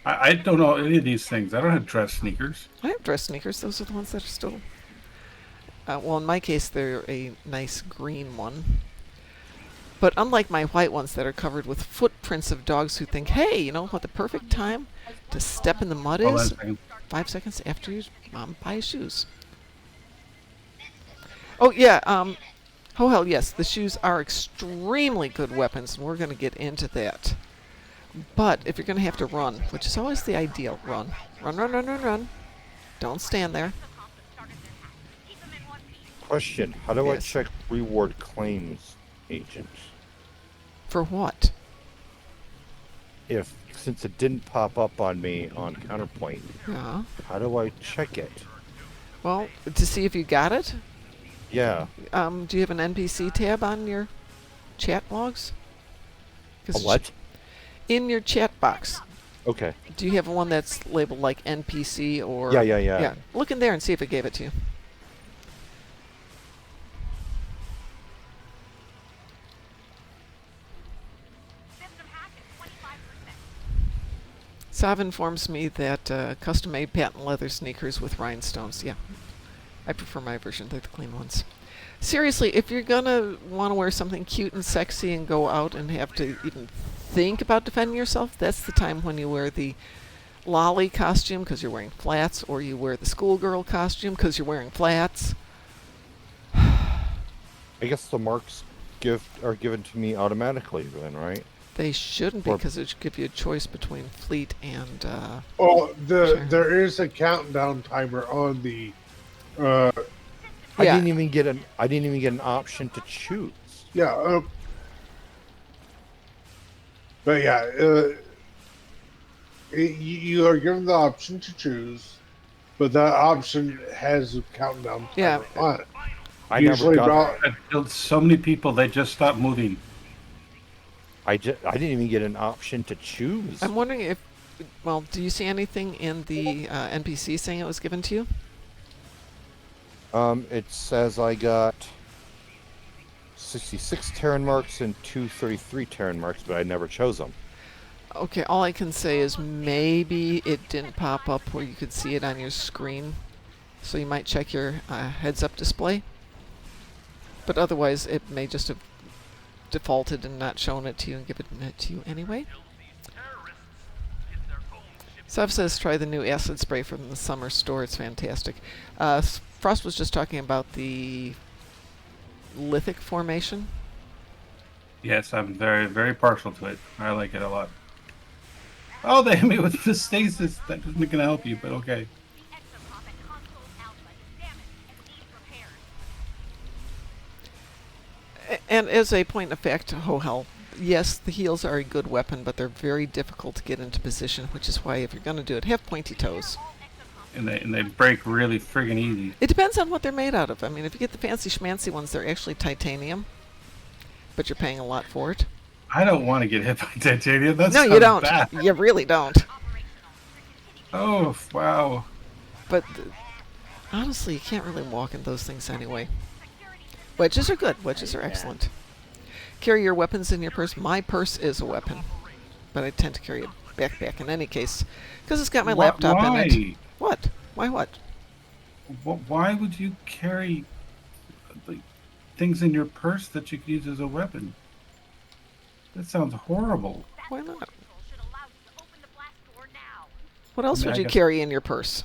I don't know any of these things. I don't have dress sneakers. I have dress sneakers. Those are the ones that are still... well, in my case, they're a nice green one. But unlike my white ones that are covered with footprints of dogs who think, hey, you know what the perfect time to step in the mud is? 5 seconds after your mom buys shoes. Oh, yeah, oh, hell, yes, the shoes are extremely good weapons, and we're going to get into that. But if you're going to have to run, which is always the ideal, run. Run, run, run, run, run. Don't stand there. Question: how do I Yes. check reward claims agents? For what? Since it didn't pop up on me on Counterpoint, Yeah. how do I check it? Well, to see if you got it? Yeah. Do you have an NPC tab on your chat logs? A what? In your chat box. Okay. Do you have one that's labeled like NPC or... Yeah. Yeah. Look in there and see if it gave it to you. Sav informs me that custom-made patent leather sneakers with rhinestones. Yeah, I prefer my version. They're the clean ones. Seriously, if you're gonna want to wear something cute and sexy and go out and have to even think about defending yourself, that's the time when you wear the lolly costume because you're wearing flats, or you wear the schoolgirl costume because you're wearing flats. I guess the marks are given to me automatically then, right? They shouldn't be, because it should give you a choice between fleet and... Well, sure. there is a countdown timer on the... Yeah. I didn't even get an option to choose. Yeah. But yeah, you are given the option to choose, but that option has a countdown timer on it. I killed so many people, they just stopped moving. I didn't even get an option to choose. I'm wondering if... Well, do you see anything in the NPC saying it was given to you? It says I got 66 Terran marks and 233 Terran marks, but I never chose them. Okay, all I can say is maybe it didn't pop up where you could see it on your screen. So you might check your heads-up display. But otherwise, it may just have defaulted and not shown it to you and given it to you anyway. Sav says try the new acid spray from the summer store. It's fantastic. Frost was just talking about the lithic formation. Yes, I'm very, very partial to it. I like it a lot. Oh, they hit me with the stasis. That isn't going to help you, but okay. And as a point of fact, oh hell, yes, the heels are a good weapon, but they're very difficult to get into position, which is why if you're going to do it, have pointy toes. And they break really friggin' easy. It depends on what they're made out of. I mean, if you get the fancy schmancy ones, they're actually titanium, but you're paying a lot for it. I don't want to get hit by titanium. That no, sounds you don't. bad. You really don't. Oh, wow. But honestly, you can't really walk in those things anyway. Wedges are good. Wedges are excellent. Carry your weapons in your purse. My purse is a weapon, but I tend to carry a backpack in any case because it's got my laptop in it. What? Why what? Why would you carry things in your purse that you could use as a weapon? That sounds horrible. Why not? What else would you carry in your purse?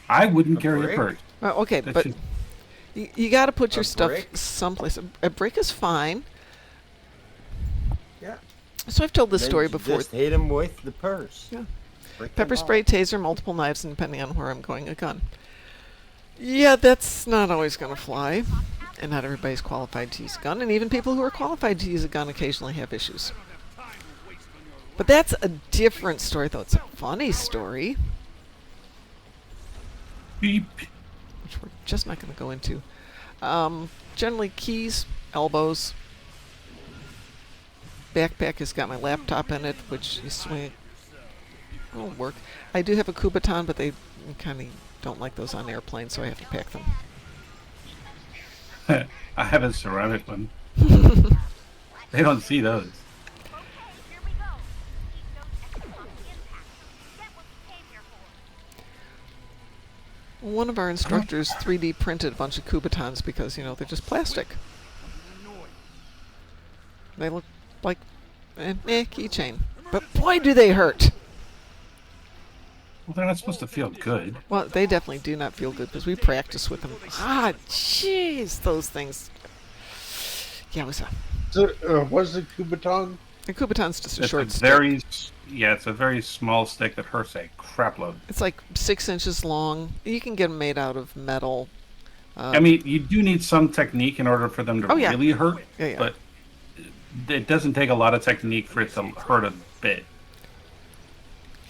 I wouldn't carry a purse. Okay, but you got to put your stuff someplace. A brick is fine. Yeah. So I've told this story before. Just hit him with the purse. Yeah. Pepper spray, taser, multiple knives, and depending on where I'm going, a gun. Yeah, that's not always going to fly. And not everybody's qualified to use a gun. And even people who are qualified to use a gun occasionally have issues. But that's a different story, though. It's a funny story. Beep. which we're just not going to go into. Generally keys, elbows. Backpack has got my laptop in it, which you swing it. It'll work. I do have a Kubaton, but they kind of don't like those on airplanes, so I have to pack them. I have a ceramic one. They don't see those. One of our instructors 3D printed a bunch of Kubatons because, they're just plastic. They look like keychain. But boy, do they hurt! Well, they're not supposed to feel good. Well, they definitely do not feel good because we practice with them. Ah, jeez, those things. Yeah, it was a... So, what's the Kubaton? A Kubaton's just a It's short a stick. it's a very small stick that hurts a crapload. It's like 6 inches long. You can get them made out of metal. I mean, you do need some technique in order for them to yeah. really hurt, Yeah. but it doesn't take a lot of technique for it to hurt a bit.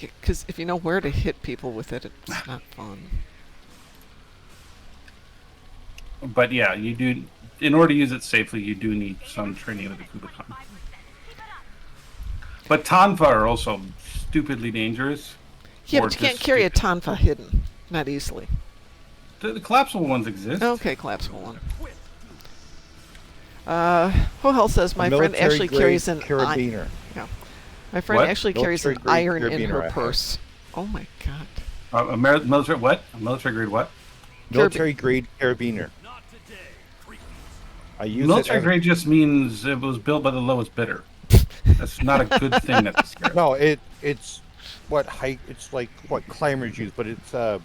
Because if you know where to hit people with it, it's not fun. But yeah, you do. In order to use it safely, you do need some training with the Kubaton. But Tonfa are also stupidly dangerous. Yeah, or but you can't just carry a stupid. Tonfa hidden. Not easily. The collapsible ones exist. Okay, collapsible one. Hohel says my friend actually Military-grade carries an carabiner. My friend What? actually carries an Military-grade iron in carabiner her I have. purse. Oh my god. Military what? A military grade what? Military grade carabiner. I use Military it. grade just means it was built by the lowest bidder. That's not a good thing necessarily. No, it's what height? It's like what climbers use, but it's got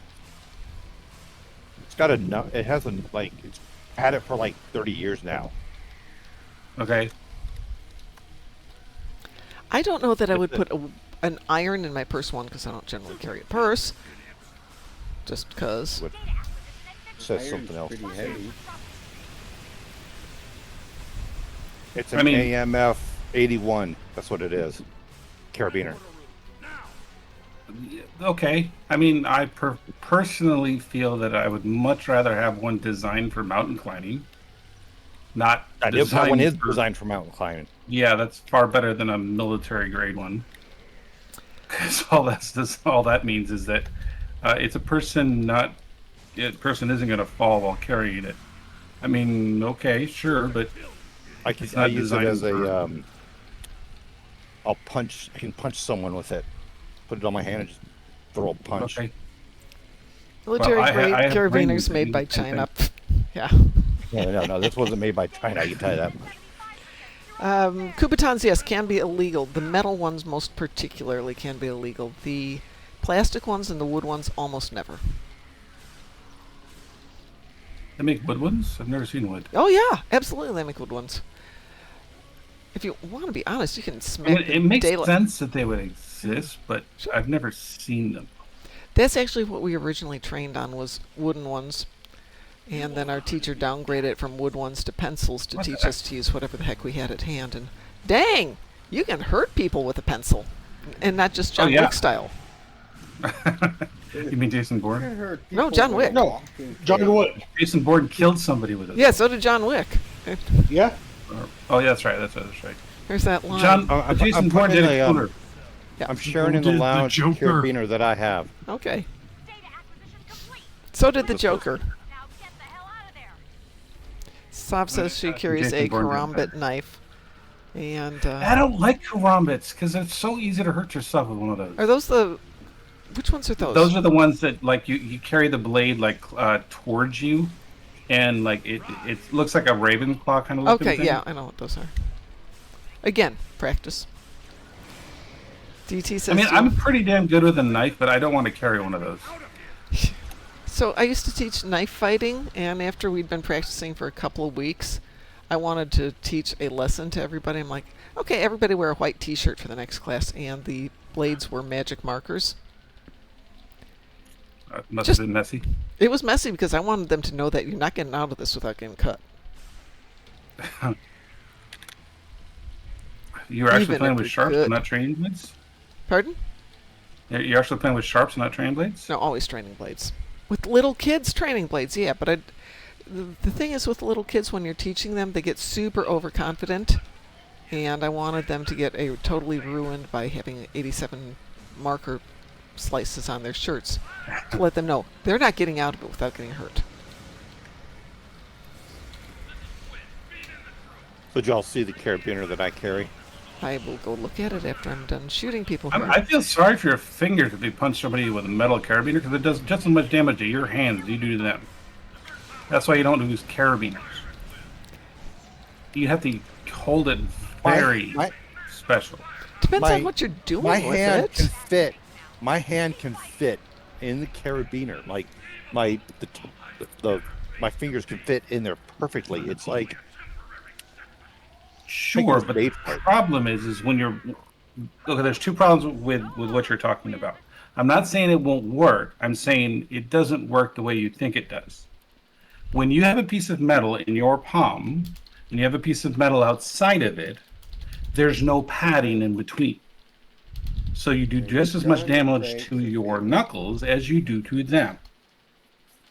a it has a it's had it for like 30 years now. Okay. I don't know that I would put an iron in my purse, one, because I don't generally carry a purse. Just because. Says something else. Pretty heavy. It's an AMF 81. That's what it is. Carabiner. Okay. I mean, I personally feel that I would much rather have one designed for mountain climbing. Not That one is for- designed for mountain climbing. Yeah, that's far better than a military grade one. Because all that means is that it's a person person isn't going to fall while carrying it. I mean, okay, sure, but I use it as for- I can punch someone with it. Put it on my hand and just throw a punch. Okay. Military Well, grade I have carabiners brains made by and same China. Yeah. No, this wasn't made by China. I can tell you that much. Kubatons, yes, can be illegal. The metal ones most particularly can be illegal. The plastic ones and the wood ones almost never. They make wood ones? I've never seen wood. Oh yeah, absolutely they make wood ones. If you want to be honest, you can I smack mean, the it makes daylight. sense that they would exist, but I've never seen them. That's actually what we originally trained on, was wooden ones. And then our teacher downgraded it from wood ones to pencils to teach us to use whatever the heck we had at hand. And dang, you can hurt people with a pencil. And not just John Wick style. You mean Jason Bourne? No, John Wick. No, John Wick. Jason Bourne killed somebody with it. Yeah, so did John Wick. Yeah. Oh, yeah, that's right. That's right. There's that line. Jason Bourne did it cooler. Yeah. I'm sharing in the lounge carabiner that I have. Okay. So did the Joker. Sav says she carries Jason a Bourne did karambit that. knife. And I don't like karambits because it's so easy to hurt yourself with one of those. are those the... Which ones are those? Those are the ones that like you carry the blade like towards you, and like it looks like a raven claw kind of looking Okay, thing. yeah, I know what those are. Again, practice. DT says... I mean, I'm pretty damn good with a knife, but I don't want to carry one of those. So I used to teach knife fighting, and after we'd been practicing for a couple of weeks, I wanted to teach a lesson to everybody. I'm like, okay, everybody wear a white t-shirt for the next class, and the blades were magic markers. Must have been messy. It was messy because I wanted them to know that you're not getting out of this without getting cut. You were actually Even playing if with you're sharps good. and not training blades? Pardon? You're actually playing with sharps and not training blades? No, always training blades. With little kids, training blades, yeah. But the thing is, with little kids, when you're teaching them, they get super overconfident, and I wanted them to get totally ruined by having 87 marker slices on their shirts to let them know they're not getting out of it without getting hurt. So did y'all see the carabiner that I carry? I will go look at it after I'm done shooting people here. I feel sorry for your fingers if they punch somebody with a metal carabiner, because it does just as much damage to your hands as you do to them. That's why you don't use carabiners. You have to hold it very special. Depends on what you're doing my with hand it. Can fit. My hand can fit in the carabiner. Like my fingers can fit in there perfectly. It's like sure, but the problem is when you're okay. There's two problems with what you're talking about. I'm not saying it won't work. I'm saying it doesn't work the way you think it does. When you have a piece of metal in your palm and you have a piece of metal outside of it, there's no padding in between. So you do just as much damage to your knuckles as you do to them.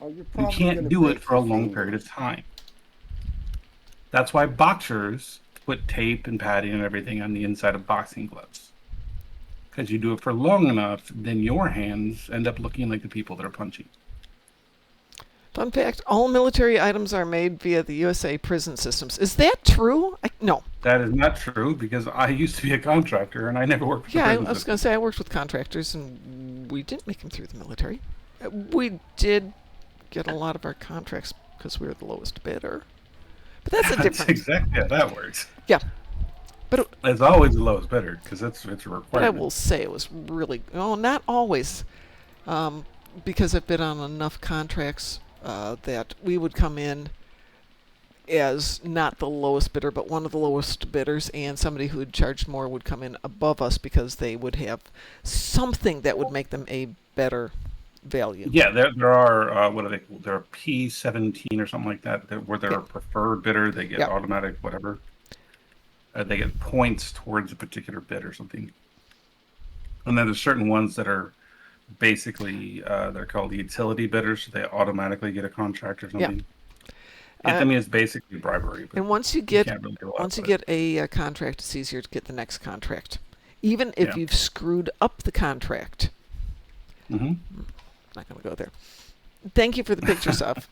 You can't do it for a long period of time. That's why boxers put tape and padding and everything on the inside of boxing gloves. Because you do it for long enough, then your hands end up looking like the people that are punching. Fun fact, all military items are made via the USA prison systems. Is that true? No. That is not true, because I used to be a contractor and I never worked with the prison I was going to say I worked with contractors and we didn't make them through the military. We did get a lot of our contracts because we were the lowest bidder. But that's a difference. That's exactly how that works. Yeah. But it's always the lowest bidder because it's a requirement. But I will say it was really, not always, because I've bid on enough contracts that we would come in as not the lowest bidder, but one of the lowest bidders, and somebody who had charged more would come in above us because they would have something that would make them a better value. Yeah, there are what are they? There are P17 or something like that, where they're a preferred bidder. They get automatic whatever. They get points towards a particular bid or something. And then there's certain ones that are basically they're called utility bidders, so they automatically get a contract or something. Yeah. I mean, it's basically bribery. And once you get a contract, it's easier to get the next contract, even if you've screwed up the contract. Mm-hmm. Not going to go there. Thank you for the picture, Sav.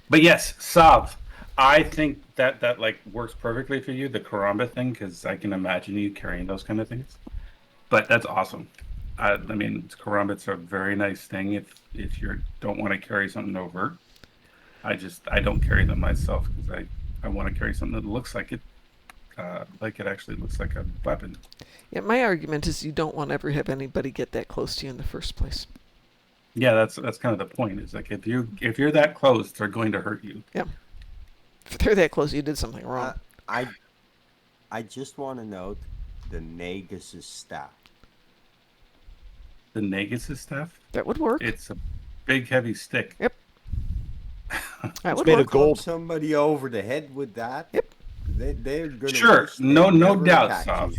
But yes, Sav, I think that like works perfectly for you, the karamba thing, because I can imagine you carrying those kind of things. But that's awesome. I mean, karambit's a very nice thing if you don't want to carry something overt. I don't carry them myself because I want to carry something that looks like it actually looks like a weapon. Yeah, my argument is you don't want to ever have anybody get that close to you in the first place. Yeah, that's kind of the point. Is like if you're that close, they're going to hurt you. Yeah. If they're that close, you did something wrong. I just want to note the Nagus' staff. The Nagus' staff? That would work. It's a big, heavy stick. Yep. That would made of gold. Somebody over the head with that. Yep. They're gonna sure. No doubt, Sav.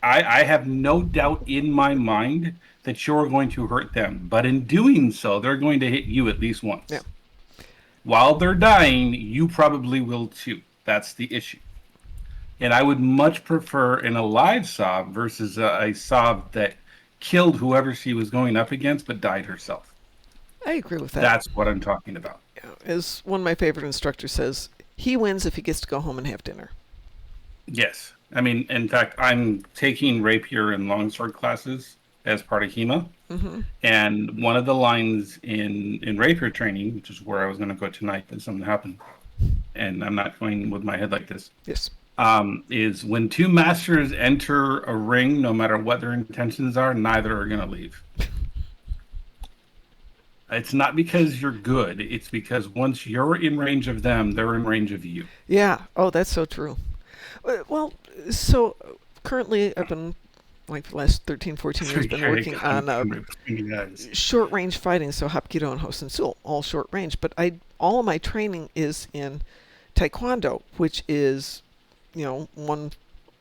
I have no doubt in my mind that you're going to hurt them, but in doing so, they're going to hit you at least once. Yeah. While they're dying, you probably will too. That's the issue. And I would much prefer an alive Sav versus a Sav that killed whoever she was going up against but died herself. I agree with that. That's what I'm talking about. As one of my favorite instructors says, he wins if he gets to go home and have dinner. Yes. I mean, in fact, I'm taking rapier and longsword classes as part of HEMA. Mm-hmm. And one of the lines in rapier training, which is where I was going to go tonight, but something happened, and I'm not going with my head like this. Yes. Is when two masters enter a ring, no matter what their intentions are, neither are going to leave. It's not because you're good. It's because once you're in range of them, they're in range of you. Yeah. Oh, that's so true. Well, so currently I've been, like the last 13, 14 years, been working on short range fighting. So Hapkido and Hosensul, all short range. But all of my training is in Taekwondo, which is, one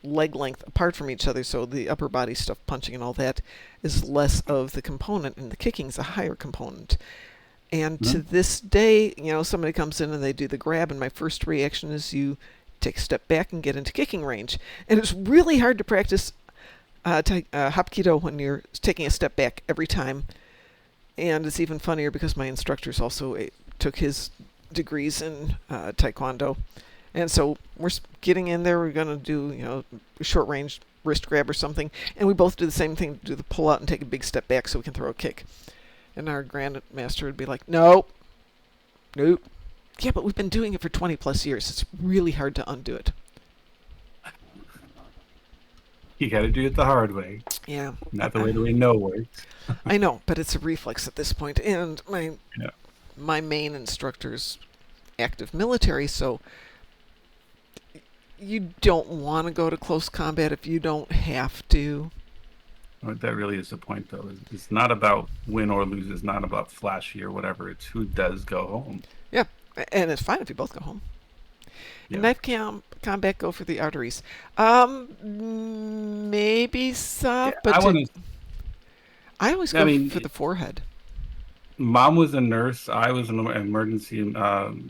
leg length apart from each other. So the upper body stuff, punching and all that, is less of the component, and the kicking is a higher component. And to this day, somebody comes in and they do the grab, and my first reaction is you take a step back and get into kicking range. And it's really hard to practice Hapkido when you're taking a step back every time. And it's even funnier because my instructors also took his degrees in Taekwondo. And so we're getting in there, we're going to do, a short range wrist grab or something. And we both do the same thing, do the pull out and take a big step back so we can throw a kick. And our grandmaster would be like, nope. Yeah, but we've been doing it for 20 plus years. It's really hard to undo it. You got to do it the hard way. Yeah. Not the way that we know works. I know, but it's a reflex at this point. And my main instructor's active military, so you don't want to go to close combat if you don't have to. That really is the point, though. It's not about win or lose. It's not about flashy or whatever. It's who does go home. Yeah, and it's fine if you both go home. Yeah. In knife combat, go for the arteries. Maybe some, but I always go for the forehead. Mom was a nurse. I was an emergency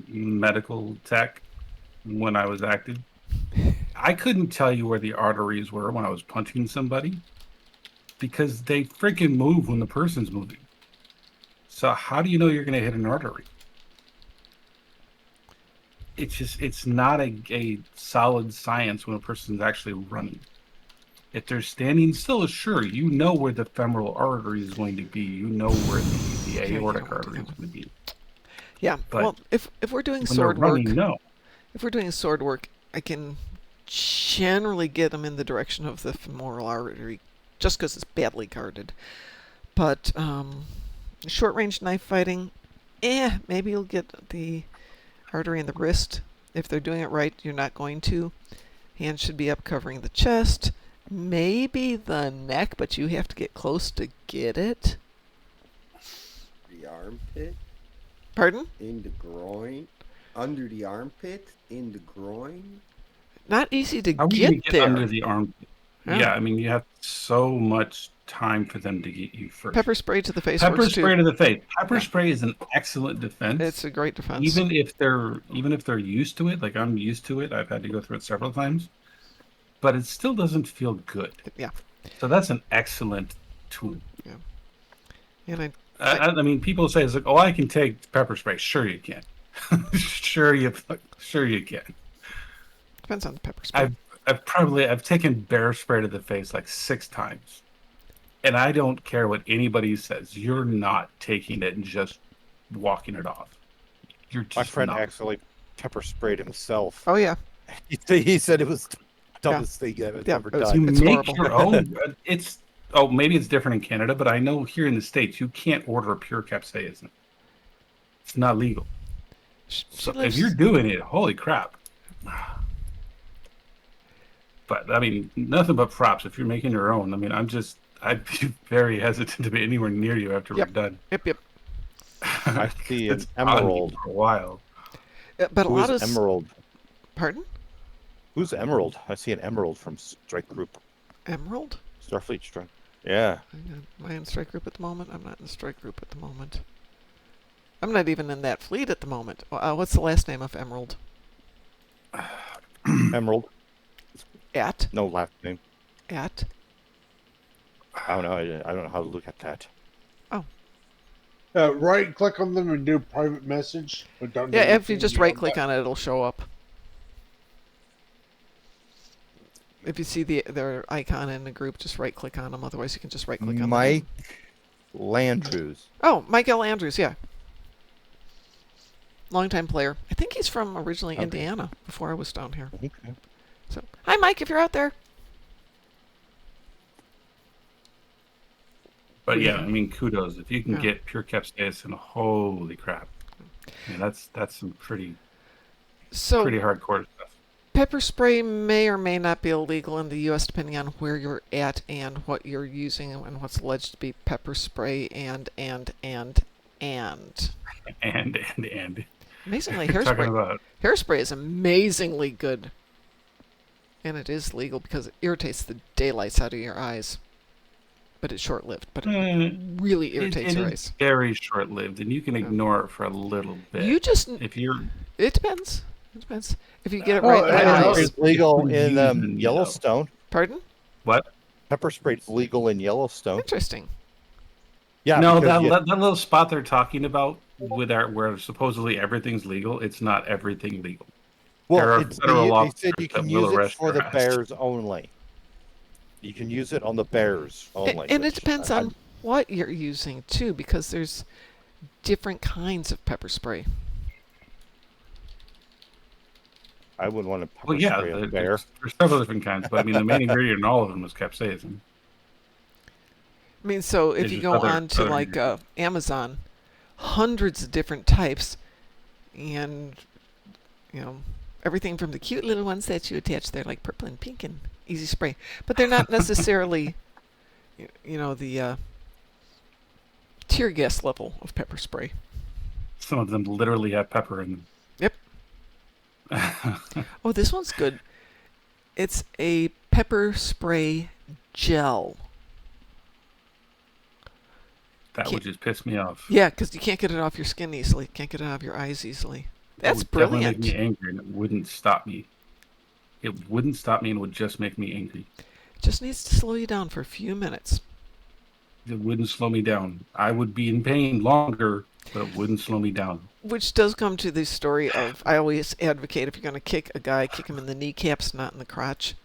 medical tech when I was active. I couldn't tell you where the arteries were when I was punching somebody because they freaking move when the person's moving. So how do you know you're going to hit an artery? It's not a solid science when a person's actually running. If they're standing still, sure, you know where the femoral artery is going to be. You know where the aortic artery is going to be. Yeah, but well, if we're doing sword work, if we're doing sword work, I can generally get them in the direction of the femoral artery, just because it's badly guarded. But short range knife fighting, maybe you'll get the artery in the wrist. If they're doing it right, you're not going to. Hands should be up covering the chest. Maybe the neck, but you have to get close to get it. The armpit? Pardon? In the groin? Under the armpit? In the groin? Not easy to How are you get gonna get there. under the armpit? Yeah, I mean, you have so much time for them to get you first. Pepper spray to the face. Pepper works spray too. to the face. Pepper spray is an excellent defense. It's a great defense. Even if they're used to it, like I'm used to it, I've had to go through it several times, but it still doesn't feel good. Yeah. So that's an excellent tool. Yeah. And I mean, people say it's like, oh, I can take pepper spray. Sure you can. sure you can. Depends on the pepper spray. I've taken bear spray to the face like 6 times. And I don't care what anybody says. You're not taking it and just walking it off. You're just My friend not. actually pepper sprayed himself. Oh yeah. He said it was the dumbest thing I've ever You done. make your own. Maybe it's different in Canada, but I know here in the States you can't order a pure capsaicin. It's not legal. So if you're doing it, holy crap. But I mean, nothing but props if you're making your own. I mean, I'd be very hesitant to be anywhere near you after we're done. Yep. I see an emerald for a while. But a lot of emerald. Pardon? Who's Emerald? I see an Emerald from Strike Group. Emerald? Starfleet Strike. Yeah. Am I in Strike Group at the moment? I'm not in Strike Group at the moment. I'm not even in that fleet at the moment. What's the last name of Emerald? Emerald. At? No last name. At? I don't know. I don't know how to look at that. Oh. Right click on them and do private message. But don't do if you anything just beyond right click that. on it, it'll show up. If you see their icon in the group, just right click on them. Otherwise, you can just right click on them. Mike Landrews. Oh, Mike L. Andrews, yeah. Longtime player. I think he's from originally Indiana before I was down here. Okay. So, hi, Mike, if you're out there. But yeah, I mean, kudos if you can get pure capsaicin. Holy crap! Yeah, that's some pretty hardcore stuff. Pepper spray may or may not be illegal in the U.S. depending on where you're at and what you're using and what's alleged to be pepper spray and. Amazingly, hairspray is amazingly good. And it is legal because it irritates the daylights out of your eyes. but it's short-lived. But it really irritates your eyes. It's very short-lived, and you can ignore it for a little bit. You just if you're. It depends. It depends. If you get it Oh, right in the and eyes. It's legal in Using, Yellowstone. Pardon? What? Pepper spray's legal in Yellowstone. Interesting. Yeah. No, because that little spot they're talking about where supposedly everything's legal, it's not everything legal. There Well, are federal laws they said you that can will use it arrest for your the ass. bears only. You can use it on the bears only. And it which depends on what you're using too, because there's different kinds of pepper spray. I wouldn't want to pepper Well, yeah, spray a bear. there's several different kinds, but I mean, the main ingredient in all of them is capsaicin. I mean, so if It's you just go other- on to other like Amazon, hundreds of different types, and everything from the cute little ones that you attach there, like purple and pink and easy spray, but they're not necessarily, the tear gas level of pepper spray. Some of them literally have pepper in them. Yep. Oh, this one's good. It's a pepper spray gel. That would just piss me off. Yeah, because you can't get it off your skin easily. Can't get it out of your eyes easily. That That's would definitely brilliant. make me angry, and it wouldn't stop me. It wouldn't stop me, and would just make me angry. It just needs to slow you down for a few minutes. It wouldn't slow me down. I would be in pain longer, but it wouldn't slow me down. Which does come to the story of, I always advocate if you're going to kick a guy, kick him in the kneecaps, not in the crotch.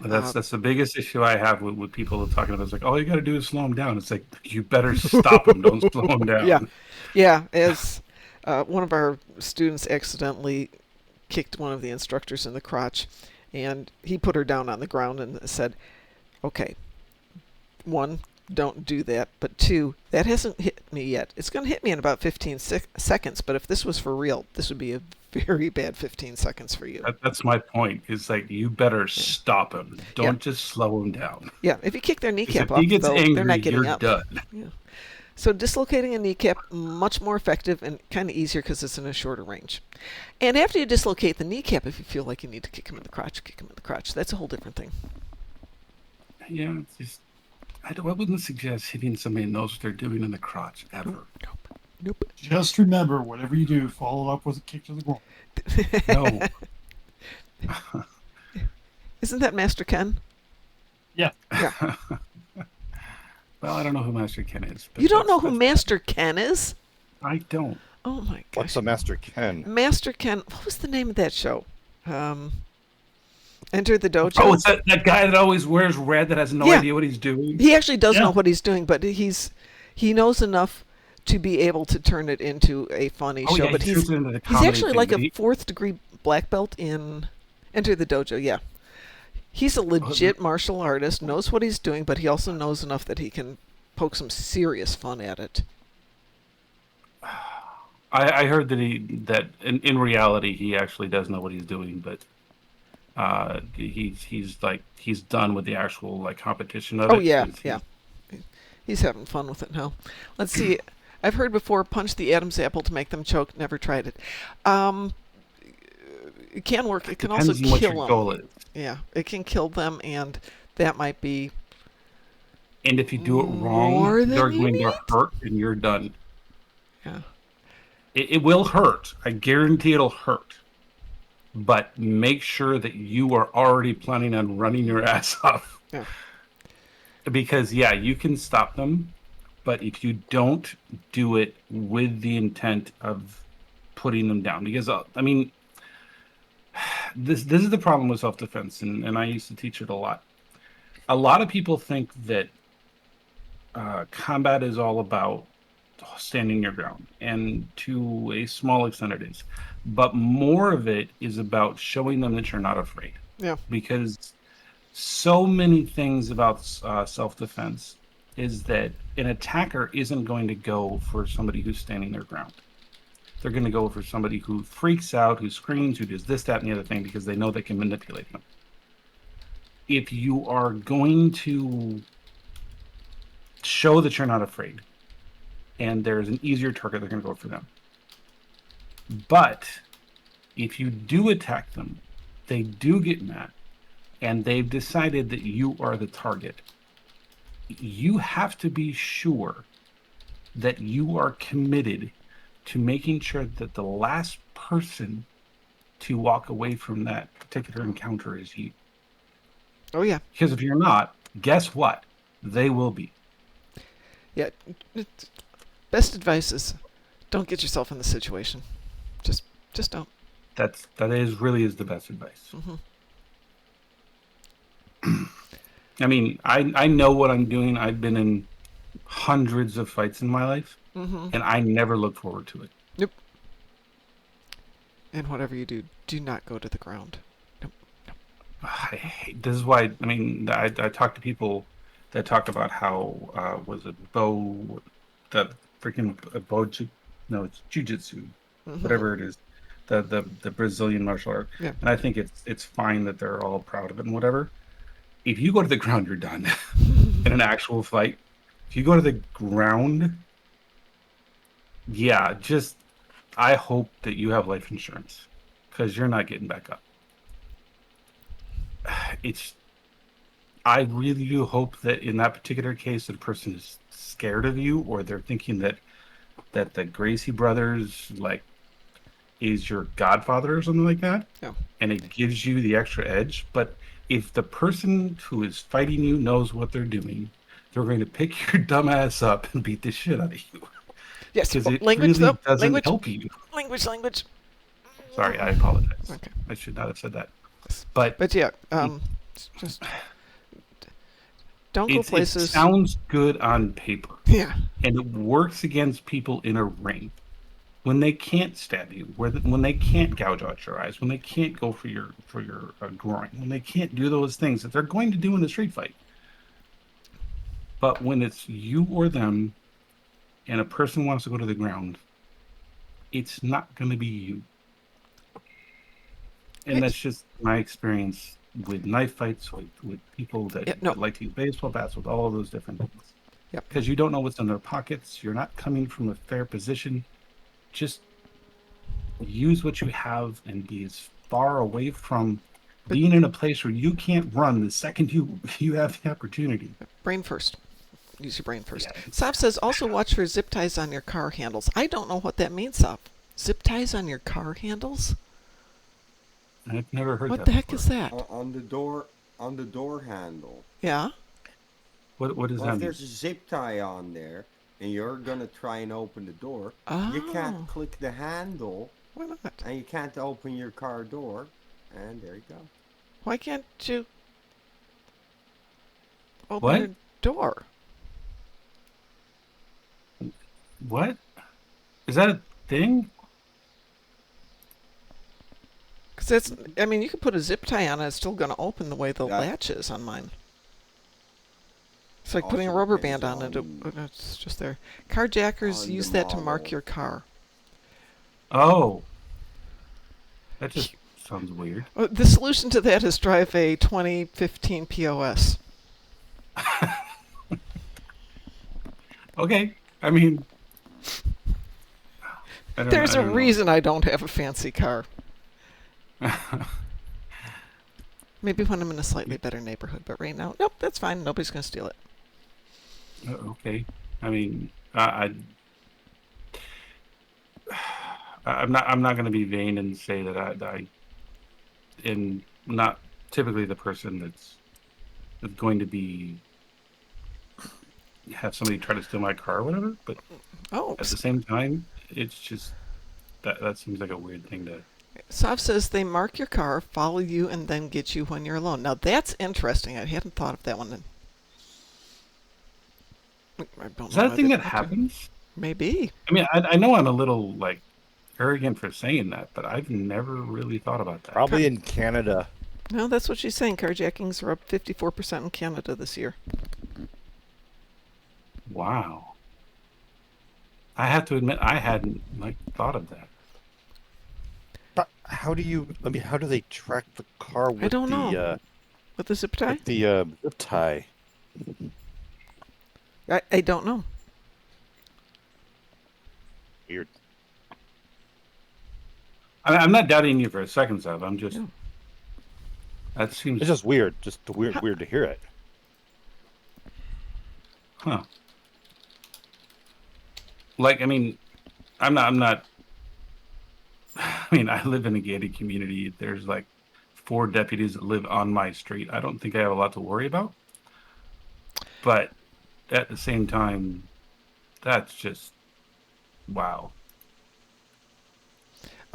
That's the biggest issue I have with people talking about. It's like, all you got to do is slow him down. It's like, you better stop him. Don't slow him down. Yeah. As one of our students accidentally kicked one of the instructors in the crotch, and he put her down on the ground and said, okay, 1, don't do that, but 2, that hasn't hit me yet. It's going to hit me in about 15 seconds, but if this was for real, this would be a very bad 15 seconds for you. That's my point. It's like, you better stop him. Don't just slow him down. Yeah, if you kick their kneecap If off, he gets angry, they're not getting you're up. done. Yeah. So dislocating a kneecap, much more effective and kind of easier because it's in a shorter range. And after you dislocate the kneecap, if you feel like you need to kick him in the crotch, kick him in the crotch. That's a whole different thing. Yeah, it's just, I wouldn't suggest hitting somebody who knows what they're doing in the crotch ever. Nope. Just remember, whatever you do, follow it up with a kick to the groin. No. Isn't that Master Ken? Yeah. Yeah. Well, I don't know who Master Ken is. But You don't know who Master Ken is? I don't. Oh my gosh. What's a Master Ken? Master Ken. What was the name of that show? Enter the Dojo. Oh, it's that guy that always wears red that has no Yeah. idea what he's doing. He actually does know what he's doing, but he knows enough to be able to turn it into a funny show. Yeah, But he he's turns it into the he's comedy actually thing, like but a 4th degree black belt in Enter the Dojo. Yeah, he's a legit martial artist, knows what he's doing, but he also knows enough that he can poke some serious fun at it. I heard that in reality he actually does know what he's doing, but he's done with the actual competition of it. Oh yeah. He's having fun with it now. Let's see. I've heard before, punch the Adam's apple to make them choke. Never tried it. It can work. It can also Depends on what kill your them. goal is. Yeah, it can kill them, and that might be. And if you do it More wrong, than they're you going to need? hurt, and you're done. Yeah. It will hurt. I guarantee it'll hurt. But make sure that you are already planning on running your ass off. Yeah. Because, yeah, you can stop them, but if you don't do it with the intent of putting them down. Because, I mean, this is the problem with self-defense, and I used to teach it a lot. A lot of people think that combat is all about standing your ground, and to a small extent it is. But more of it is about showing them that you're not afraid. Yeah. Because so many things about self-defense is that an attacker isn't going to go for somebody who's standing their ground. They're going to go for somebody who freaks out, who screams, who does this, that, and the other thing because they know they can manipulate them. If you are going to show that you're not afraid and there's an easier target, they're going to go for them. But if you do attack them, they do get mad and they've decided that you are the target, you have to be sure that you are committed to making sure that the last person to walk away from that particular encounter is you. Oh, yeah. Because if you're not, guess what? They will be. Yeah. Best advice is don't get yourself in the situation. Just don't. That really is the best advice. Mm-hmm. I mean, I know what I'm doing. I've been in hundreds of fights in my life, and I never look forward to it. Nope. And whatever you do, do not go to the ground. Nope. This is why, I mean, I talk to people that talk about how, was it that freaking no, it's jujitsu, whatever it is, the Brazilian martial art. Yeah. And I think it's fine that they're all proud of it and whatever. If you go to the ground, you're done. In an actual fight, if you go to the ground, yeah, just I hope that you have life insurance, because you're not getting back up. I really do hope that in that particular case, the person is scared of you, or they're thinking that the Gracie brothers is your godfather or something like that. Yeah. And it gives you the extra edge. But if the person who is fighting you knows what they're doing, they're going to pick your dumb ass up and beat the shit out of you. Yes. Because it language, really though. doesn't help you. Language. Sorry, I apologize. Okay. I should not have said that. But yeah, just don't go places. It sounds good on paper. Yeah. And it works against people in a ring. When they can't stab you, when they can't gouge out your eyes, when they can't go for your groin, when they can't do those things that they're going to do in a street fight. But when it's you or them, and a person wants to go to the ground, it's not going to be you. And that's just my experience with knife fights, with people that like to use baseball bats, with all of those different things. Yep. Because you don't know what's in their pockets. You're not coming from a fair position. Just use what you have and be as far away from being in a place where you can't run the second you have the opportunity. Brain first. Use your brain first. Yeah. Sav says also watch for zip ties on your car handles. I don't know what that means, Sav. Zip ties on your car handles? I've never heard that. What the heck is that? On the door handle. Yeah. What is that? If there's a zip tie on there and you're gonna try and open the door, you can't click the handle. Why not? And you can't open your car door, and there you go. Why can't you open your door? What? Is that a thing? Because I mean, you could put a zip tie on it, it's still going to open the way the latch is on mine. It's like putting a rubber band on it. It's just there. Carjackers use that to mark your car. Oh. That just sounds weird. The solution to that is drive a 2015 POS. Okay. I mean, there's a reason I don't have a fancy car. Maybe when I'm in a slightly better neighborhood, but right now, nope, that's fine. Nobody's going to steal it. Okay. I mean, I'm not going to be vain and say that I am not typically the person that's going to be have somebody try to steal my car or whatever. But at the same time, it's just that seems like a weird thing to. Sav says they mark your car, follow you, and then get you when you're alone. Now that's interesting. I hadn't thought of that one. Is that a thing that happens? Maybe. I mean, I know I'm a little arrogant for saying that, but I've never really thought about that. Probably in Canada. No, that's what she's saying. Carjackings are up 54% in Canada this year. Wow. I have to admit, I hadn't thought of that. But how do they track the car with I don't know. With the zip tie? With the zip tie. I don't know. Weird. I'm not doubting you for a second, Sav. I'm just. That seems It's just weird. Just weird to hear it. Huh. Like, I mean, I'm not. I mean, I live in a gated community. There's like 4 deputies that live on my street. I don't think I have a lot to worry about. But at the same time, that's just wow.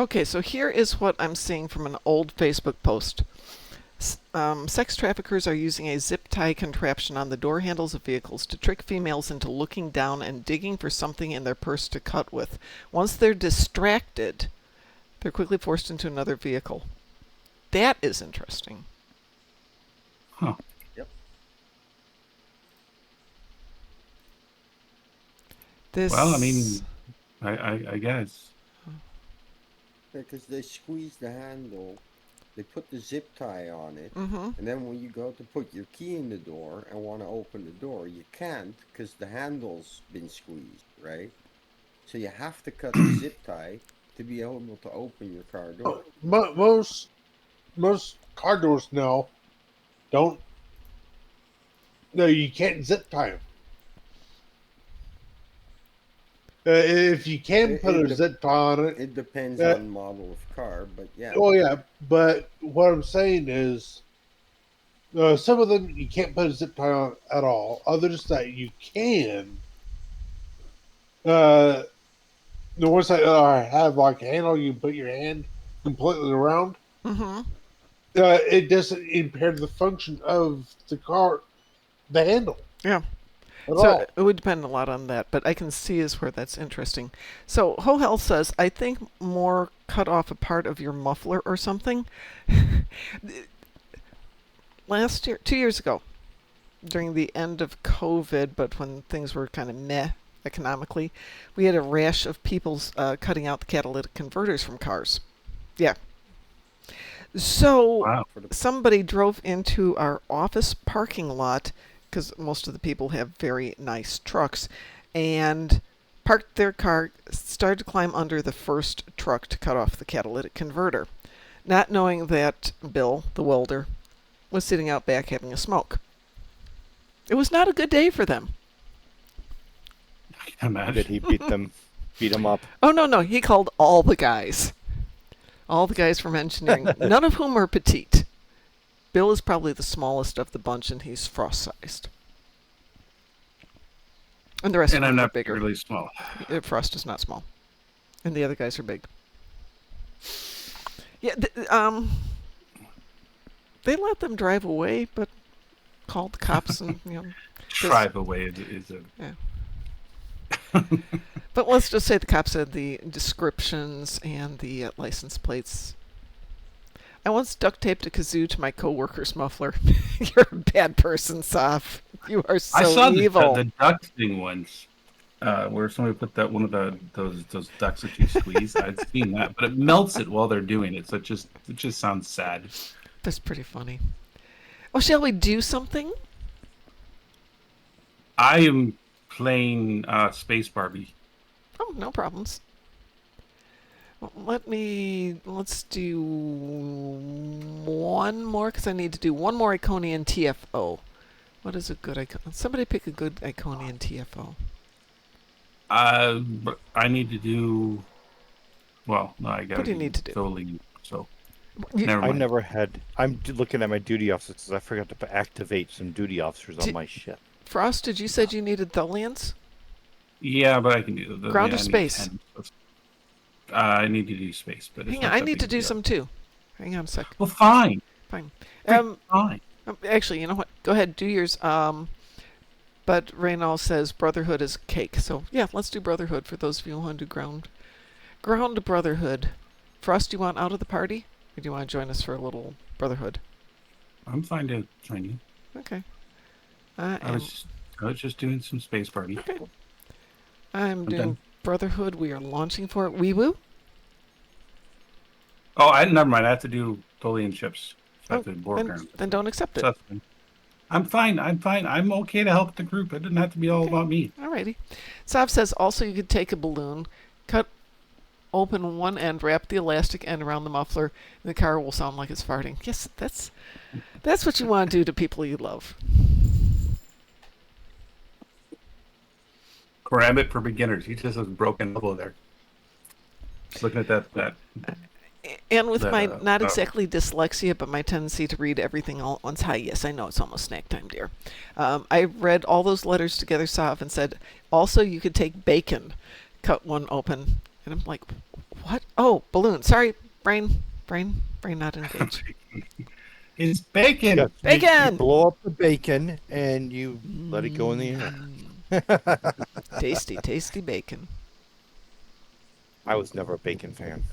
Okay, so here is what I'm seeing from an old Facebook post. Sex traffickers are using a zip tie contraption on the door handles of vehicles to trick females into looking down and digging for something in their purse to cut with. Once they're distracted, they're quickly forced into another vehicle. That is interesting. Huh. Yep. This... Well, I mean, I guess. Because they squeeze the handle, they put the zip tie on it, Mm-hmm. and then when you go to put your key in the door and want to open the door, you can't because the handle's been squeezed, right? So you have to cut the zip tie to be able to open your car door. Most car doors now don't. No, you can't zip tie them. If you can put a zip tie on it, it depends on model of car, but yeah. Oh yeah, but what I'm saying is, some of them you can't put a zip tie on at all. Others that you can. The ones that have like a handle, you can put your hand completely around. Mm-hmm. It doesn't impair the function of the car, the handle. Yeah. So it would depend a lot on that, but I can see is where that's interesting. So Ho Hell says, I think more cut off a part of your muffler or something. Last year, 2 years ago, during the end of COVID, but when things were kind of meh economically, we had a rash of people cutting out the catalytic converters from cars. Yeah. So Wow. somebody drove into our office parking lot, because most of the people have very nice trucks, and parked their car, started to climb under the first truck to cut off the catalytic converter, not knowing that Bill, the welder, was sitting out back having a smoke. It was not a good day for them. I can imagine. Did he beat them up? Oh, no, he called all the guys. All the guys from engineering, none of whom are petite. Bill is probably the smallest of the bunch, and he's Frost-sized. And the rest of them I'm are not bigger. really small. Frost is not small, and the other guys are big. Yeah, they let them drive away, but called the cops and Drive away is a. Yeah. But let's just say the cops had the descriptions and the license plates. I once duct taped a kazoo to my coworker's muffler. You're a bad person, Saf. You are so I saw evil. the duck thing once, where somebody put that one of those ducks that you squeeze. I'd seen that, but it melts it while they're doing it, so it just sounds sad. That's pretty funny. Oh, shall we do something? I am playing Space Barbie. Oh, no problems. Well, let's do one more, because I need to do one more Iconian TFO. What is a good Iconian? Somebody pick a good Iconian TFO. I need to do. Well, no, I got. What do you need to do? Totally. So. Never I never had. I'm looking at my duty officers. I forgot to activate some duty officers on my ship. Frost, did you said you needed Thullians? Yeah, but I can do the ground or space. I need to do space, but hang on, I need to do some too. Hang on a sec. Well, fine. Fine. Fine. Actually, you know what? Go ahead, do yours. But Reynald says Brotherhood is cake. So yeah, let's do Brotherhood for those of you who want to do ground Brotherhood. Frost, do you want out of the party, or do you want to join us for a little Brotherhood? I'm fine to join you. Okay. I was just doing some Space Party. Okay. I'm doing done. Brotherhood. We are launching for it. Wee woo. Oh, never mind. I have to do Tholian ships. So then don't accept it. I'm fine. I'm okay to help the group. It didn't have to be all about me. Alrighty. Sav says also you could take a balloon, cut open one end, wrap the elastic end around the muffler, and the car will sound like it's farting. Yes, that's what you want to do to people you love. Karambit for beginners. He just has broken elbow there. Just looking at that. And with my not exactly dyslexia, but my tendency to read everything all at once. Hi, yes, I know it's almost snack time, dear. I read all those letters together, saw and said, also you could take bacon, cut one open. And I'm like, what? Oh, balloon. Sorry, brain not engaged. It's bacon. Yeah, Bacon! You blow up the bacon and you let it go in the air. Tasty, tasty bacon. I was never a bacon fan.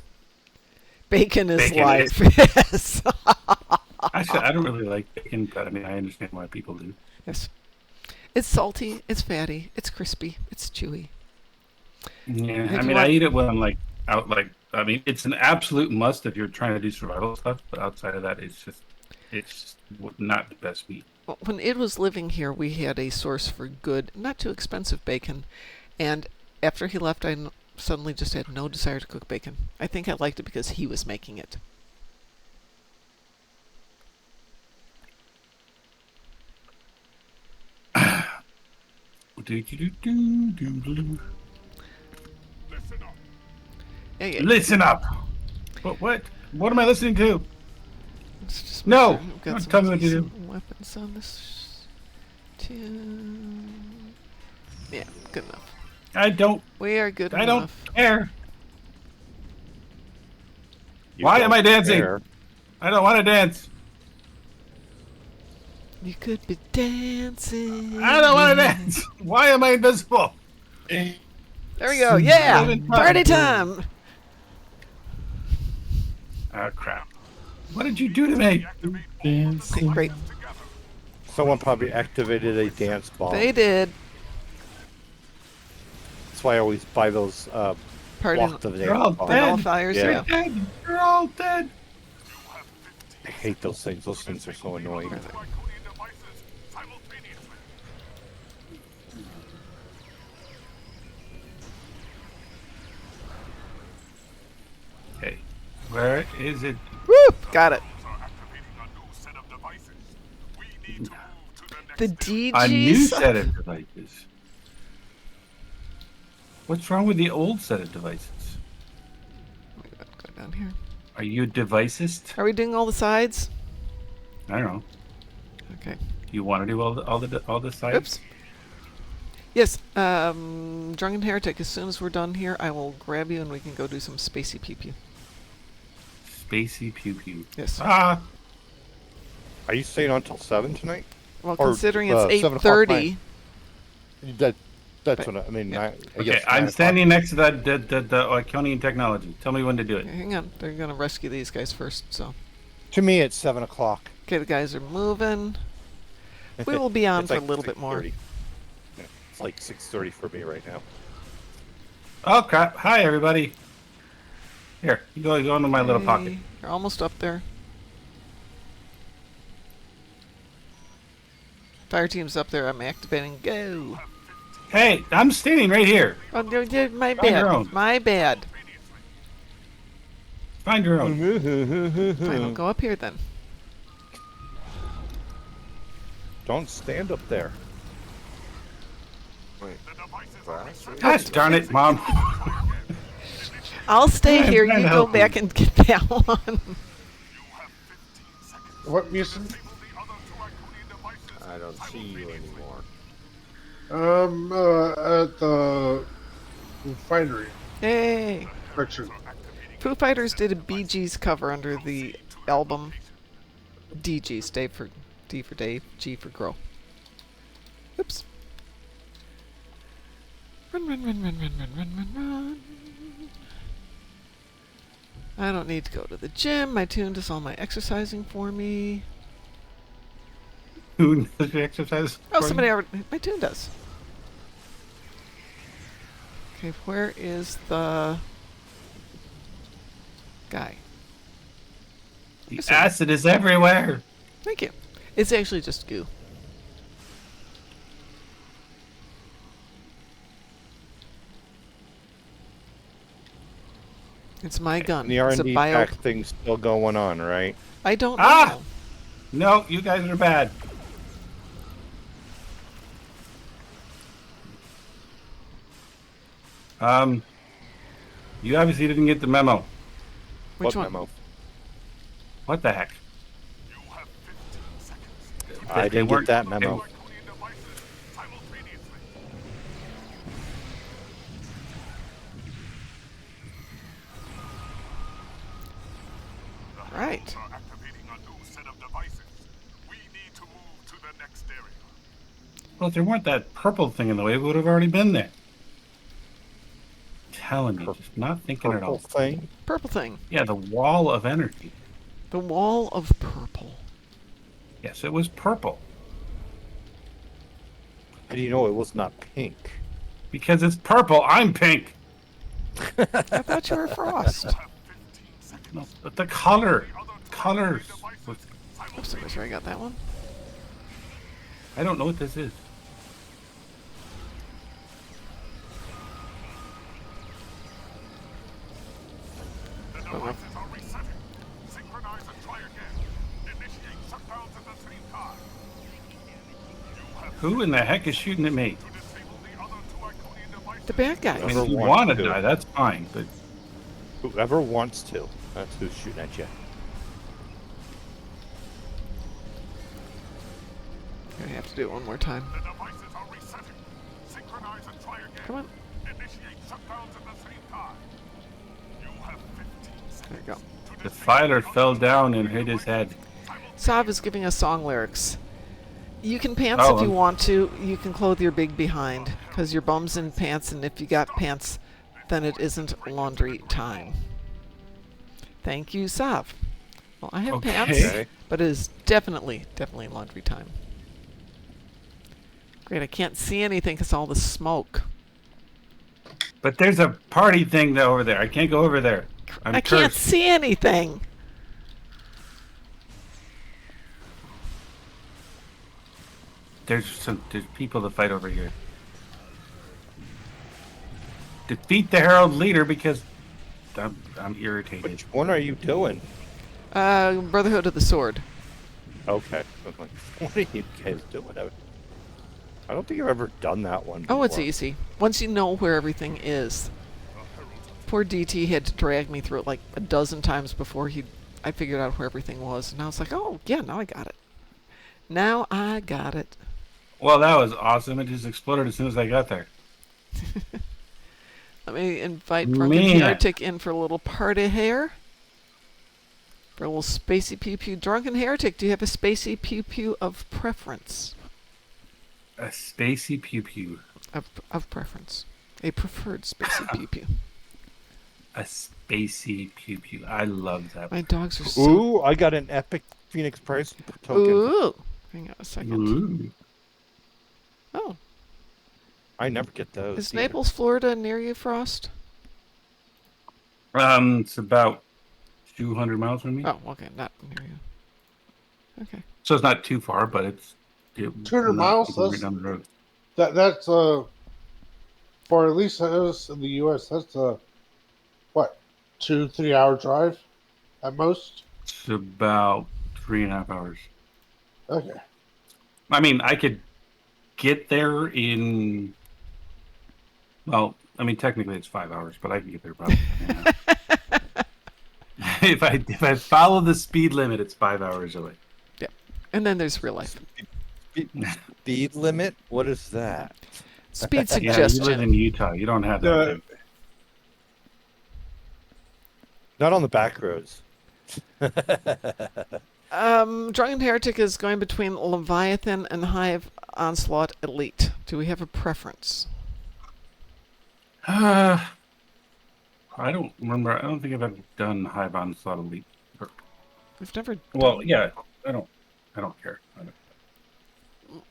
Bacon is life. Yes. Actually, I don't really like bacon, but I mean, I understand why people do. Yes. It's salty, it's fatty, it's crispy, it's chewy. Yeah, I mean, I eat it when I'm like out, like, I mean, it's an absolute must if you're trying to do survival stuff, but outside of that, it's just not the best meat. Well, when Id was living here, we had a source for good, not too expensive bacon, and after he left, I suddenly just had no desire to cook bacon. I think I liked it because he was making it. Yeah. Listen up. What am I listening to? No. Don't tell me what to do. Weapons on this. Yeah, good enough. I don't. We are good enough. I don't care. Why am I dancing? Care. I don't want to dance. You could be dancing. I don't want to dance. Why am I invisible? There we go. Yeah. Party time. Oh, crap. What did you do to me? Dancing. Great. Someone probably activated a dance ball. They did. That's why I always buy those They're all dead. Fires. Yeah. They're all dead. I hate those things. Those things are so annoying. Okay. Where is it? Whoop! Got it. The DGs. A new set of devices. What's wrong with the old set of devices? Go down here. Are you a devicist? Are we doing all the sides? I don't know. Okay. You want to do all the sides? Oops. Yes. Drunken Heretic. As soon as we're done here, I will grab you and we can go do some spacey pew pew. Spacey pew pew. Yes. Ah. Are you staying on till 7 tonight? Well, Or, considering it's 7:30. 8:30. That's what I mean. Yeah. I Okay, guess I'm 9 standing next to that the Iconian technology. Tell me when to do it. Hang on. They're going to rescue these guys first, so. To me, it's 7 o'clock. Okay, the guys are moving. We will be on It's for like a little bit more. 6:30. Yeah, it's like 6:30 for me right now. Oh crap! Hi everybody. Here, you go into my little pocket. Hey, you're almost up there. Fire team's up there. I'm activating. Go. Hey, I'm standing right here. Oh, my Find your own. bad. My bad. Find your own. Fine, I'll go up here then. Don't stand up there. Wait. Gosh darn it, Mom. I'll stay I'm here. trying You to go help back you. and get that one. What music? I don't see you anymore. At the refinery Hey. section. Foo Fighters did a Bee Gees cover under the album DGs. D for Dave, G for Grow. Oops. Run. I don't need to go to the gym. My tune does all my exercising for me. Who does the exercise? Oh, for you? somebody already. My tune does. Okay, where is the guy? The acid is everywhere. Thank you. It's actually just goo. It's my gun. And the It's a R&D bio. pack thing's still going on, right? I don't Ah! know. No, you guys are bad. You obviously didn't get the memo. Which What one? memo? What the heck? You have 15 seconds. I didn't get that memo. Draconian devices simultaneously. Right. Are activating a new set of devices. We need to move to the next area. Well, if there weren't that purple thing in the way, we would have already been there. Telling you, just not thinking at Purple all. thing? Purple thing. Yeah, the wall of energy. The wall of purple. Yes, it was purple. How do you know it was not pink? Because it's purple, I'm pink. I thought you were Frost. No, but the colors. Oh, so make sure I got that one. I don't know what this is. The devices are resetting. Synchronize and try again. Initiate shutdowns at the same time. You have Who in the heck is shooting at me? to disable the other two Iconian devices. The bad guys. I mean, if you want to die, that's fine, but Whoever wants to. That's who's shooting at you. I have to do it one more time. The devices are resetting. Synchronize and try again. Come on. Initiate shutdowns at the same time. You have 15 seconds. There you go. the filer fell down and hit his head. Sav is giving us song lyrics. You can pants Oh, if you want to. You can clothe your big behind, because your bum's in pants, and if you got pants, then it isn't laundry time. Thank you, Sav. Well, I have pants, Okay. but it is definitely laundry time. Great, I can't see anything because all the smoke. But there's a party thing over there. I can't go over there. I can't see anything. There's people to fight over here. Defeat the Herald leader because I'm irritated. Which one are you doing? Brotherhood of the Sword. Okay. I'm like, what are you guys doing? I don't think I've ever done that one Oh, it's before. easy. Once you know where everything is. Poor DT had to drag me through it like a dozen times before I figured out where everything was. And I was like, oh, yeah, now I got it. Now I got it. Well, that was awesome. It just exploded as soon as I got there. Let me invite Drunken Man. Heretic in for a little party here. For a little spacey pew pew. Drunken Heretic, do you have a spacey pew pew of preference? A spacey pew pew. Of preference. A preferred spacey pew pew. A spacey pew pew. I love that. My dogs are so... Ooh, I got an epic Phoenix Price token. Ooh! Hang on a second. Ooh. Oh. I never get those. Is either. Naples, Florida near you, Frost? It's about 200 miles from me. Oh, okay, not near you. Okay. So it's not too far, but it's 200 not miles? right That's, down the road. that's for at least us in the U.S., that's what, 2-3 hour drive at most? It's about 3.5 hours. Okay. I mean, I could get there in. Well, I mean, technically it's 5 hours, but I can get there probably. If I follow the speed limit, it's 5 hours away. Yeah. And then there's real life. Speed limit? What is that? Speed Yeah, you suggestion. live in Utah. You don't have that. thing. Not on the back roads. Drunken Heretic is going between Leviathan and Hive Onslaught Elite. Do we have a preference? I don't remember. I don't think I've ever done Hive Onslaught Elite. We've never... Well, yeah. I don't care.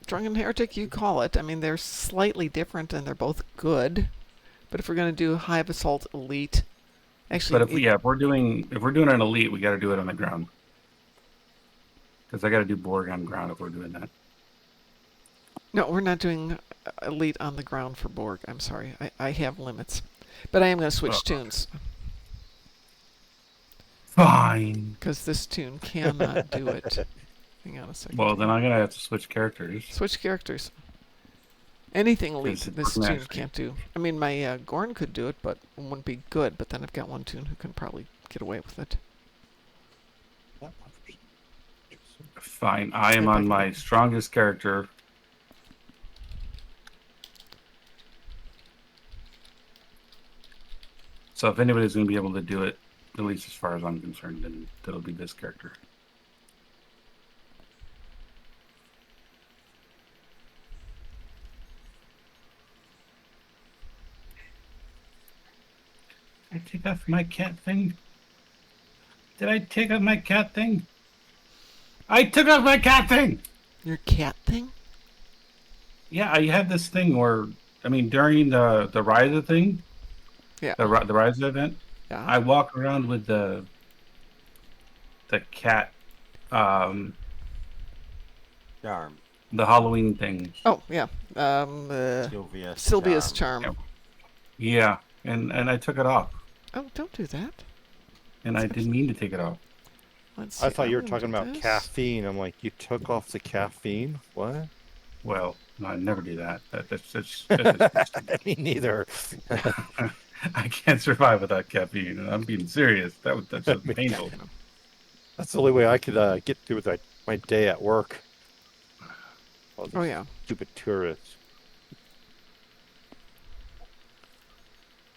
Drunken Heretic, you call it. I mean, they're slightly different and they're both good. But if we're going to do Hive Assault Elite... Actually, But if we're doing an Elite, we got to do it on the ground. Because I got to do Borg on ground if we're doing that. No, we're not doing Elite on the ground for Borg. I'm sorry. I have limits. But I am going to switch tunes. Fine. Because this tune cannot do it. Hang on a second. Well, then I'm gonna have to switch characters. Switch characters. Anything elite It's this not tune actually- can't do. I mean, my Gorn could do it, but it wouldn't be good. But then I've got one tune who can probably get away with it. Fine. I am on my strongest character. So if anybody's going to be able to do it, at least as far as I'm concerned, then it'll be this character. Did I take off my cat thing? Did I take off my cat thing? I took off my cat thing! Your cat thing? Yeah, I had this thing where, I mean, during the Ryza thing, Yeah. the Ryza event, Yeah. I walk around with the cat, Charm. the Halloween thing. Oh yeah. Sylvia's charm. Yeah, and I took it off, Oh, don't do that. and I didn't mean to take it off. Let's I see, thought you were I'm gonna talking do about this. caffeine. I'm like, you took off the caffeine? What? Well, no, I never do that. That's Me neither. I can't survive without caffeine, and I'm being serious. That's just painful. That's the only way I could get through with my day at work. All these Oh yeah. stupid tourists.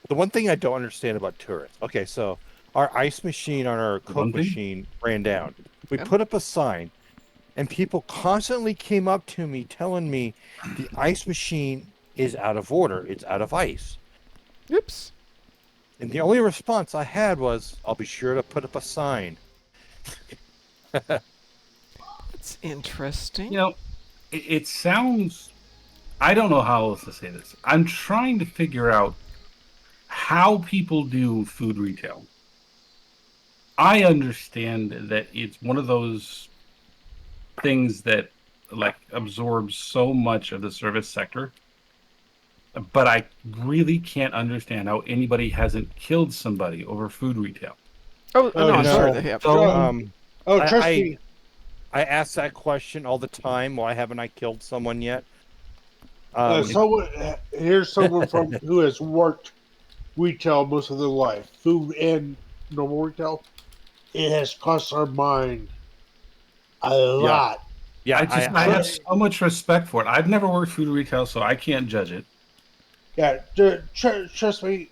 The one thing I don't understand about tourists. Okay, so our ice machine on our Coke machine ran down. We put up a sign, and people constantly came up to me telling me the ice machine is out of order. It's out of ice. Oops. And the only response I had was, I'll be sure to put up a sign. That's interesting. You know, it sounds. I don't know how else to say this. I'm trying to figure out how people do food retail. I understand that it's one of those things that like absorbs so much of the service sector, but I really can't understand how anybody hasn't killed somebody over food retail. Oh, no, I'm sure they have. Trust me. I ask that question all the time. Why haven't I killed someone yet? Here's someone from who has worked retail most of their life, food and normal retail. It has cost our mind a lot. Yeah, I have so much respect for it. I've never worked food retail, so I can't judge it. Yeah, trust me.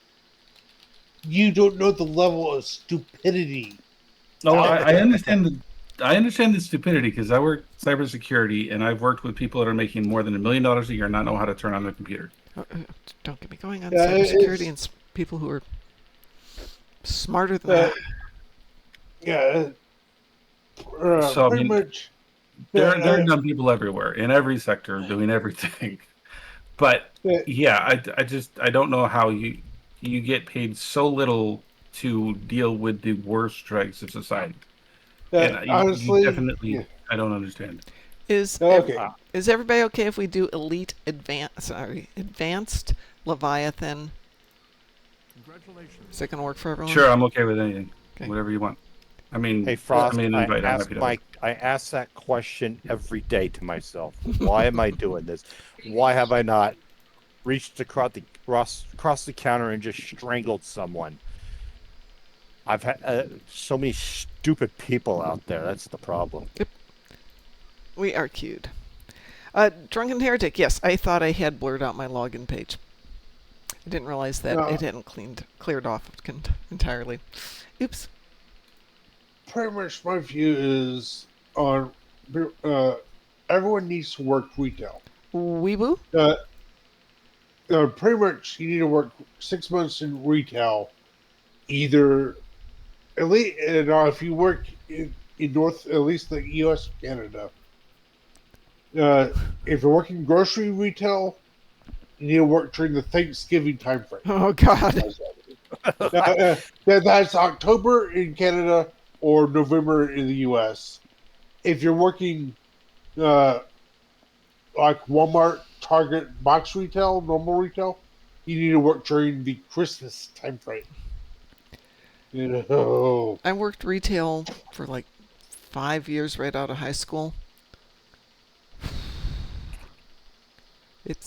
You don't know the level of stupidity. No, I understand I understand the stupidity because I work cybersecurity and I've worked with people that are making more than $1 million a year and not know how to turn on their computer. Don't get me going on cybersecurity and people who are smarter than that. Yeah. So pretty much. There are dumb people everywhere in every sector doing everything. But yeah, I don't know how you get paid so little to deal with the worst strikes of society. And honestly, you definitely, I don't understand. Is everybody okay if we do advanced Leviathan? Congratulations. Is that going to work for everyone? Sure, I'm okay with anything. Okay. Whatever you want. I mean, Hey Frost, I I ask that question every day to myself. Why am I doing this? Why have I not reached across the counter and just strangled someone? I've had so many stupid people out there. That's the problem. Yep. We are queued. Drunken Heretic, yes, I thought I had blurred out my login page. I didn't realize that it hadn't cleared off entirely. Oops. Pretty much my view is on everyone needs to work retail. Weeboo? Pretty much you need to work 6 months in retail. Either at least if you work in North, at least the U.S. Canada. If you're working grocery retail, you need to work during the Thanksgiving time frame. Oh God. That's October in Canada or November in the U.S. If you're working like Walmart, Target, box retail, normal retail, you need to work during the Christmas time frame. You know. I worked retail for like 5 years right out of high school. It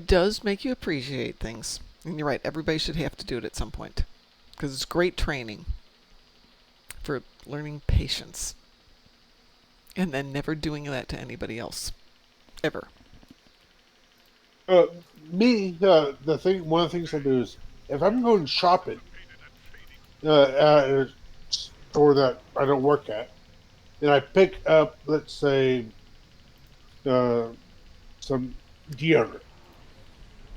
does make you appreciate things. And you're right, everybody should have to do it at some point. Because it's great training for learning patience. And then never doing that to anybody else. Ever. One of the things I do is, if I'm going shopping at a store that I don't work at, and I pick up, let's say, some deodorant,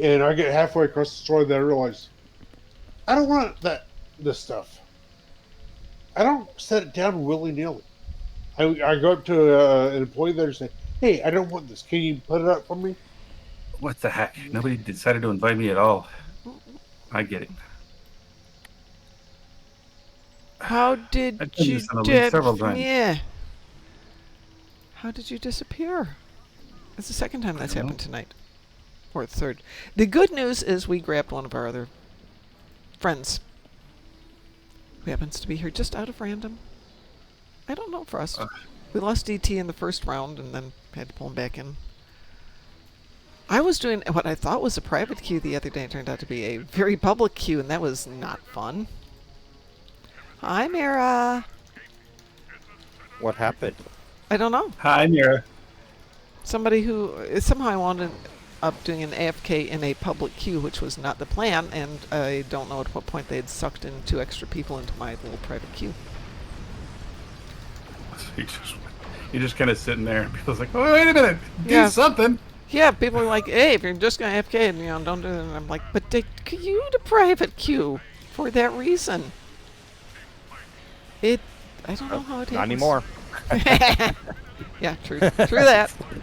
and I get halfway across the store, and I realize I don't want this stuff. I don't set it down willy nilly. I go up to an employee there and say, "Hey, I don't want this. Can you put it up for me?" What the heck? Nobody decided to invite me at all. I get it. How did I've done you this on the league several times. Yeah. How did you disappear? It's the second time that's happened tonight. Or the third. The good news is we grabbed one of our other friends who happens to be here just out of random. I don't know for us. We lost DT in the first round and then had to pull him back in. I was doing what I thought was a private queue the other day. It turned out to be a very public queue, and that was not fun. Hi, Mira. What happened? I don't know. Hi, Mira. Somebody who somehow I wound up doing an AFK in a public queue, which was not the plan, and I don't know at what point they had sucked in 2 extra people into my little private queue. You're just kind of sitting there, and people's like, "Oh, wait a minute, Yeah. do something." Yeah, people are like, "Hey, if you're just gonna AFK, don't do it." And I'm like, "But they queued a private queue for that reason." I don't know how it happens. Not anymore. Yeah, true that. True that. One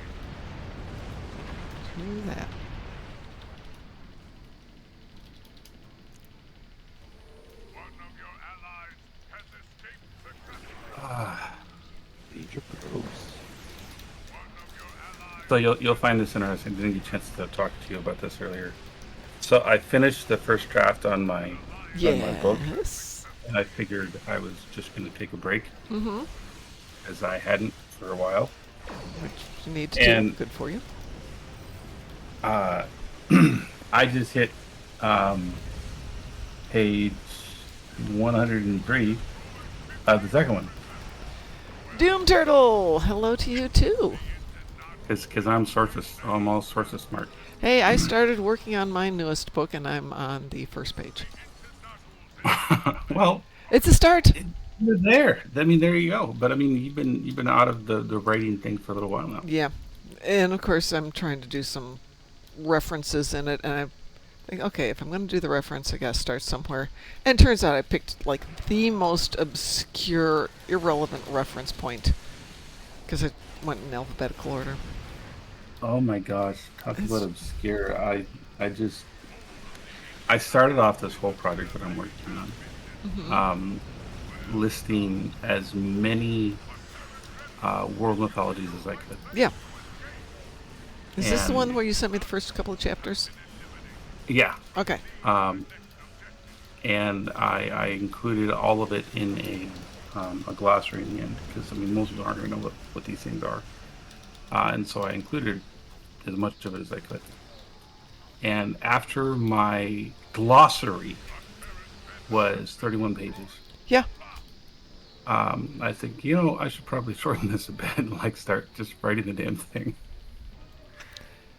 of your allies has escaped successfully. So you'll find this interesting. I didn't get a chance to talk to you about this earlier. So I finished the first draft on my book, and I figured I was just going to take a break, as I hadn't for a while. Which you need to do. Good for you. I just hit page 103 of the second one. Doom Turtle, hello to you too. Because I'm all sorts of smart. Hey, I started working on my newest book, and I'm on the first page. Well, it's a start. You're there. I mean, there you go. But I mean, you've been out of the writing thing for a little while now. Yeah, and of course, I'm trying to do some references in it, and I think, okay, if I'm going to do the reference, I got to start somewhere. And it turns out I picked like the most obscure, irrelevant reference point because I went in alphabetical order. Oh my gosh, talking about obscure. I started off this whole project that I'm working on, listing as many world mythologies as I could. Yeah. Is this the one where you sent me the first couple of chapters? Yeah. Okay. And I included all of it in a glossary in the end, because I mean most people aren't going to know what these things are, and so I included as much of it as I could. And after my glossary was 31 pages, yeah, I think I should probably shorten this a bit and like start just writing the damn thing.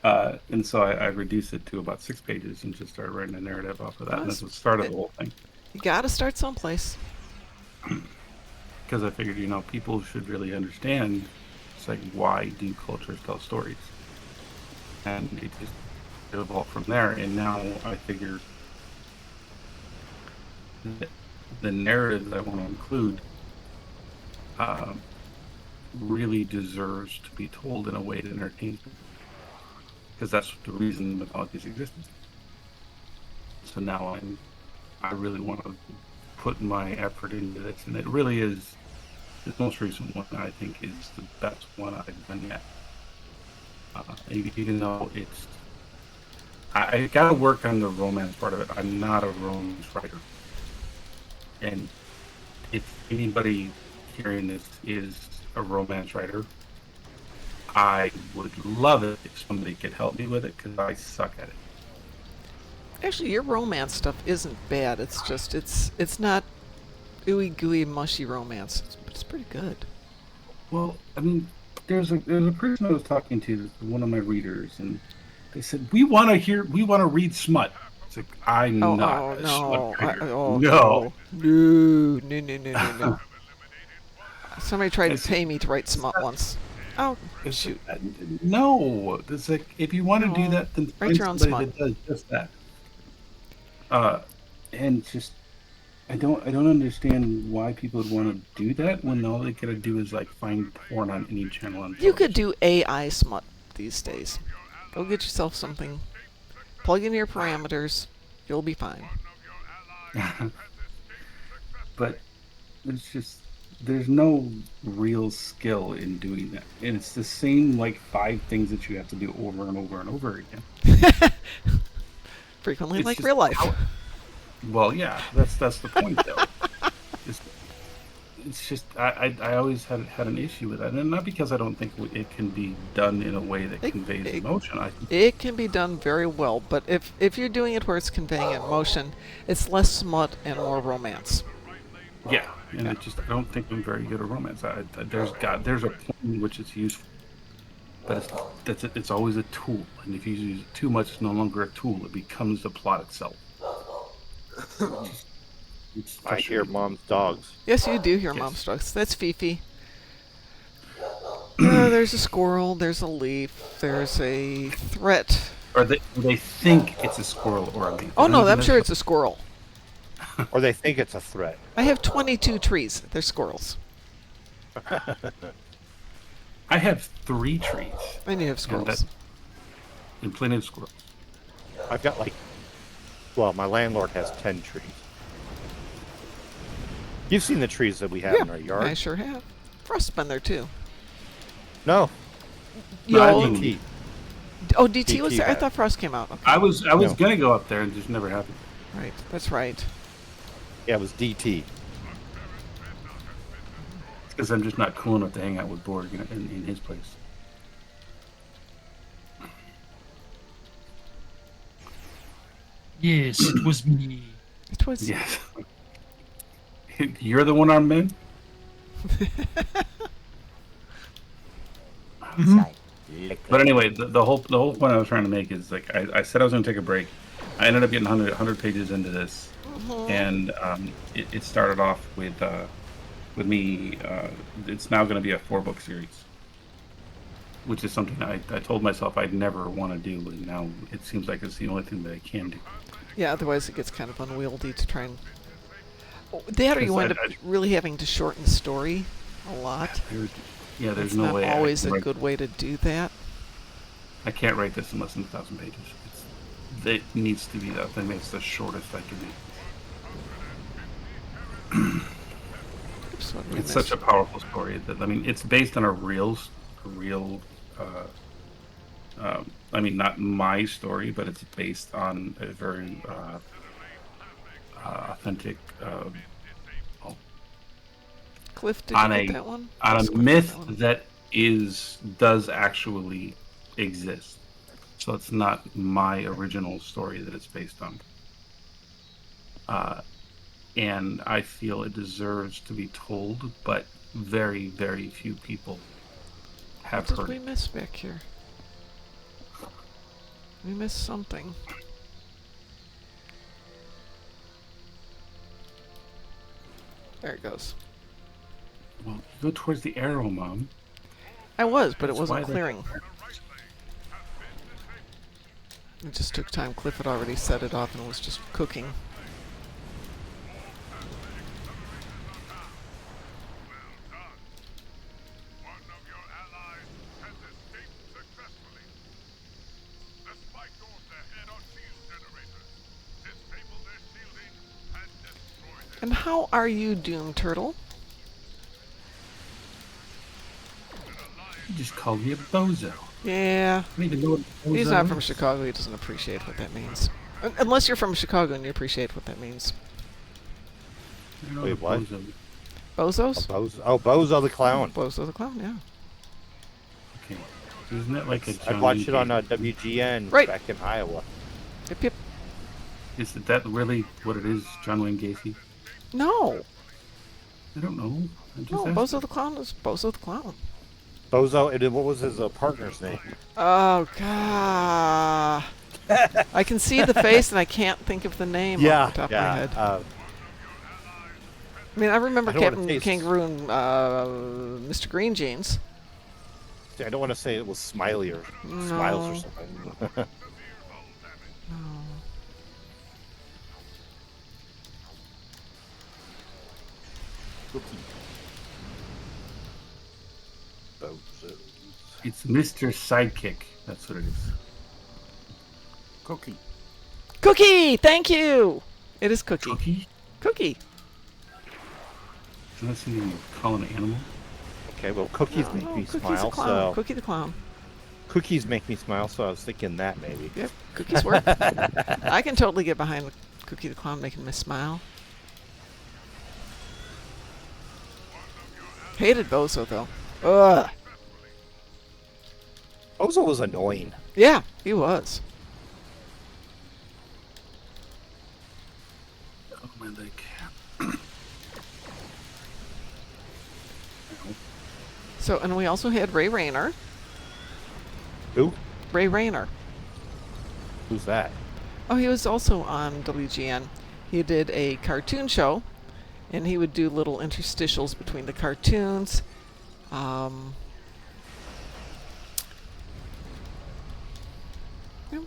And so I reduced it to about 6 pages and just started writing a narrative off of that. And that's what started the whole thing. You got to start someplace. Because I figured, people should really understand, it's like, why do cultures tell stories? And it just evolved from there. And now I figure the narrative that I want to include really deserves to be told in a way that entertains people. Because that's the reason mythologies exist. So now I really want to put my effort into this, and it really is. This most recent one, I think, is the best one I've done yet. Even though I got to work on the romance part of it. I'm not a romance writer. And if anybody hearing this is a romance writer, I would love it if somebody could help me with it because I suck at it. Actually, your romance stuff isn't bad. It's just it's not ooey gooey mushy romance. It's pretty good. Well, I mean, there's a person I was talking to, one of my readers, and they said we want to read smut. It's like I'm not a smut reader. No. No. Somebody tried to pay me to write smut once. Oh, shoot. No, it's like if you want to do that, then write find your own somebody smut. that does just that. And just I don't understand why people would want to do that when all they gotta do is like find porn on any channel. On you could do AI smut these days. Go get yourself something. Plug in your parameters. You'll be fine. But it's just there's no real skill in doing that, and it's the same like 5 things that you have to do over and over and over again. Frequently, It's like just real life. Well, yeah, that's the point though. It's just I always had an issue with that, and not because I don't think it can be done in a way that conveys emotion. It can be done very well, but if you're doing it where it's conveying emotion, it's less smut and more romance. Yeah, and I don't think I'm very good at romance. There's a point in which it's useful, but it's always a tool, and if you use it too much, it's no longer a tool. It becomes the plot itself. I hear Mom's dogs. Yes, you do hear Mom's dogs. That's Fifi. There's a squirrel. There's a leaf. There's a threat. Or they think it's a squirrel or a leaf. Oh no, I'm sure it's a squirrel. Or they think it's a threat. I have 22 trees. They're squirrels. I have 3 trees. And you have squirrels. And plenty of squirrels. I've got my landlord has 10 trees. You've seen the trees that we have in our yard. I sure have. Frost's been there too. No. DT. Oh, DT was there? I thought Frost came out. Okay. I was gonna go up there and just never happened. Right, that's right. Yeah, it was DT. It's because I'm just not cool enough to hang out with Borg in his place. Yes, it was me. It was. Yes. You're the one-armed man? But anyway, the whole point I was trying to make is like I said I was going to take a break. I ended up getting 100 pages into this, and it started off with me. It's now going to be a 4-book series, which is something I told myself I'd never want to do, and now it seems like it's the only thing that I can do. Yeah, otherwise it gets kind of unwieldy to try and. That or you wind up really having to shorten the story a lot. There's no way. It's not always a good way to do that. I can't write this in less than 1,000 pages. It needs to be that thing that's the shortest I can make. It's such a powerful story that it's based on a real. Not my story, but it's based on a very authentic. Cliff, did you get that one? On a myth that does actually exist. So it's not my original story that it's based on. And I feel it deserves to be told, but very, very few people have heard it. What did we miss back here? We missed something. There it goes. Well, go towards the arrow, Mom. I was, but it wasn't clearing. It just took time. Cliff had already set it off and was just cooking. And how are you, Doom Turtle? You just called me a bozo. Yeah. I don't even know what bozo He's not is. from Chicago. He doesn't appreciate what that means. Unless you're from Chicago and you appreciate what that means. I know Wait, the what? Bozo. Bozos? Bozo the Clown. Bozo the Clown, yeah. Okay. Isn't that like a I John watched it Wayne on Gacy? WGN Right. back in Iowa. Yep, yep. Is that really what it is, John Wayne Gacy? No. I don't know. I just No, asked. Bozo the Clown is Bozo the Clown. Bozo, and then what was his partner's name? Oh, God. I can see the face, and I can't think of the name off the top of my head. I I mean, I remember don't wanna Captain taste- Kangaroo and Mr. Green Jeans. I don't want to say it was Smiley or Smiles or something. Cookie. Bozo. It's Mr. Sidekick. That's what it is. Cookie. Cookie! Thank you! It is Cookie. Cookie? Cookie. Unless you call an animal. Okay, well, cookies make me Cookie's smile, a clown. so Cookie the Clown. cookies make me smile, so I was thinking that maybe. Yep, cookies work. I can totally get behind the Cookie the Clown making me smile. Hated Bozo, though. Ugh. Bozo was annoying. Yeah, he was. Oh, my leg. So, and we also had Ray Rayner. Who? Ray Rayner. Who's that? Oh, he was also on WGN. He did a cartoon show, and he would do little interstitials between the cartoons.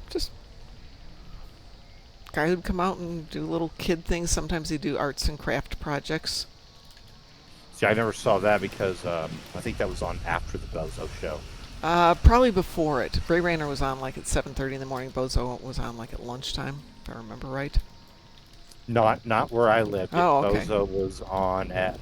Just guy who'd come out and do little kid things. Sometimes he'd do arts and craft projects. See, I never saw that because I think that was on after the Bozo show. Probably before it. Ray Rayner was on like at 7:30 in the morning. Bozo was on like at lunchtime, if I remember right. Not where I lived. Oh, okay. Bozo was on at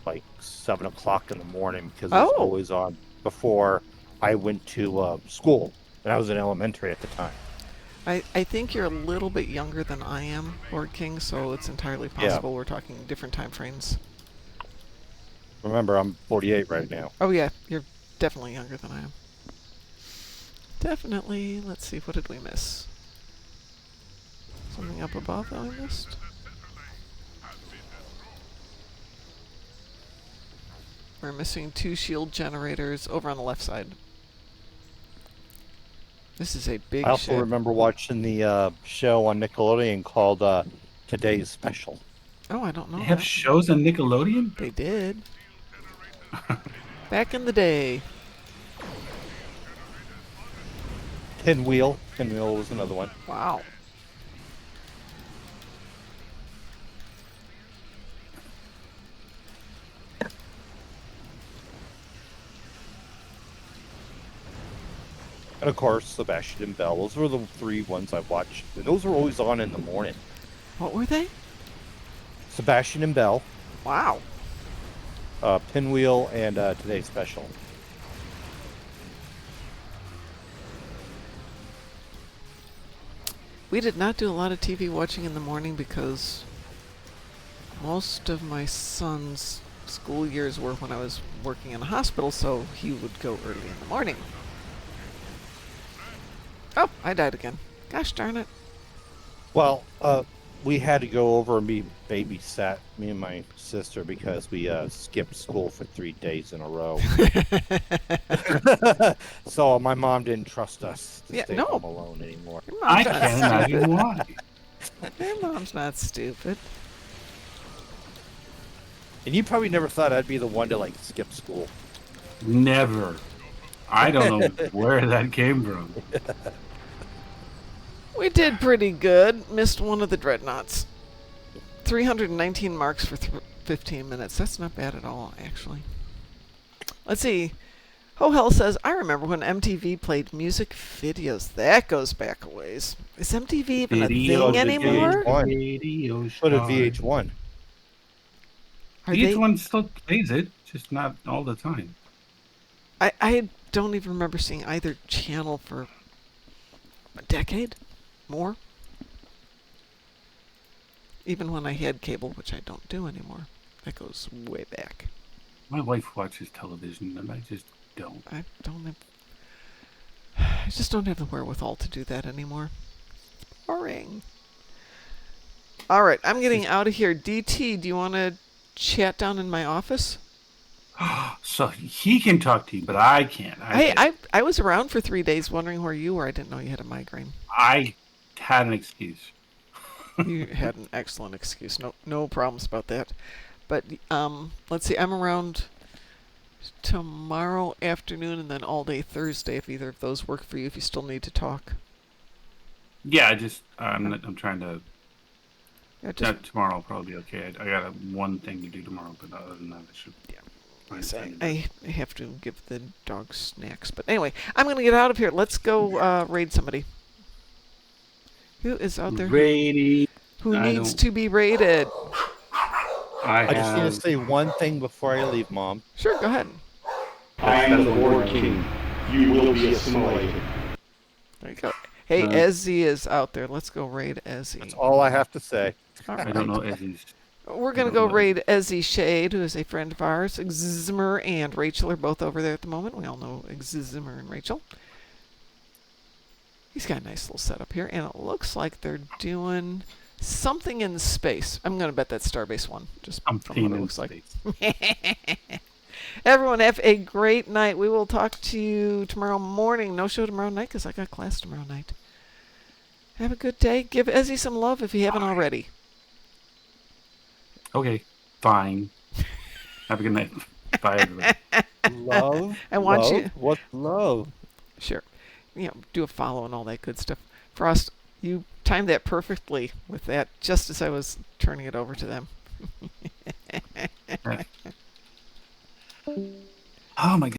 like 7 o'clock in the morning because it was Oh. always on before I went to school, and I was in elementary at the time. I think you're a little bit younger than I am, Lord King, so it's entirely possible we're talking different time frames. Remember, I'm 48 right now. Oh yeah, you're definitely younger than I am. Definitely. Let's see, what did we miss? Something up above that we missed? We're missing 2 shield generators over on the left side. This is a big I also ship. remember watching the show on Nickelodeon called Today's Special. Oh, I don't know. They have that. shows on Nickelodeon? They did. Back in the day. Pinwheel. Pinwheel was another one. Wow. And of course, Sebastian and Bell. Those were the 3 ones I watched. And those were always on in the morning. What were they? Sebastian and Bell, Wow. Pinwheel, and Today's Special. We did not do a lot of TV watching in the morning because most of my son's school years were when I was working in a hospital, so he would go early in the morning. Oh, I died again. Gosh darn it. Well, we had to go over and be babysat, me and my sister, because we skipped school for 3 days in a row. So my mom didn't trust us to stay home alone anymore. Your mom's I not can't imagine why. Your mom's not stupid. And you probably never thought I'd be the one to like skip school. Never. I don't know where that came from. We did pretty good. Missed one of the dreadnoughts. 319 marks for 15 minutes. That's not bad at all, actually. Let's see. Ho Hell says, I remember when MTV played music videos. That goes back a ways. Is MTV even a thing anymore? Radio What did star. VH1? Are they- VH1 still plays it, just not all the time. I don't even remember seeing either channel for a decade? More? even when I had cable, which I don't do anymore. That goes way back. My wife watches television, and I just don't. I just don't have the wherewithal to do that anymore. Boring. All right, I'm getting out of here. DT, do you want to chat down in my office? So he can talk to you, but I can't. I was around for 3 days wondering where you were. I didn't know you had a migraine. I had an excuse. You had an excellent excuse. No problems about that. But let's see. I'm around tomorrow afternoon and then all day Thursday. If either of those work for you, if you still need to talk. Yeah, I'm trying to. Tomorrow will probably be okay. I got one thing to do tomorrow, but other than that, I should. Yeah. I have to give the dogs snacks. But anyway, I'm going to get out of here. Let's go raid somebody. Who is out there? Raiding. Who needs to be raided? I just need to say one thing before I leave, Mom. Sure, go ahead. I am the Lord King. You will be assimilated. There you go. Hey, Ezzy is out there. Let's go raid Ezzy. That's all I have to say. All right. I don't know Ezzy's. We're going to go raid Ezzy Shade, who is a friend of ours. Xizmer and Rachel are both over there at the moment. We all know Xizmer and Rachel. He's got a nice little setup here, and it looks like they're doing something in space. I'm going to bet that's Starbase 1, just from what it looks like. Everyone have a great night. We will talk to you tomorrow morning. No show tomorrow night because I got class tomorrow night. Have a good day. Give Ezzy some love if you haven't already. Okay, fine. Have a good night. Bye, everybody. Love? I want you. What's love? Sure. Do a follow and all that good stuff. Frost, you timed that perfectly with that just as I was turning it over to them. Oh, my God.